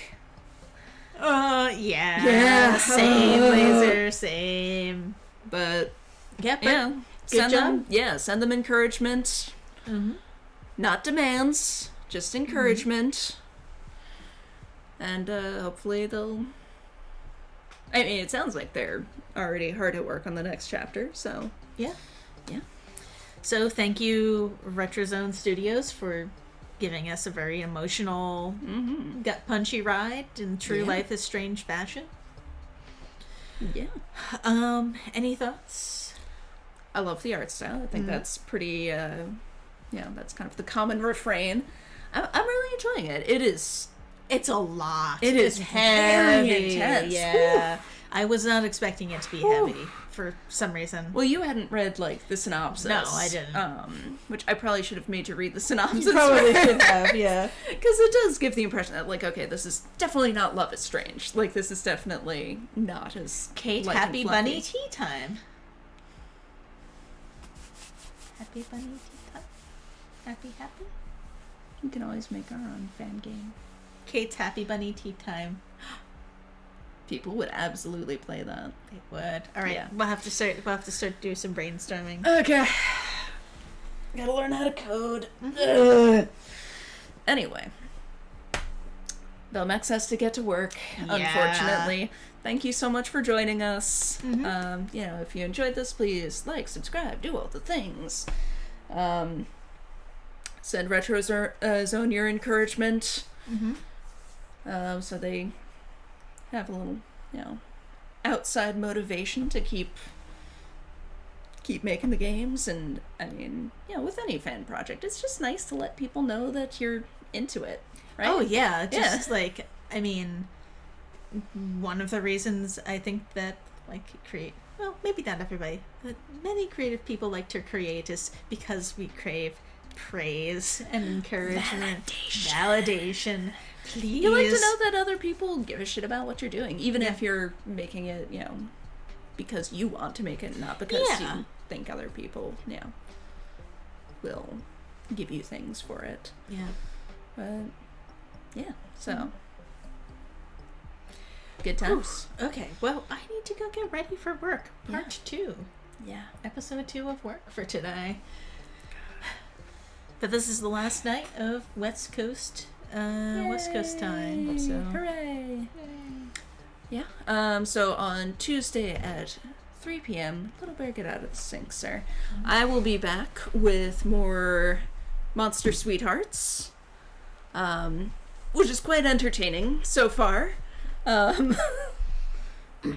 Yeah. Yeah. Same, Laser, same. But, Yeah, but yeah. good job. Send them encouragement. Mm-hmm. Not demands, just encouragement. And hopefully they'll... I mean, it sounds like they're already hard at work on the next chapter, so... Yeah. Yeah. So thank you, Retrozone Studios, for giving us a very emotional, gut-punchy ride in true Yeah. Life is Strange fashion. Yeah. Any thoughts? I love the art style. I think that's pretty, that's kind of the common refrain. I'm really enjoying it. It is... It's a lot. It is It's very heavy. intense. Yeah. I was not expecting it to be heavy for some reason. Well, you hadn't read, like, the synopsis. No, I didn't. Which I probably should have made you read the synopsis. You probably should have, yeah. Because it does give the impression that, like, okay, this is definitely not Love is Strange. Like, this is definitely not as Kate, light and happy fluffy. bunny tea time. Happy bunny tea time. Happy. We can always make our own fan game. Kate's happy bunny tea time. People would absolutely play that. They would. All right, Yeah. we'll have to start doing some brainstorming. Okay. Gotta learn how to code. Ugh. Anyway. Belmex has to get to work, unfortunately. Thank you so much for joining us. If you enjoyed this, please like, subscribe, do all the things. Send Retro Zone your encouragement. So they have a little, outside motivation to keep making the games. And I mean, with any fan project, it's just nice to let people know that you're into it, right? Oh yeah, just like, I mean, one of the reasons I think that maybe not everybody, but many creative people like to create is because we crave praise and encouragement, validation. Please. You like to know that other people give a shit about what you're doing, even if you're making it, because you want to make it, not because you think other people, will give you things for it. Yeah. But, so. Good times. Okay, well, I need to go get ready for work. Part 2. Yeah. Episode 2 of work for today. But this is the last night of West Coast time. So hooray! Yeah. So on Tuesday at 3 p.m., Little Bear, get out of the sink, sir. I will be back with more Monster Sweethearts, which is quite entertaining so far.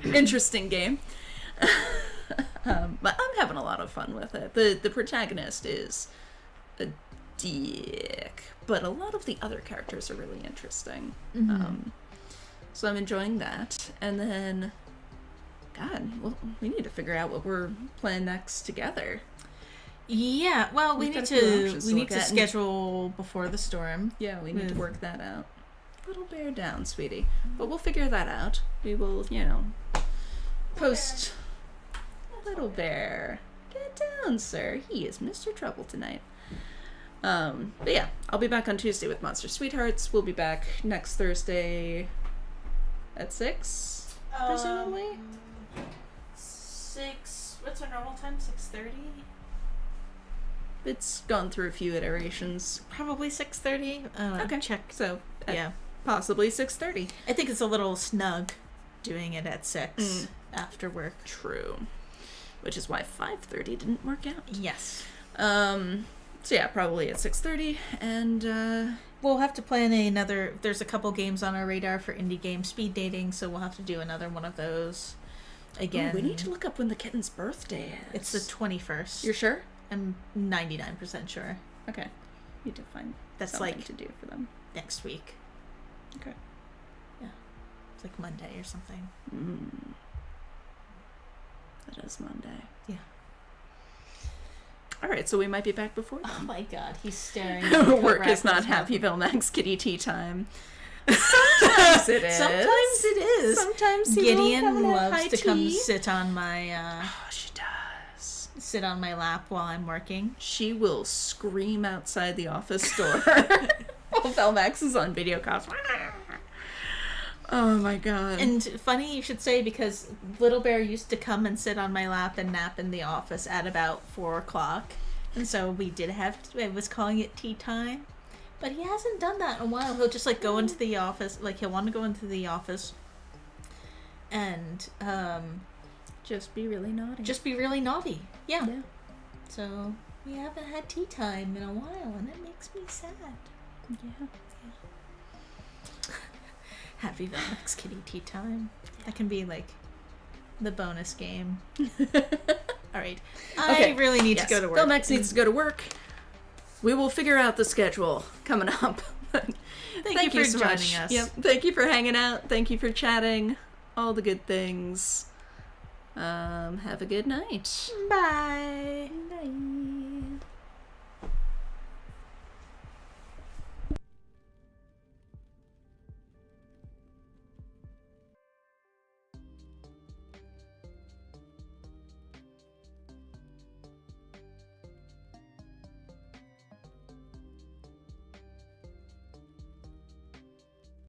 Interesting game. But I'm having a lot of fun with it. The protagonist is a dick, but a lot of the other characters are really interesting. So I'm enjoying that. And then, we need to figure out what we're playing next together. Yeah, well, we need to schedule before the storm. Yeah, we need to work that out. Little Bear down, sweetie. But we'll figure that out. We will, post. Little Bear, get down, sir. He is Mr. Trouble tonight. But yeah, I'll be back on Tuesday with Monster Sweethearts. We'll be back next Thursday at 6, presumably. 6. What's our normal time? 6:30. It's gone through a few iterations. Probably 6:30. Okay. Check. So Yeah. possibly 6:30. I think it's a little snug doing it at 6 after work. True. Which is why 5:30 didn't work out. Yes. So yeah, probably at 6:30, and we'll have to plan another. There's a couple games on our radar for indie game speed dating, so we'll have to do another one of those. Again, we need to look up when the kitten's birthday is. It's the 21st. You're sure? I'm 99% sure. Okay. Need to find That's something like to do for them next week. Okay. Yeah, it's like Monday or something. That is Monday. Yeah. All right, so we might be back before then. Oh my God, he's staring. Work is not happy. Belmax kitty tea time. Sometimes it is. Sometimes it is. Sometimes he Gideon will loves to come tea. sit on my. Oh, she does. Sit on my lap while I'm working. She will scream outside the office door while Belmax is on video calls. Oh my God. And funny you should say, because Little Bear used to come and sit on my lap and nap in the office at about 4 o'clock. And so I was calling it tea time. But he hasn't done that in a while. He'll just go into the office, he'll want to go into the office and just be really naughty. Yeah. So we haven't had tea time in a while, and it makes me sad. Yeah. Happy Velmax Kitty tea time. That can be the bonus game. All right. Okay. I really need to go to work. Velmax needs to go to work. We will figure out the schedule coming up. Thank you for so joining much. us. Yep. Thank you for hanging out. Thank you for chatting. all the good things. Have a good night. Bye. Bye.